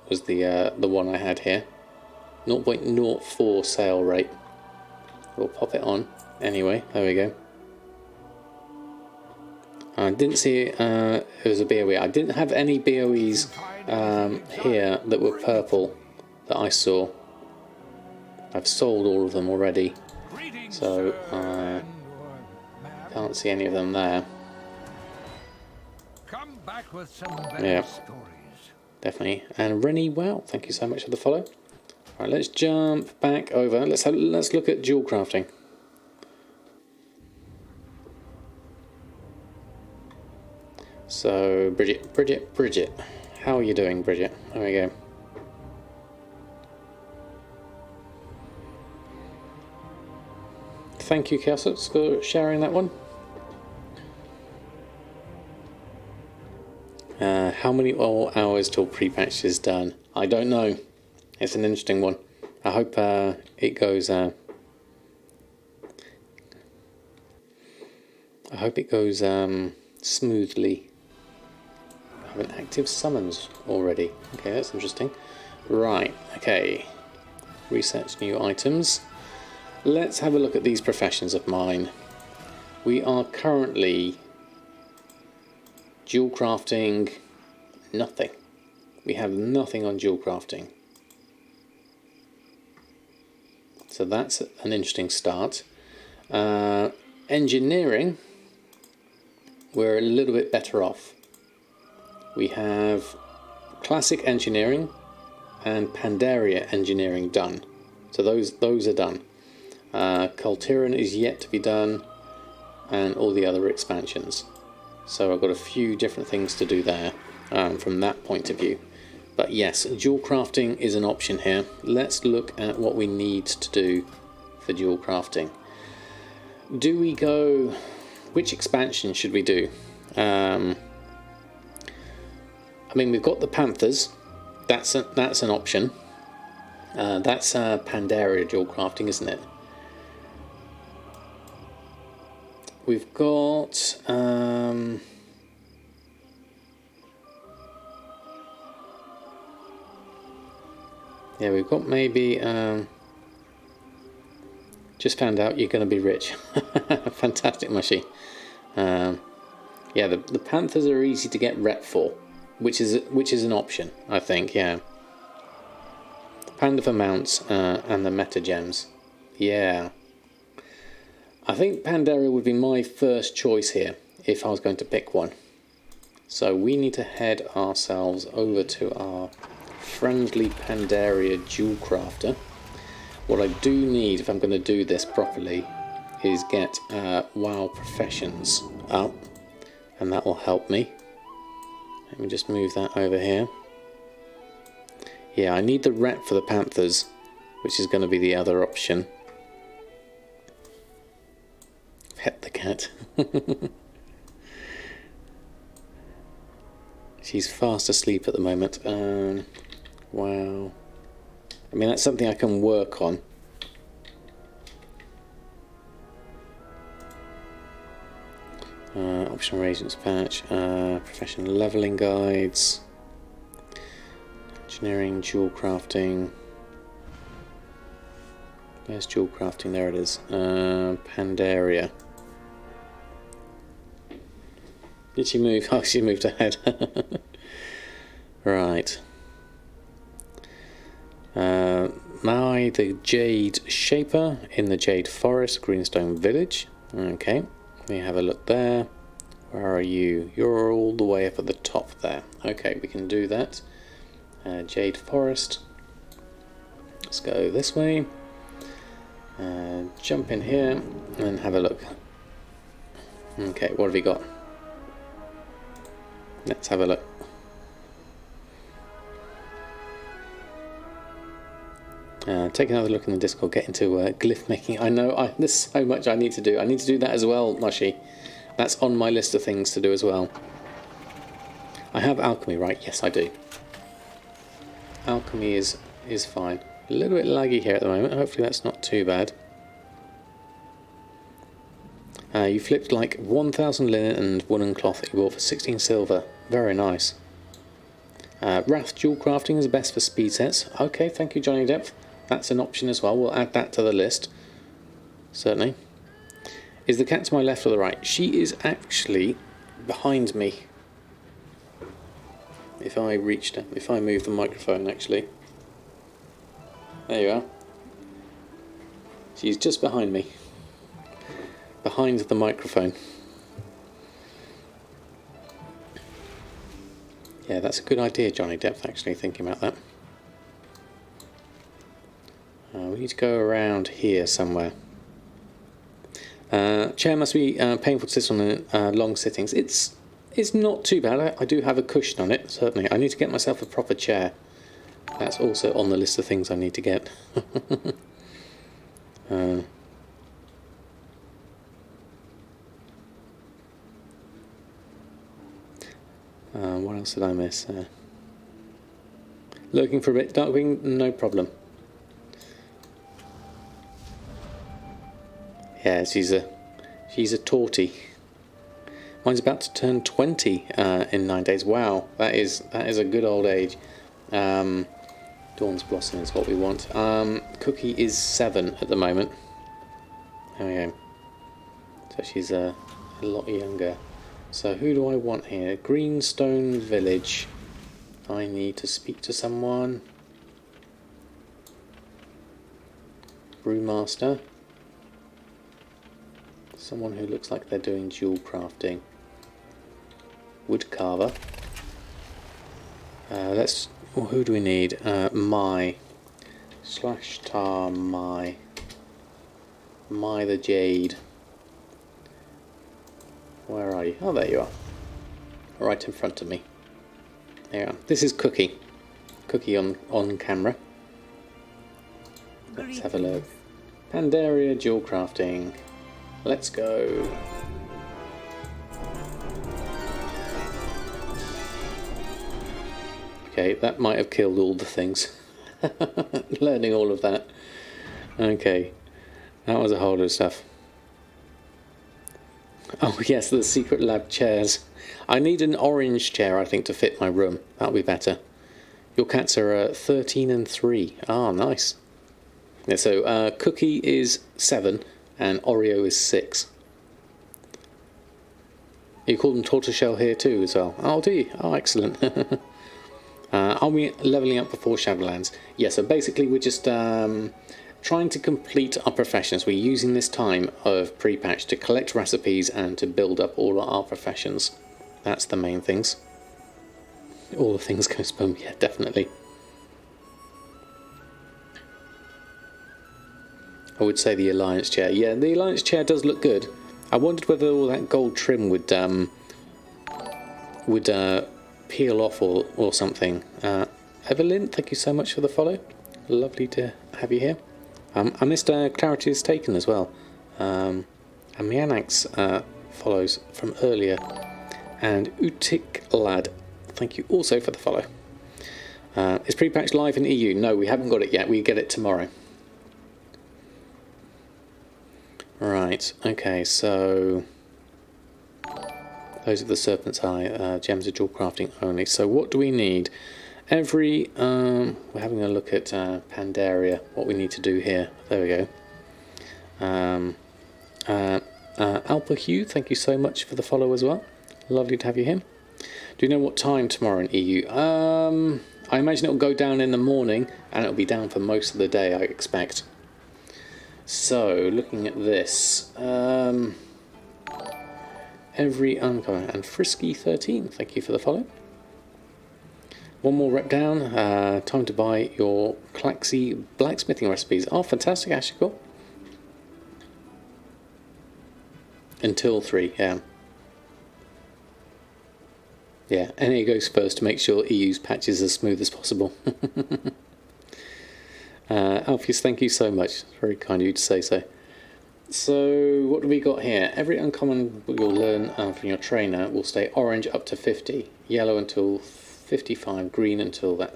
was the one I had here. 0.04 sale rate. We'll pop it on anyway. There we go. I didn't see it was a BOE. I didn't have any BOEs here that were purple that I saw. I've sold all of them already, so I can't see any of them there. Come back with some better Yeah, stories. definitely. And Rennie, wow, thank you so much for the follow. Right, let's jump back over. Let's look at dual crafting. So Bridget, how are you doing, Bridget? There we go. Thank you, Chaos, for sharing that one. How many hours till pre-patch is done? I don't know. It's an interesting one. I hope it goes. I hope it goes smoothly. I have an active summons already. Okay, that's interesting. Right. Okay. Research new items. Let's have a look at these professions of mine. We are currently dual crafting nothing. We have nothing on dual crafting. So that's an interesting start. Engineering, we're a little bit better off. We have classic engineering and Pandaria engineering done. So those are done. Kultiran is yet to be done, and all the other expansions. So I've got a few different things to do there from that point of view. But yes, dual crafting is an option here. Let's look at what we need to do for dual crafting. Do we go... Which expansion should we do? I mean, we've got the Panthers. That's an option. That's Pandaria dual crafting, isn't it? We've got... yeah, we've got maybe... just found out you're going to be rich. Fantastic, Mushy. Yeah, the Panthers are easy to get rep for, which is an option, I think. Yeah. Panda for mounts and the meta gems. Yeah. I think Pandaria would be my first choice here if I was going to pick one. So we need to head ourselves over to our friendly Pandaria dual crafter. What I do need, if I'm going to do this properly, is get WoW professions up, and that will help me. Let me just move that over here. Yeah, I need the rep for the Panthers, which is going to be the other option. Pet the cat. She's fast asleep at the moment. Wow. I mean, that's something I can work on. Optional reagents patch, professional leveling guides, engineering, dual crafting. Where's dual crafting? There it is. Pandaria. Did she move? Oh, she moved ahead. Right. Mai the Jade Shaper in the Jade Forest, Greenstone Village. Okay, let me have a look there. Where are you? You're all the way up at the top there. Okay, we can do that. Jade Forest. Let's go this way. Jump in here and have a look. Okay, what have we got? Let's have a look. Take another look in the Discord, get into glyph making. I know, there's so much I need to do. I need to do that as well, Mushy. That's on my list of things to do as well. I have alchemy, right? Yes, I do. Alchemy is fine. A little bit laggy here at the moment. Hopefully that's not too bad. You flipped like 1,000 linen and woolen cloth that you bought for 16 silver. Very nice. Wrath dual crafting is best for speed sets. Okay, thank you, Johnny Depth. That's an option as well. We'll add that to the list. Certainly. Is the cat to my left or the right? She is actually behind me. If I move the microphone, actually. There you are. She's just behind me. Behind the microphone. Yeah, that's a good idea, Johnny Depth, actually, thinking about that. We need to go around here somewhere. Chair must be painful to sit on long sittings. It's not too bad. I do have a cushion on it, certainly. I need to get myself a proper chair. That's also on the list of things I need to get. What else did I miss? Looking for a bit. Darkwing, no problem. Yeah, she's a tortie. Mine's about to turn 20 in 9 days. Wow, that is a good old age. Dawn's Blossom is what we want. Cookie is 7 at the moment. There we go. So she's a lot younger. So who do I want here? Greenstone Village. I need to speak to someone. Brewmaster. Someone who looks like they're doing dual crafting. Woodcarver. Who do we need? My the Jade. Where are you? Oh, there you are. Right in front of me. There you are. This is Cookie. Cookie on camera. Let's have a look. Pandaria dual crafting. Let's go. Okay, that might have killed all the things. Learning all of that. Okay, that was a whole lot of stuff. Oh yes, the secret lab chairs. I need an orange chair, I think, to fit my room. That'll be better. Your cats are 13 and 3. Ah, nice. Yeah, so Cookie is 7 and Oreo is 6. You call them tortoiseshell here too as well. Oh, do you? Oh, excellent. Are we levelling up before Shadowlands? Yeah, so basically we're just trying to complete our professions. We're using this time of pre-patch to collect recipes and to build up all our professions. That's the main things. All the things go boom, yeah, definitely. I would say the Alliance chair. Yeah, the Alliance chair does look good. I wondered whether all that gold trim would peel off or something. Evelyn, thank you so much for the follow. Lovely to have you here. I missed Clarity is Taken as well. And Mianax follows from earlier. And Utik Lad, thank you also for the follow. Is pre-patch live in EU? No, we haven't got it yet. We get it tomorrow. Right, okay, so those are the Serpent's Eye, gems are dual crafting only. So what do we need? We're having a look at Pandaria, what we need to do here. There we go. Alpha Hugh, thank you so much for the follow as well. Lovely to have you here. Do you know what time tomorrow in EU? I imagine it'll go down in the morning and it'll be down for most of the day, I expect. So, looking at this, every uncommon and Frisky 13, thank you for the follow. One more rep down, time to buy your Claxy blacksmithing recipes. Oh, fantastic, Ashiko. Until 3, yeah. Yeah, NA goes first to make sure EU's patch is as smooth as possible. Alpheus, thank you so much. It's very kind of you to say so. So what do we got here? Every uncommon you'll learn from your trainer will stay orange up to 50, yellow until 55, green until that.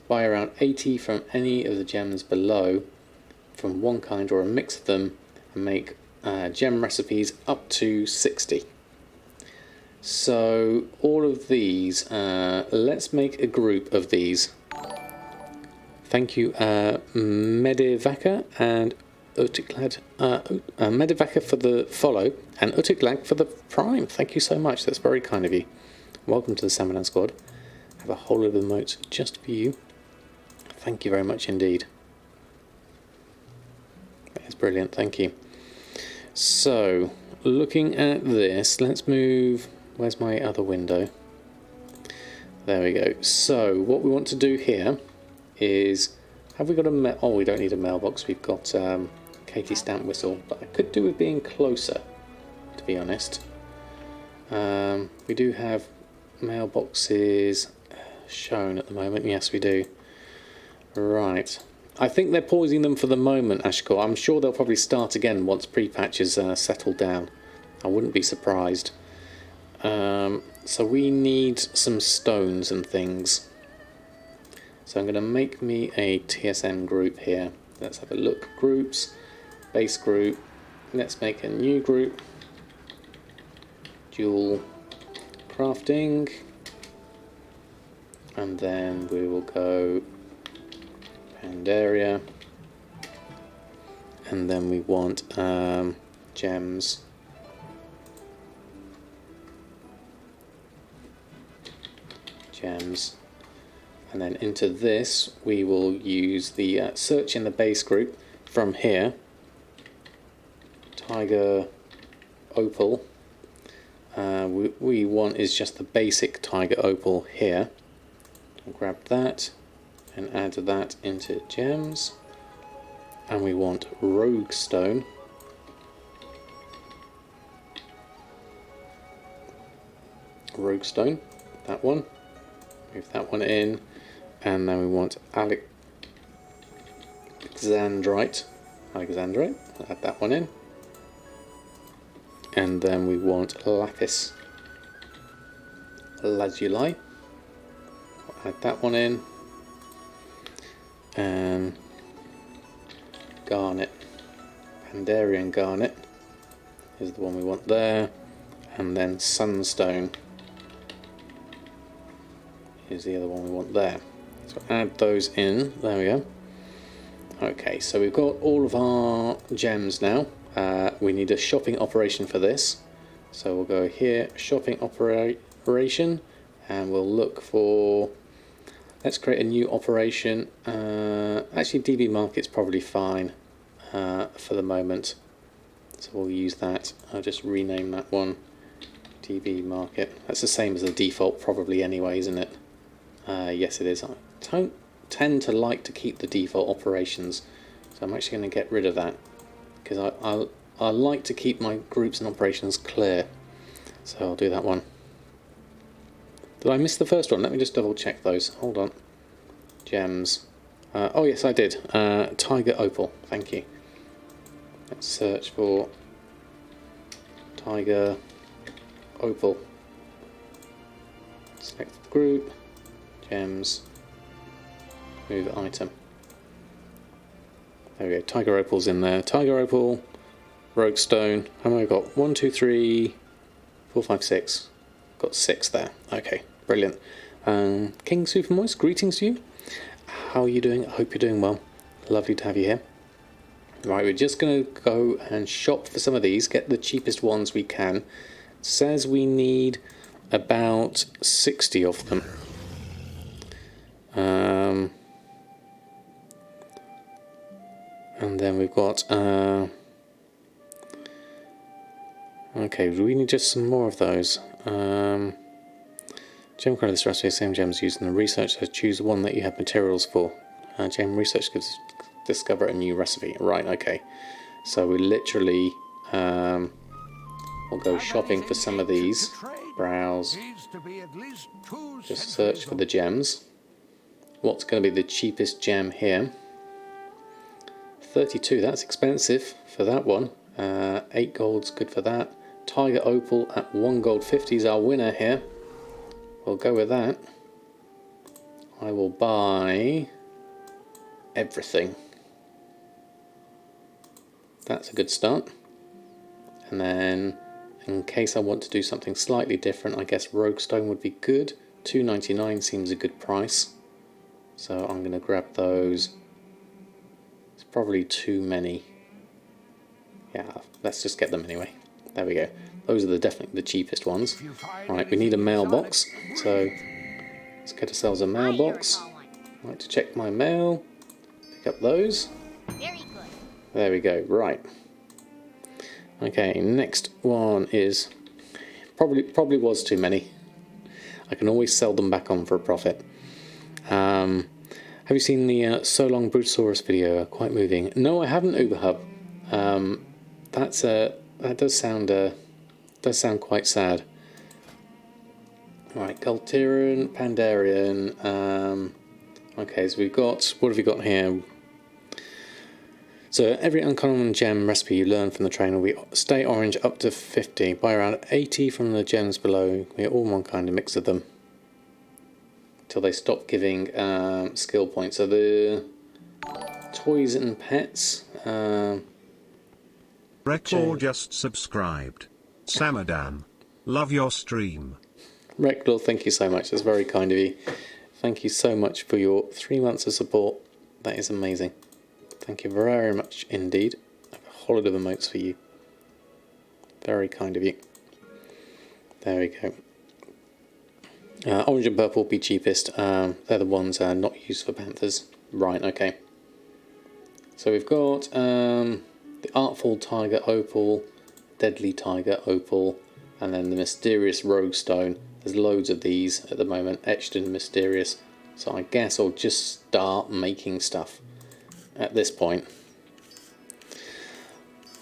Buy around 80 from any of the gems below from one kind or a mix of them, and make gem recipes up to 60. So all of these, let's make a group of these. Thank you, Medivaka and Utiklad, Medivaka for the follow, and Utiklad for the prime. Thank you so much. That's very kind of you. Welcome to the Samadan squad. I have a whole load of emotes just for you. Thank you very much indeed. That's brilliant. Thank you. So, looking at this, let's move. Where's my other window? There we go. So, what we want to do here is, have we got a oh, we don't need a mailbox. We've got Katie stamp whistle, but I could do with being closer, to be honest. We do have mailboxes shown at the moment. Yes, we do. Right. I think they're pausing them for the moment, Ashkor. I'm sure they'll probably start again once pre-patches settle down. I wouldn't be surprised. So we need some stones and things. So I'm going to make me a TSM group here. Let's have a look. Groups, base group. Let's make a new group. Dual crafting. And then we will go Pandaria. And then we want gems. Gems. And then into this we will use the search in the base group from here. Tiger opal. We want is just the basic tiger opal here. I'll grab that and add that into gems. And we want rogue stone. Rogue stone, that one. Move that one in. And then we want Alexandrite. I'll add that one in. And then we want lapis lazuli. I'll add that one in. And garnet, Pandarian garnet is the one we want there. And then sunstone is the other one we want there. So add those in. There we go. Okay, so we've got all of our gems now. We need a shopping operation for this. So we'll go here, shopping operation, and we'll look for, let's create a new operation. Actually DB Market's probably fine for the moment. So we'll use that. I'll just rename that one DB Market. That's the same as the default probably anyway, isn't it? Yes it is. I don't tend to like to keep the default operations, so I'm actually going to get rid of that because I like to keep my groups and operations clear. So I'll do that one. Did I miss the first one? Let me just double check those. Hold on. Gems. Oh yes I did. Tiger opal. Thank you. Let's search for tiger opal. Select the group. Gems. Move item. There we go. Tiger opal's in there. Tiger opal. Rogue stone. How many have I got? 1, 2, 3, 4, 5, 6. Got 6 there. Okay, brilliant. King Supermoist, greetings to you. How are you doing? I hope you're doing well. Lovely to have you here. Right, we're just going to go and shop for some of these. Get the cheapest ones we can. It says we need about 60 of them. And then we've got okay, we need just some more of those. Gem credit this recipe, same gems used in the research, so choose one that you have materials for. Gem research gives discover a new recipe. Right, okay. So we literally we'll go shopping for some of these. Browse. Just search for the gems. What's going to be the cheapest gem here? 32, that's expensive for that one. 8 gold's good for that. Tiger Opal at 1 gold 50 is our winner here. We'll go with that. I will buy everything. That's a good start. And then, in case I want to do something slightly different, I guess Rogue Stone would be good. $2.99 seems a good price. So I'm going to grab those. It's probably too many. Yeah, let's just get them anyway. There we go. Those are definitely the cheapest ones. Right, we need a mailbox. So let's get ourselves a mailbox. I'd like to check my mail. Pick up those. Very good. There we go. Right. Okay, next one is probably was too many. I can always sell them back on for a profit. Have you seen the So Long Brutosaurus video? Quite moving. No, I haven't, Uberhub. That does sound quite sad. Right, Galterian, Pandarian. Okay, so we've got, what have we got here? So every uncommon gem recipe you learn from the trainer, we stay orange up to 50. Buy around 80 from the gems below. We get all one kind of mix of them till they stop giving skill points. So the toys and pets. Record just subscribed. Samadan. Love your stream. Rector, thank you so much. That's very kind of you. Thank you so much for your 3 months of support. That is amazing. Thank you very much indeed. I have a whole lot of emotes for you. Very kind of you. There we go. Orange and purple will be cheapest. They're the ones not used for panthers. Right, okay. So we've got the Artful Tiger Opal, Deadly Tiger Opal, and then the Mysterious Rogue Stone. There's loads of these at the moment, etched in mysterious. So I guess I'll just start making stuff at this point.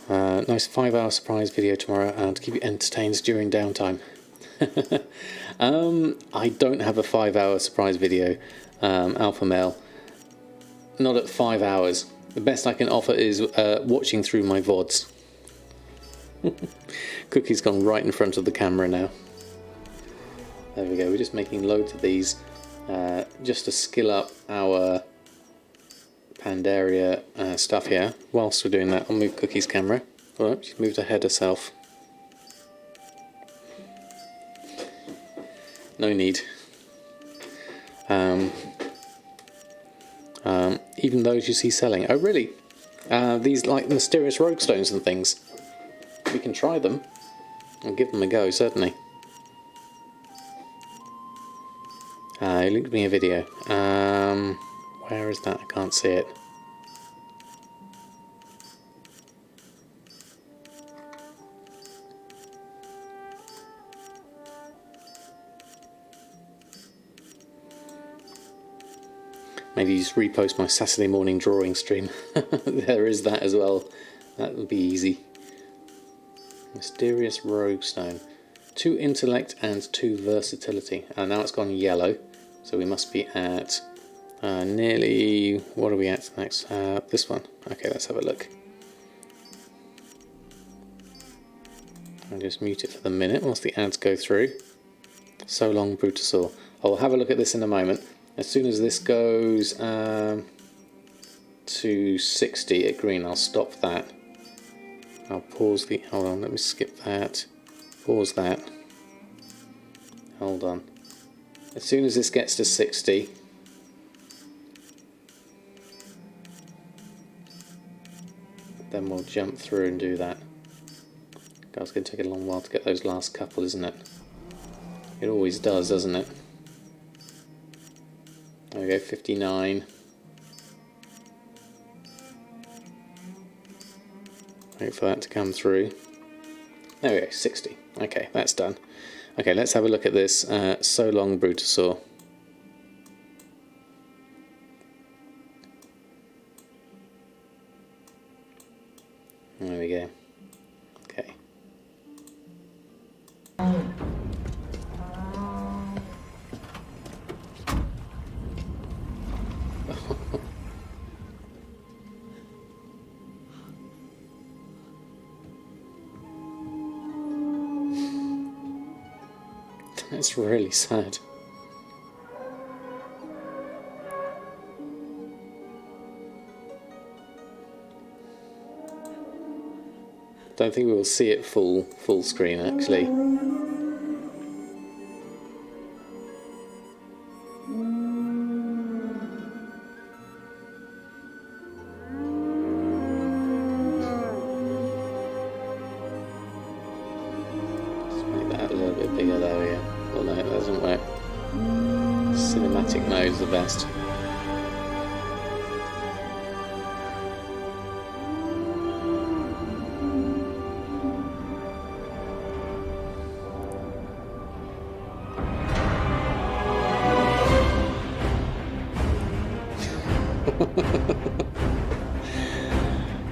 Nice 5-hour surprise video tomorrow to keep you entertained during downtime. I don't have a 5-hour surprise video, alpha male. Not at 5 hours. The best I can offer is watching through my VODs. Cookie's gone right in front of the camera now. There we go, we're just making loads of these just to skill up our Pandaria stuff here. Whilst we're doing that, I'll move Cookie's camera. Alright, she's moved ahead herself. No need. Even those you see selling. Oh really? These like mysterious rogue stones and things. We can try them. I'll give them a go, certainly. You linked me a video. Where is that? I can't see it. Maybe just repost my Saturday morning drawing stream. There is that as well. That would be easy. Mysterious Rogue Stone. 2 intellect and 2 versatility. And now it's gone yellow. So we must be at nearly... What are we at next? This one. Okay, let's have a look. I'll just mute it for the minute whilst the ads go through. So Long Brutosaur. I'll have a look at this in a moment. As soon as this goes to 60 at green, I'll stop that. I'll pause the... Hold on, let me skip that. Pause that. Hold on. As soon as this gets to 60... then we'll jump through and do that. God, it's going to take a long while to get those last couple, isn't it? It always does, doesn't it? There we go, 59. Wait for that to come through. There we go, 60. Okay, that's done. Okay, let's have a look at this So Long Brutosaur. There we go. Okay. It's really sad. Don't think we will see it full screen actually. Just make that a little bit bigger there, yeah. Well, no, it doesn't work. Cinematic mode is the best.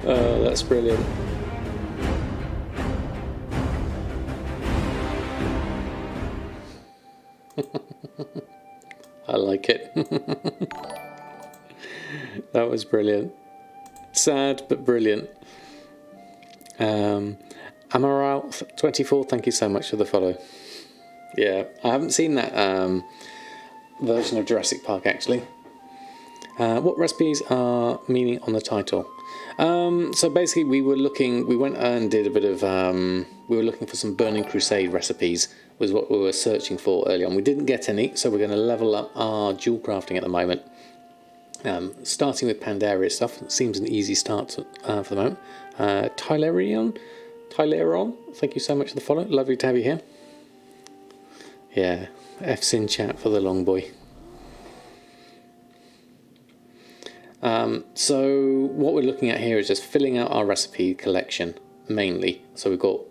Oh, that's brilliant. I like it. That was brilliant. Sad but brilliant. Amaral24, thank you so much for the follow. Yeah, I haven't seen that version of Jurassic Park actually. What recipes are meaning on the title? So basically we went and did a bit of, we were looking for some Burning Crusade recipes, was what we were searching for early on. We didn't get any, so we're going to level up our dual crafting at the moment. Starting with Pandaria stuff, it seems an easy start for the moment. Tyleron, thank you so much for the follow, lovely to have you here. Yeah, F's in chat for the long boy. So what we're looking at here is just filling out our recipe collection mainly. So we've got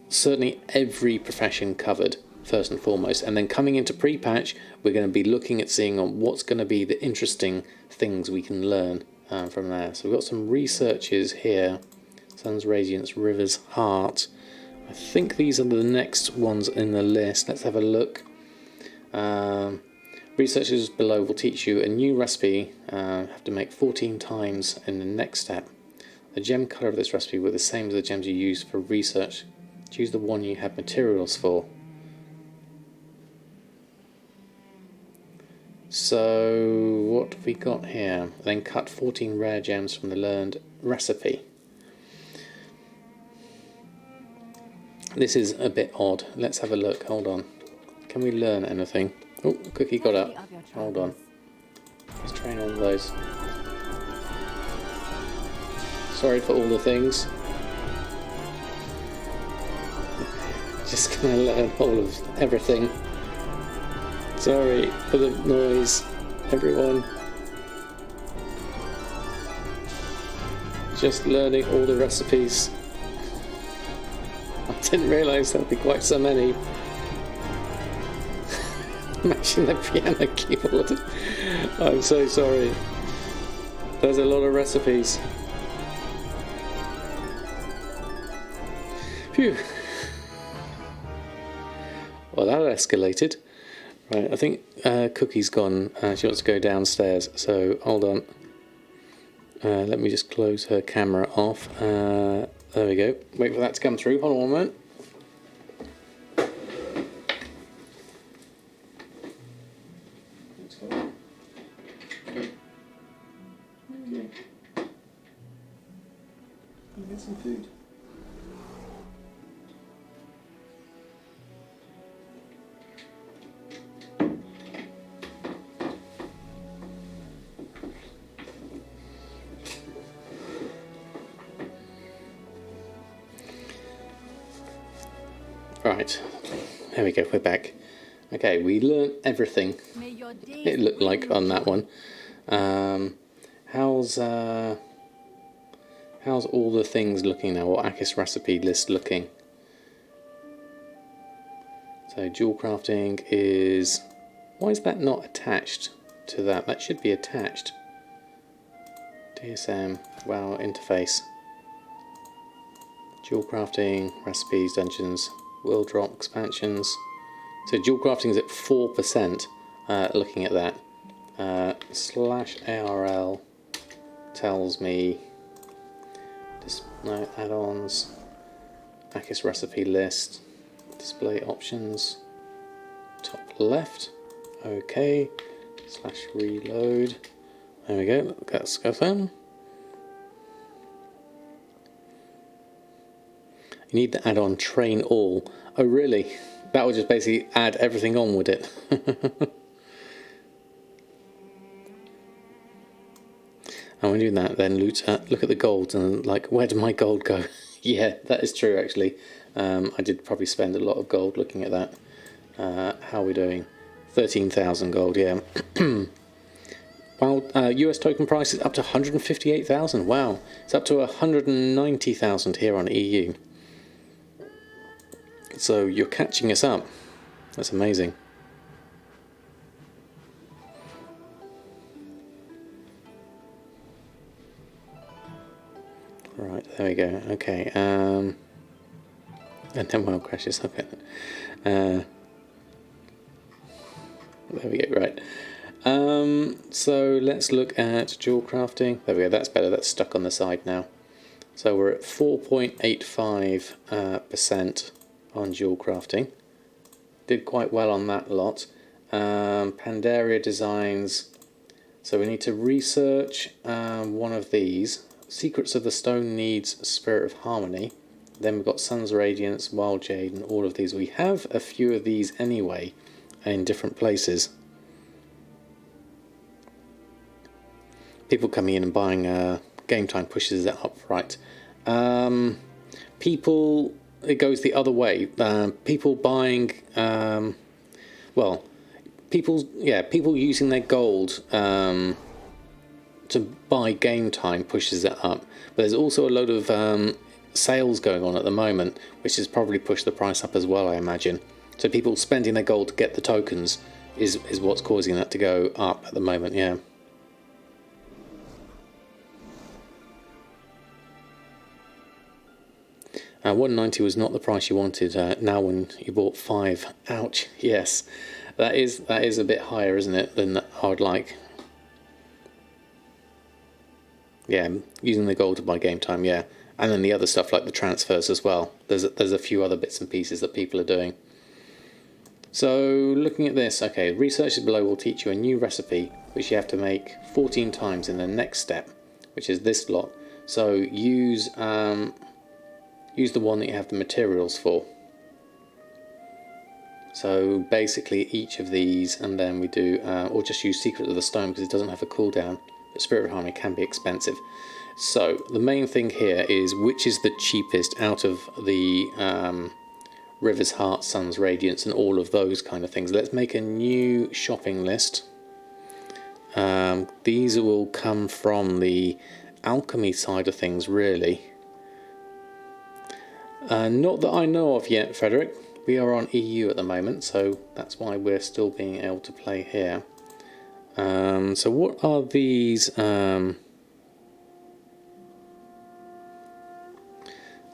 certainly every profession covered first and foremost, and then coming into pre-patch we're going to be looking at seeing on what's going to be the interesting things we can learn from there. So we've got some researches here. Sun's Radiance, River's Heart. I think these are the next ones in the list. Let's have a look. Researchers below will teach you a new recipe, have to make 14 times in the next step. The gem colour of this recipe were the same as the gems you use for research. Choose the one you have materials for. So what have we got here? Then cut 14 rare gems from the learned recipe. This is a bit odd. Let's have a look. Hold on. Can we learn anything? Oh, Cookie got up. Hold on. Let's train on those. Sorry for all the things. Just gonna learn all of everything. Sorry for the noise, everyone. Just learning all the recipes. I didn't realise there'd be quite so many. Mashing the piano keyboard. I'm so sorry. There's a lot of recipes. Phew. Well, that escalated. Right, I think Cookie's gone. She wants to go downstairs, so hold on. Let me just close her camera off. There we go. Wait for that to come through. Hold on 1 moment. Get some food. Right, there we go, we're back. Okay, we learned everything, it looked like, on that one. How's all the things looking now? What Akis recipe list looking? So dual crafting is... Why is that not attached to that? That should be attached. DSM, WoW interface. Dual crafting, recipes, dungeons, world drop, expansions. So dual crafting is at 4%, looking at that. /ARL tells me... No, add-ons, Akis recipe list, display options. top left. Okay, slash reload. There we go, let's go then. You need the add-on train all. Oh really? That would just basically add everything on, would it? And when doing that, then look at the gold and like, where did my gold go? Yeah, that is true actually. I did probably spend a lot of gold looking at that. How are we doing? 13,000 gold, yeah. Well, US token price is up to 158,000. Wow, it's up to 190,000 here on EU. So you're catching us up. That's amazing. Right, there we go. Okay, and then WoW crashes. Okay, there we go. Right. So let's look at jewel crafting. There we go. That's better. That's stuck on the side now. So we're at 4.85% on jewel crafting. Did quite well on that lot. Pandaria designs. So we need to research one of these. Secrets of the Stone needs Spirit of Harmony. Then we've got Sun's Radiance, Wild Jade, and all of these. We have a few of these anyway in different places. People coming in and buying game time pushes it up, right? People, it goes the other way. People buying, people using their gold to buy game time pushes it up. But there's also a load of sales going on at the moment, which has probably pushed the price up as well, I imagine. So people spending their gold to get the tokens is what's causing that to go up at the moment, yeah. Uh, 190 was not the price you wanted. Now when you bought 5, ouch. Yes, that is a bit higher, isn't it, than I would like. Yeah, using the gold to buy game time, yeah. And then the other stuff like the transfers as well. There's a few other bits and pieces that people are doing. So looking at this, okay, researches below will teach you a new recipe which you have to make 14 times in the next step, which is this lot. So use the one that you have the materials for. So basically each of these, and then we do, or just use Secret of the Stone because it doesn't have a cooldown. But Spirit of Harmony can be expensive. So the main thing here is which is the cheapest out of the River's Heart, Sun's Radiance, and all of those kind of things. Let's make a new shopping list. These will come from the alchemy side of things, really. Not that I know of yet, Frederick. We are on EU at the moment, so that's why we're still being able to play here. So what are these?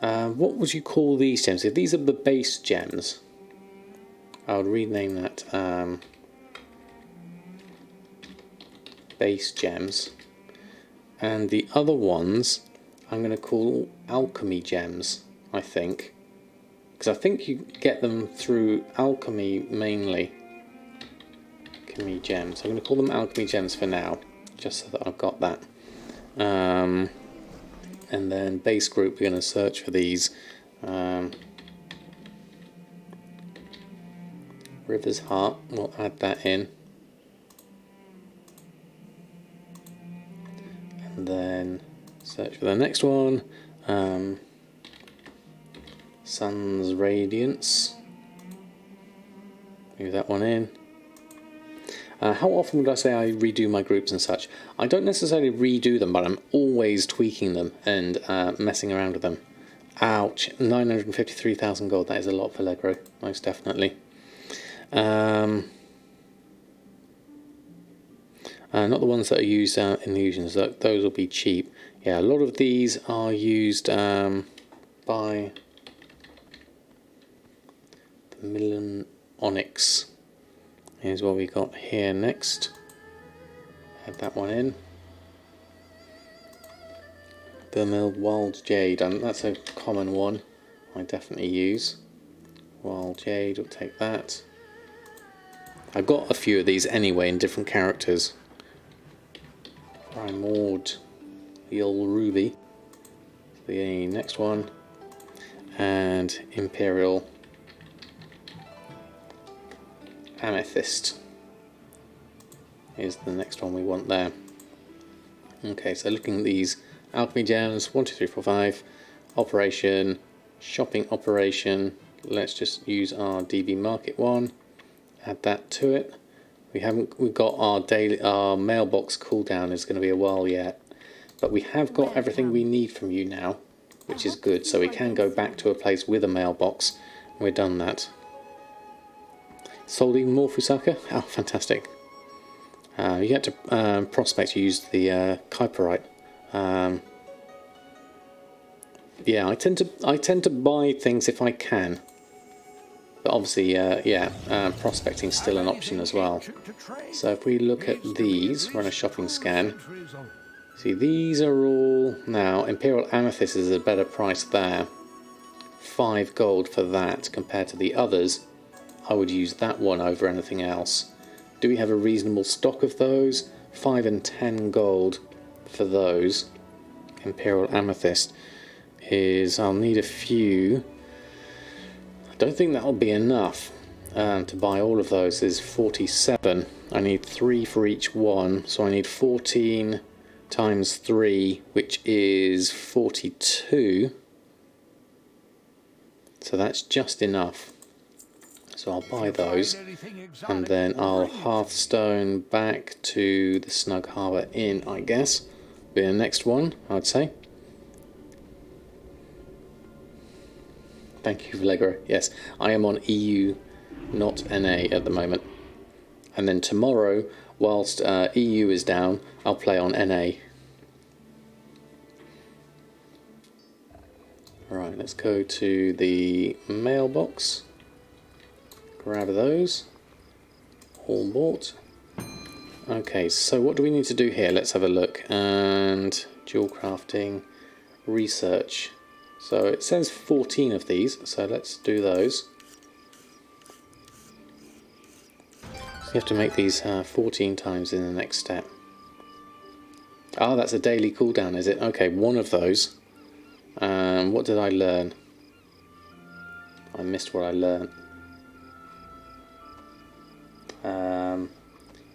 What would you call these gems? If these are the base gems, I would rename that base gems, and the other ones I'm going to call alchemy gems, I think, because I think you get them through alchemy mainly. Alchemy gems. I'm going to call them alchemy gems for now, just so that I've got that. And then base group, we're going to search for these. River's Heart, we'll add that in. And then search for the next one. Sun's Radiance. Move that one in. How often would I say I redo my groups and such? I don't necessarily redo them, but I'm always tweaking them and messing around with them. Ouch, 953,000 gold, that is a lot for Allegro, most definitely. Not the ones that are used in illusions, those will be cheap. Yeah, a lot of these are used by the Milan Onyx. Here's what we got here next. Add that one in. Vermil Wild Jade, and that's a common one I definitely use. Wild Jade, we'll take that. I've got a few of these anyway in different characters. Primord, the old ruby, the next one, and Imperial Amethyst is the next one we want there. Okay, so looking at these alchemy gems, 1, 2, 3, 4, 5, operation, shopping operation. Let's just use our DB market one, add that to it. We've got our mailbox cooldown is going to be a while yet, but we have got everything we need from you now, which is good. So we can go back to a place with a mailbox. We're done that. Sold even more Fusaka? Oh, fantastic. You get to prospect, you use the Kuiperite. Yeah, I tend to buy things if I can. But obviously, prospecting is still an option as well. So if we look at these, run a shopping scan. See, these are all now. Imperial Amethyst is a better price there. 5 gold for that compared to the others. I would use that one over anything else. Do we have a reasonable stock of those? 5 and 10 gold for those. Imperial Amethyst is, I'll need a few. I don't think that'll be enough to buy all of those. There's 47. I need 3 for each one, so I need 14 times 3, which is 42. So that's just enough. So I'll buy those, and then I'll hearthstone back to the Snug Harbour Inn, I guess. Be the next one, I'd say. Thank you, Vallegra. Yes, I am on EU, not NA at the moment. And then tomorrow, whilst EU is down, I'll play on NA. Right, let's go to the mailbox. Grab those. All bought. Okay, so what do we need to do here? Let's have a look. And dual crafting, research. So it says 14 of these, so let's do those. So you have to make these 14 times in the next step. Ah, that's a daily cooldown, is it? Okay, one of those. What did I learn? I missed what I learned.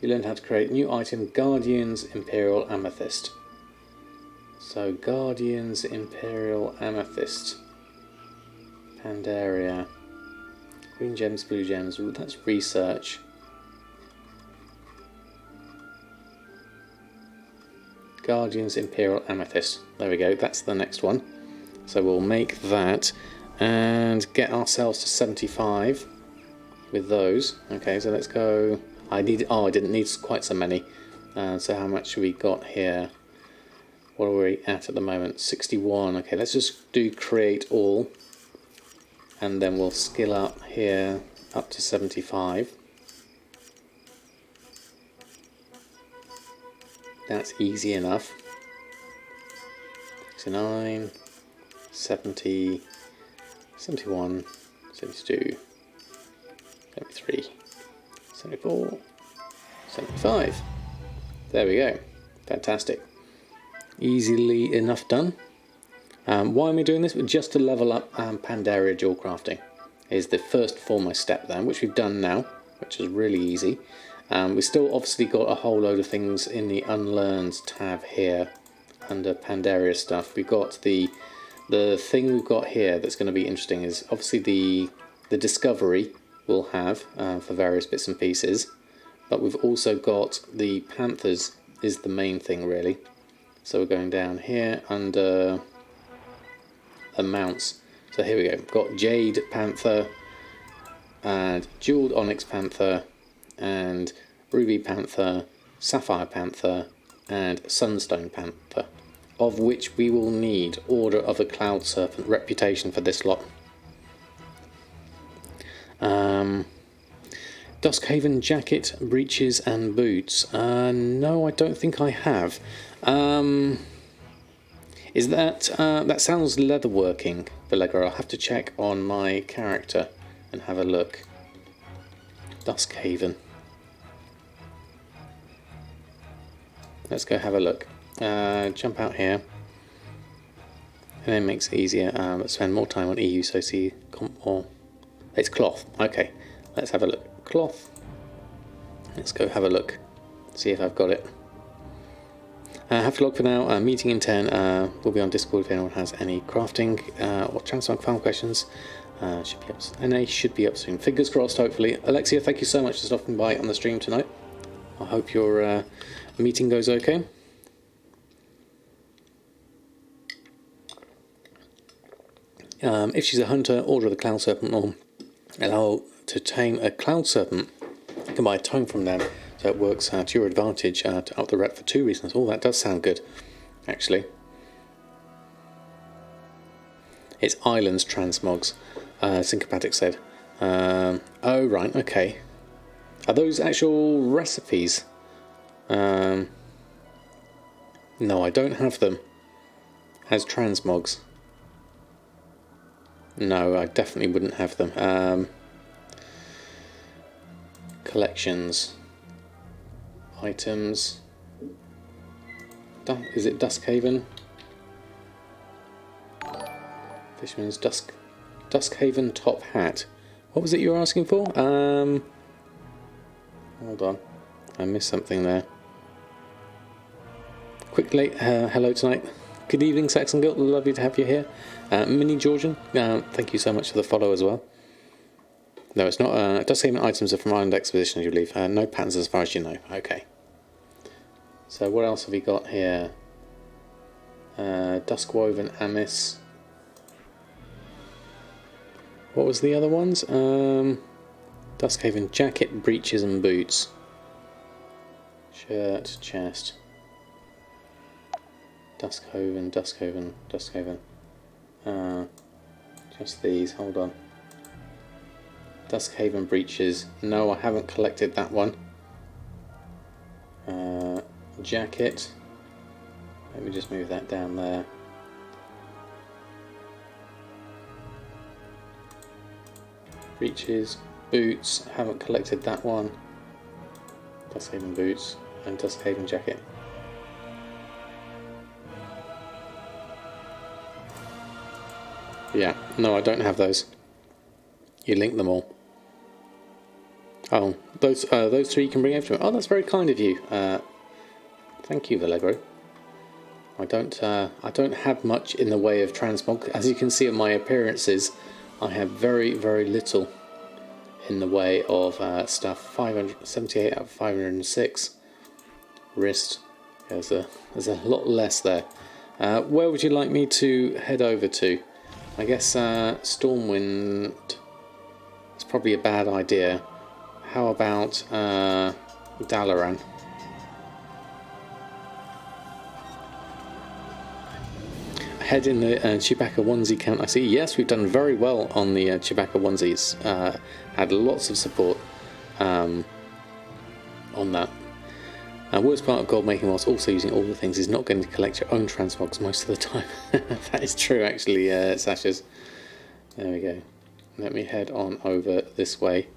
You learned how to create new item, Guardian's Imperial Amethyst. So Guardian's Imperial Amethyst. Pandaria. Green gems, blue gems, that's research. Guardian's Imperial Amethyst. There we go, that's the next one. So we'll make that and get ourselves to 75 with those. Okay, so let's go. I didn't need quite so many. So how much we got here? What are we at the moment? 61. Okay, let's just do create all, and then we'll skill up here up to 75. That's easy enough. 69, 70, 71, 72, 73, 74, 75. There we go. Fantastic. Easily enough done. Why am I doing this? Just to level up Pandaria dual crafting is the first foremost step then, which we've done now, which is really easy. We still obviously got a whole load of things in the Unlearned tab here under Pandaria stuff. We've got the thing we've got here that's going to be interesting is obviously the discovery we'll have for various bits and pieces, but we've also got the Panthers is the main thing really. So we're going down here under the mounts. So here we go. We've got Jade Panther and Jeweled Onyx Panther and Ruby Panther, Sapphire Panther and Sunstone Panther, of which we will need Order of the Cloud Serpent reputation for this lot. Duskhaven jacket, breeches and boots. No, I don't think I have. Is that that sounds leatherworking, Vallegra? I'll have to check on my character and have a look. Duskhaven. let's go have a look. Jump out here. And then makes it easier, but spend more time on EU, so see more. It's cloth. Okay, let's have a look. Cloth. Let's go have a look. See if I've got it. Have to log for now. Meeting in 10. We'll be on Discord if anyone has any crafting or transmog farm questions. Should be up, and they should be up soon. Fingers crossed, hopefully. Alexia, thank you so much for stopping by on the stream tonight. I hope your meeting goes okay. If she's a hunter, order the cloud serpent or allow to tame a cloud serpent. You can buy a tome from them, so it works to your advantage to up the rep for 2 reasons. Oh, that does sound good, actually. It's islands transmogs, Syncopatic said. Oh, right, okay. Are those actual recipes? No, I don't have them as transmogs. No, I definitely wouldn't have them. Collections. Items. Is it Duskhaven? Fisherman's Duskhaven top hat. What was it you were asking for? Hold on. I missed something there. Quickly, hello tonight. Good evening, Saxon Guild. Lovely to have you here. Mini Georgian, thank you so much for the follow as well. No, it's not. Duskhaven items are from Island Expedition, I believe. No patterns as far as you know. Okay. So what else have we got here? Duskwoven Amis. What was the other ones? Duskhaven jacket, breeches and boots. Shirt, chest. Duskhaven. Just these, hold on. Duskhaven breeches. No, I haven't collected that one. Jacket. Let me just move that down there. Breeches, boots. Haven't collected that one. Duskhaven boots and Duskhaven jacket. Yeah, no, I don't have those. You link them all. Oh, those 3 you can bring over to me. Oh, that's very kind of you. Thank you, Vallegro. I don't have much in the way of transmog. As you can see in my appearances, I have very, very little in the way of stuff. 578 out of 506. Wrist. There's a lot less there. Where would you like me to head over to? I guess Stormwind is probably a bad idea. How about Dalaran? Head in the Chewbacca onesie count. I see. Yes, we've done very well on the Chewbacca onesies. Had lots of support on that. Worst part of Goldmaking whilst also using all the things is not getting to collect your own transmogs most of the time. That is true, actually, Sashas. There we go. Let me head on over this way.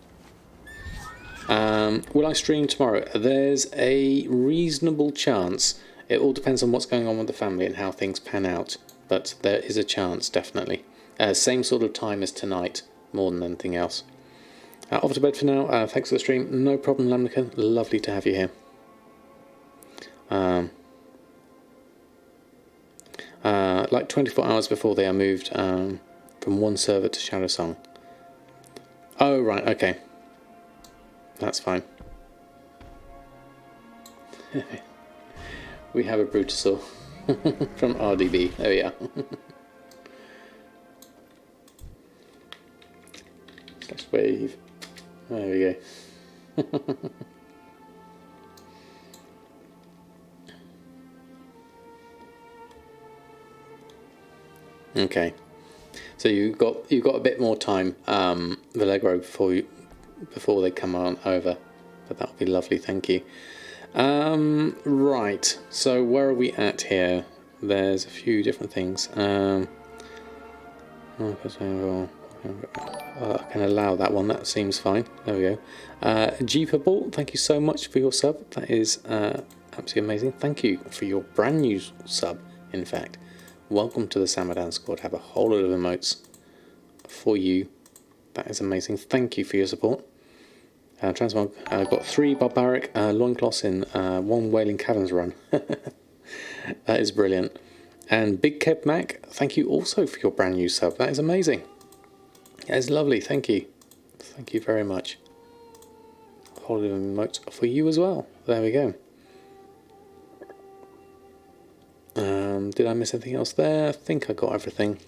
Will I stream tomorrow? There's a reasonable chance. It all depends on what's going on with the family and how things pan out. But there is a chance, definitely. Same sort of time as tonight, more than anything else. Off to bed for now. Thanks for the stream. No problem, Lamnica. Lovely to have you here. Like 24 hours before they are moved from one server to Shadow Song. Oh, right, okay. That's fine. We have a Brutosaur from RDB. There we are. Slash wave. There we go. Okay, so you've got a bit more time, Vallegro, before they come on over, but that would be lovely. Thank you. Right. So where are we at here? There's a few different things. I can allow that one, that seems fine. There we go. Jeepable, thank you so much for your sub. That is absolutely amazing. Thank you for your brand new sub, in fact. Welcome to the Samadan squad. Have a whole lot of emotes for you. That is amazing. Thank you for your support. Transmog, I've got 3 barbaric loincloths in 1 Wailing Caverns run. That is brilliant. And Big Kev Mac, thank you also for your brand new sub. That is amazing. That is lovely. Thank you. Thank you very much. A whole lot of emotes for you as well. There we go. Did I miss anything else there? I think I got everything.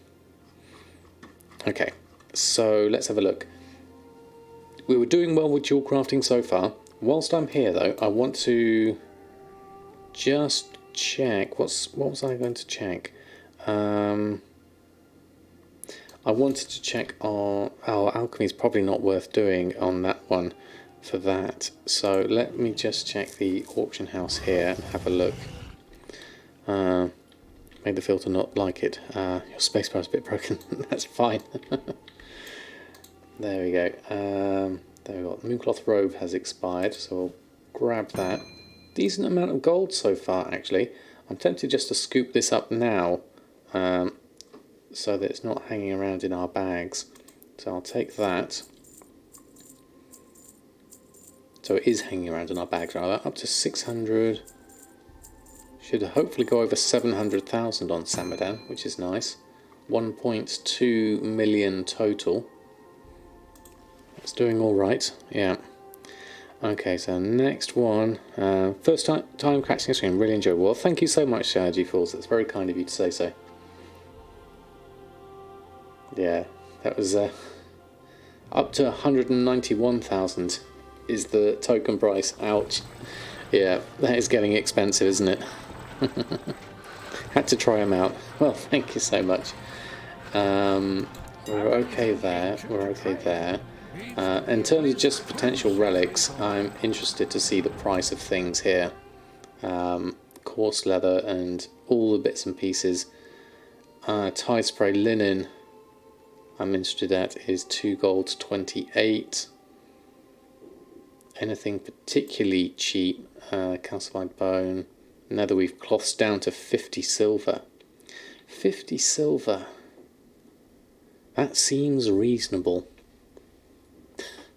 Okay, so let's have a look. We were doing well with dual crafting so far. Whilst I'm here though, I want to just check. What was I going to check? I wanted to check on... Oh, alchemy is probably not worth doing on that one for that. So let me just check the auction house here and have a look. Made the filter not like it. Your spacebar is a bit broken. That's fine. There we go. There we go. Mooncloth robe has expired, so we'll grab that. Decent amount of gold so far, actually. I'm tempted just to scoop this up now, so that it's not hanging around in our bags. So I'll take that. So it is hanging around in our bags, rather. Up to 600. Should hopefully go over 700,000 on Samadan, which is nice. 1.2 million total. It's doing all right, yeah. Okay, so next one. First time catching a stream, really enjoyable. Well, thank you so much, G-Falls. That's very kind of you to say so. Yeah, that was up to 191,000 is the token price. Ouch. Yeah, that is getting expensive, isn't it? Had to try them out. Well, thank you so much. We're okay there. We're okay there. In terms of just potential relics, I'm interested to see the price of things here. Coarse leather and all the bits and pieces. Tide spray linen I'm interested at is 2 golds 28. Anything particularly cheap, calcified bone, netherweave cloths down to 50 silver. 50 silver. That seems reasonable.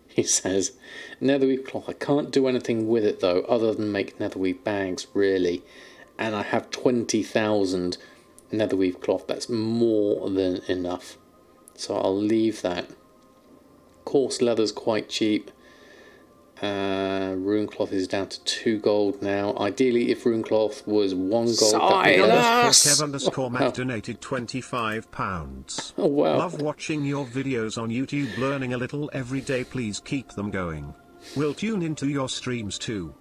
He says, netherweave cloth. I can't do anything with it though, other than make netherweave bags, really. And I have 20,000 netherweave cloth. That's more than enough. So I'll leave that. Coarse leather's quite cheap. Rune cloth is down to 2 gold now. Ideally, if rune cloth was 1 gold, Kev Mac donated £25. Oh wow! Love watching your videos on YouTube, learning a little every day. Please keep them going. We'll tune into your streams too.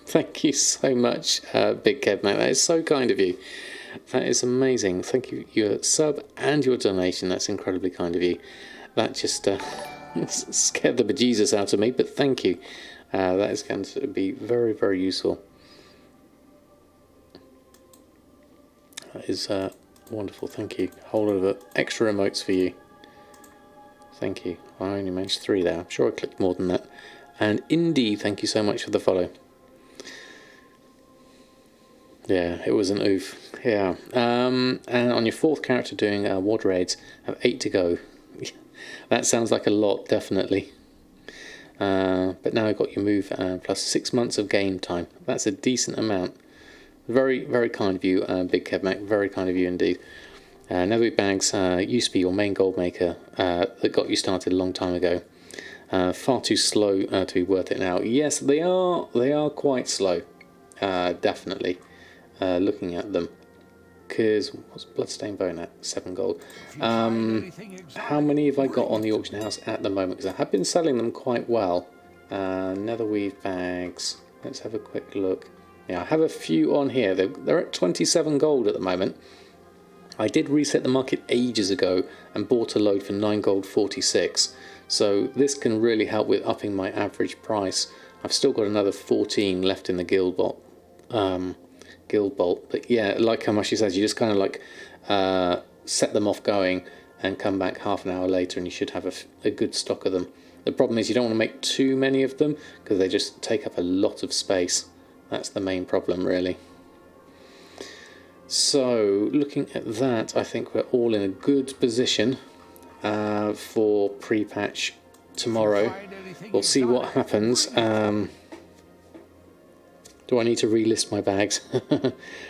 Thank you so much, Big Kev, mate. That is so kind of you. That is amazing. Thank you, your sub and your donation. That's incredibly kind of you. That just scared the bejesus out of me, but thank you. That is going to be very, very useful. That is wonderful. Thank you. A whole lot of extra emotes for you. Thank you. I only managed 3 there. I'm sure I clicked more than that. And Indy, thank you so much for the follow. Yeah, it was an oof. Yeah. And on your 4th character doing ward raids, have 8 to go. That sounds like a lot, definitely. But now I've got your move plus 6 months of game time. That's a decent amount. Very, very kind of you, Big Kev Mac. Very kind of you indeed. Netherweave bags used to be your main gold maker that got you started a long time ago. Far too slow to be worth it now. Yes, they are. They are quite slow. Definitely. Looking at them. Because what's Bloodstained Bone at? 7 gold. How many have I got on the auction house at the moment? Because I have been selling them quite well. Netherweave bags. Let's have a quick look. Yeah, I have a few on here. They're at 27 gold at the moment. I did reset the market ages ago and bought a load for 9 gold 46. So this can really help with upping my average price. I've still got another 14 left in the guild vault. But yeah, like how much he says, you just kind of like set them off going, and come back half an hour later and you should have a good stock of them. The problem is you don't want to make too many of them because they just take up a lot of space. That's the main problem, really. So looking at that, I think we're all in a good position for pre-patch tomorrow. We'll see what happens. Do I need to relist my bags?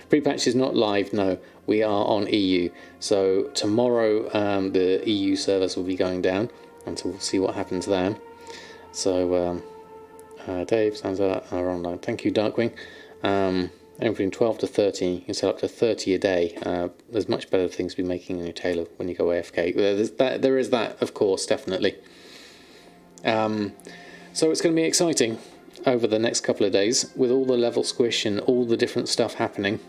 Pre-patch is not live, no. We are on EU. So tomorrow the EU service will be going down, and so we'll see what happens there. So Dave, sounds like are online. Thank you, Darkwing. Between 12 to 30, you can sell up to 30 a day. There's much better things to be making in your tailor when you go AFK. There is that, of course, definitely. So it's going to be exciting over the next couple of days with all the level squish and all the different stuff happening.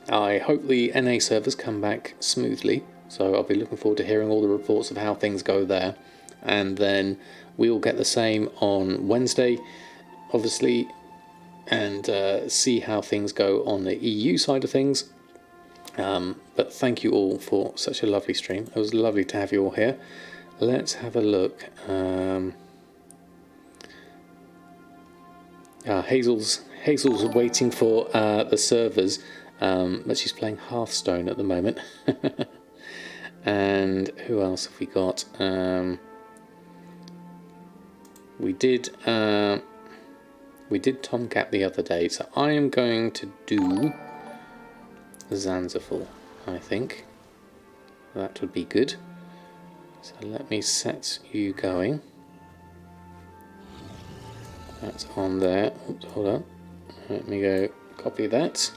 I hope the NA servers come back smoothly, so I'll be looking forward to hearing all the reports of how things go there. And then we'll get the same on Wednesday, obviously, and see how things go on the EU side of things. But thank you all for such a lovely stream. It was lovely to have you all here. Let's have a look. Hazel's waiting for the servers, but she's playing Hearthstone at the moment. And who else have we got? We did Tomcat the other day, so I am going to do Zanzibar, I think. That would be good. So let me set you going. That's on there. Oops, hold on. Let me go copy that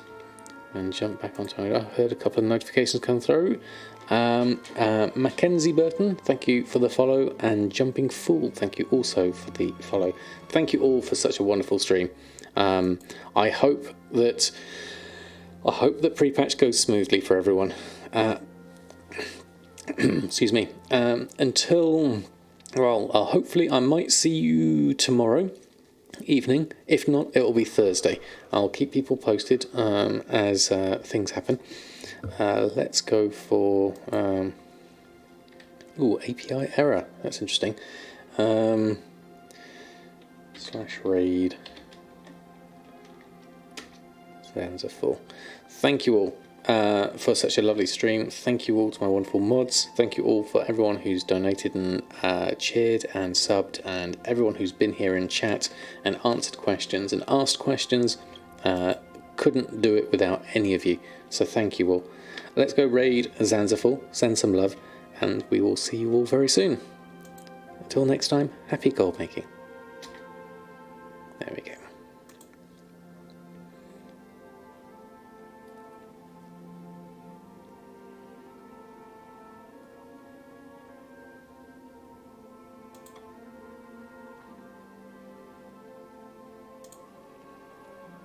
and jump back onto it. I heard a couple of notifications come through. Mackenzie Burton, thank you for the follow, and Jumping Fool, thank you also for the follow. Thank you all for such a wonderful stream. I hope that pre-patch goes smoothly for everyone. Excuse me. Until, well, hopefully I might see you tomorrow evening. If not, it will be Thursday. I'll keep people posted as things happen. Let's go for API error. That's interesting. /raid Zanzibar. Thank you all for such a lovely stream. Thank you all to my wonderful mods. Thank you all for everyone who's donated and cheered and subbed, and everyone who's been here in chat and answered questions and asked questions. Couldn't do it without any of you, so thank you all. Let's go raid Zanzibar, send some love, and we will see you all very soon. Until next time, happy gold making. There we go.